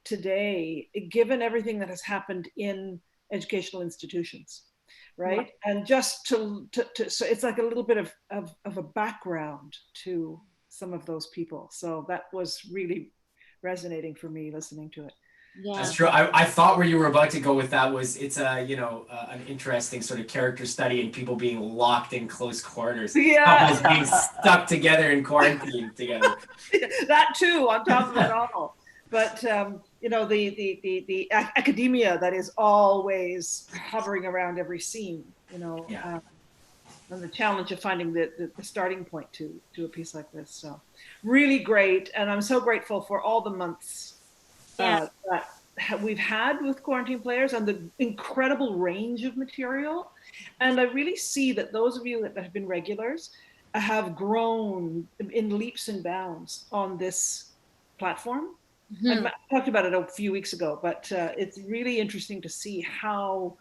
today, given everything that has happened in educational institutions, right? And just to so it's like a little bit of a background to some of those people. So that was really resonating for me listening to it. Yeah. That's true. I thought where you were about to go with that was it's a an interesting sort of character study and people being locked in close quarters. Yeah. Couples being stuck together in quarantine together. That too, on top of it all. But the academia that is always hovering around every scene, Yeah. and the challenge of finding the starting point to a piece like this. So really great. And I'm so grateful for all the months that we've had with Quarantine Players and the incredible range of material. And I really see that those of you that have been regulars have grown in leaps and bounds on this platform. Mhm. I talked about it a few weeks ago, but it's really interesting to see how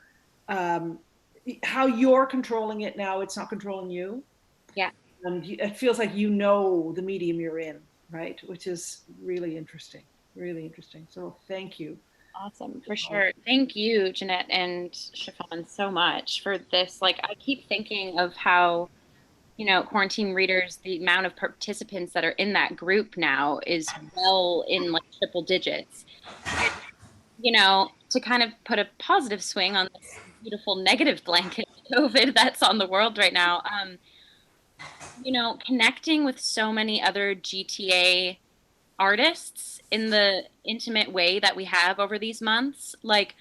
you're controlling it now. It's not controlling you. Yeah. And it feels like you know the medium you're in, right? Which is really interesting, really interesting. So thank you. Awesome, for sure. Thank you, Jeanette and Chiffon, so much for this. Like, I keep thinking of how, quarantine readers, the amount of participants that are in that group now is well in like triple digits. And, to kind of put a positive swing on this beautiful negative blanket of COVID that's on the world right now, connecting with so many other GTA artists in the intimate way that we have over these months. Like,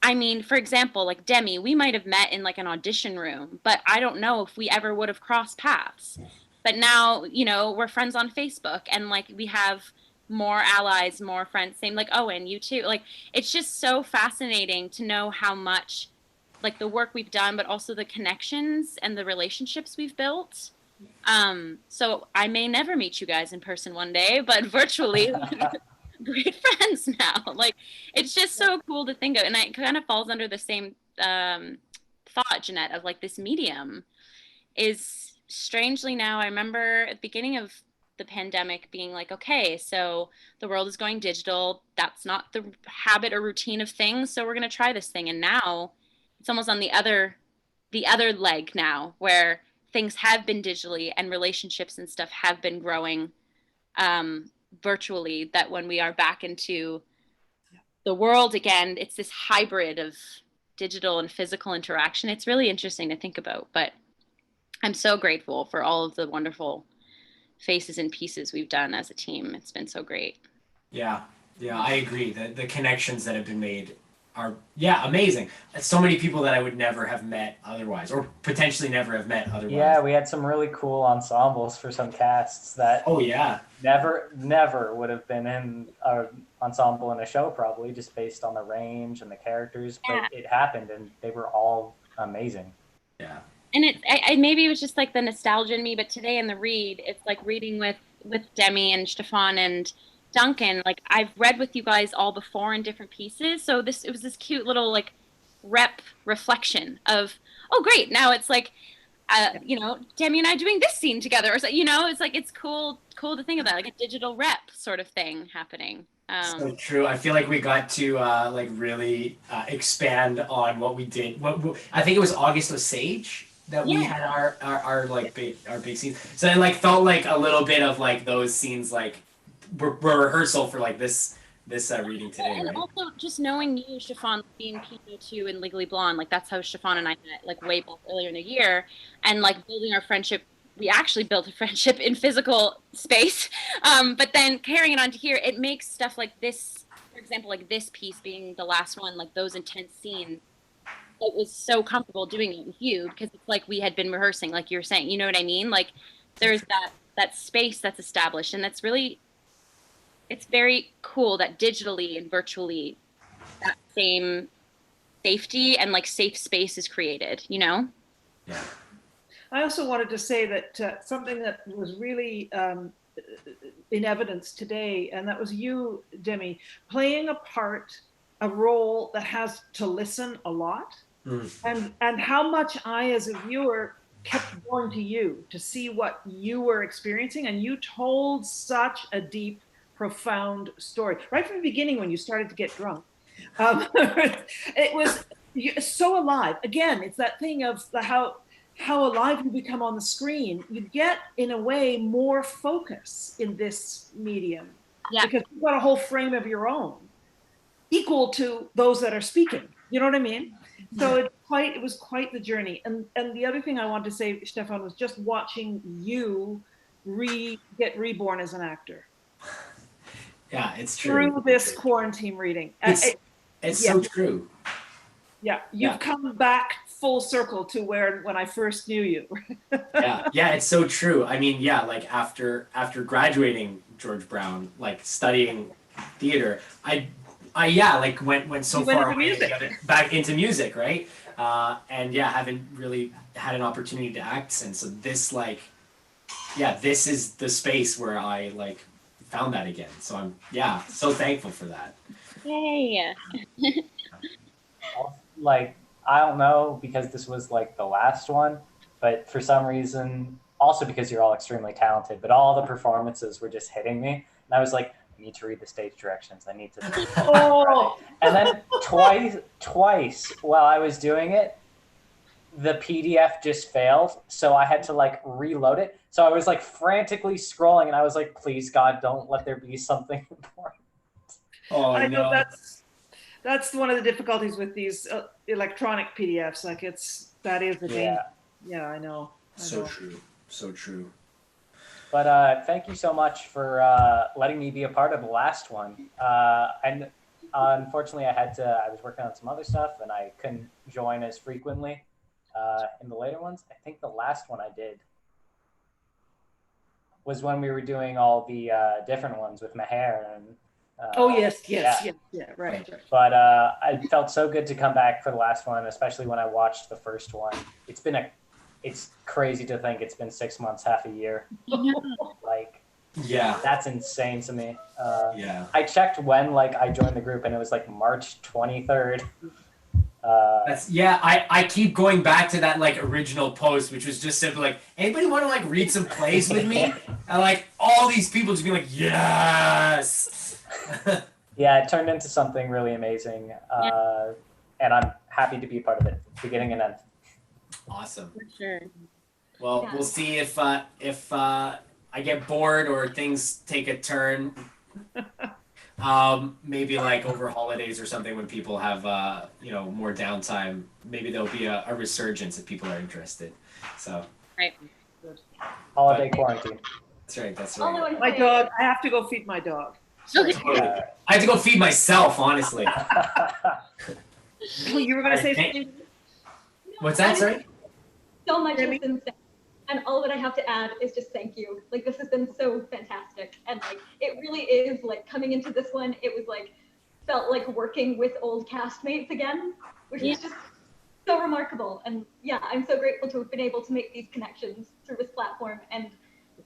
I mean, for example, like Demi, we might have met in like an audition room, but I don't know if we ever would have crossed paths. But now, we're friends on Facebook and like we have more allies, more friends. Same like Owen, you too. Like, it's just so fascinating to know how much like the work we've done, but also the connections and the relationships we've built. So I may never meet you guys in person one day, but virtually great friends now. Like, it's just so cool to think of. And it kind of falls under the same thought, Jeanette, of like this medium is strangely now. I remember at the beginning of the pandemic being like, okay, so the world is going digital. That's not the habit or routine of things. So we're going to try this thing. And now it's almost on the other leg now where things have been digitally and relationships and stuff have been growing virtually, that when we are back into the world again, it's this hybrid of digital and physical interaction. It's really interesting to think about, but I'm so grateful for all of the wonderful faces and pieces we've done as a team. It's been so great. Yeah. Yeah, I agree. The connections that have been made are amazing. So many people that I would never have met otherwise, or potentially never have met otherwise. Yeah, we had some really cool ensembles for some casts that Oh yeah. never would have been in an ensemble in a show, probably just based on the range and the characters. Yeah. But it happened, and they were all amazing. Yeah. And maybe it was just like the nostalgia in me, but today in the read, it's like reading with Demi and Stefan and Duncan. Like, I've read with you guys all before in different pieces, so it was this cute little like reflection of, oh great, now it's like you know, Demi and I doing this scene together, or so, you know, it's like it's cool to think about, like a digital rep sort of thing happening. So true. I feel like we got to like really expand on what we did. I think it was August Osage that we had our like big scenes. So it like felt like a little bit of like those scenes like were rehearsal for like this reading today, and right? also just knowing you, Chiffon, being Pinot 2 and Legally Blonde, like that's how Chiffon and I met, like way back earlier in the year, and like building our friendship. We actually built a friendship in physical space, but then carrying it on to here, it makes stuff like this, for example, like this piece being the last one, like those intense scenes. It was so comfortable doing it with you because it's like we had been rehearsing, like you're saying. You know what I mean? Like there's that space that's established, and that's really. It's very cool that digitally and virtually that same safety and like safe space is created, you know? Yeah. I also wanted to say that something that was really in evidence today, and that was you, Demi, playing a role that has to listen a lot, and how much I, as a viewer, kept going to you to see what you were experiencing, and you told such a deep, profound story right from the beginning when you started to get drunk. It was so alive. Again, it's that thing of how alive you become on the screen. You get, in a way, more focus in this medium because you've got a whole frame of your own, equal to those that are speaking. You know what I mean? So it was quite the journey. And the other thing I wanted to say, Stefan, was just watching you get reborn as an actor. Yeah, it's true. Through this Quaranteam reading. It's so true. Yeah, you've come back full circle to when I first knew you. yeah, it's so true. I mean, yeah, like after graduating George Brown, like studying theater, I like went so far away back into music, right? And yeah, haven't really had an opportunity to act since. So this this is the space where I like found that again. So I'm so thankful for that. Yay. Like, I don't know, because this was like the last one, but for some reason, also because you're all extremely talented, but all the performances were just hitting me. And I was like, I need to read the stage directions. I need to. Oh. And then twice while I was doing it, the PDF just failed. So I had to like reload it. So I was like frantically scrolling, and I was like, please God, don't let there be something important. Oh, I know no. that's one of the difficulties with these electronic PDFs. Like that is the danger. Yeah, I know. So true. But thank you so much for letting me be a part of the last one. And unfortunately, I was working on some other stuff, and I couldn't join as frequently in the later ones. I think the last one I did was when we were doing all the different ones with Maher and. Right. But I felt so good to come back for the last one, especially when I watched the first one. It's crazy to think it's been 6 months, half a year. Like, that's insane to me. I checked when I joined the group, and it was like March 23rd. I keep going back to that like original post, which was just simply like, anybody want to like read some plays with me? And like all these people just being like, yes. Yeah, it turned into something really amazing, and I'm happy to be a part of it, beginning and end. Awesome. For sure. Well, we'll see if I get bored or things take a turn. Maybe like over holidays or something when people have more downtime. Maybe there'll be a resurgence if people are interested. So. Right. Holiday quarantine. That's right. My dog. I have to go feed my dog. I have to go feed myself, honestly. You were going to say something? What's that, sorry? So much has been said. And all that I have to add is just thank you. Like, this has been so fantastic. And like, it really is like coming into this one, it was like, felt like working with old castmates again, which is just so remarkable. And yeah, I'm so grateful to have been able to make these connections through this platform and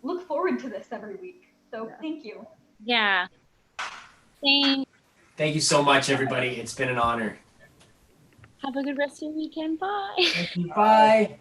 look forward to this every week. So thank you. Yeah. Thanks. Thank you so much, everybody. It's been an honor. Have a good rest of your weekend. Bye. Thank you. Bye.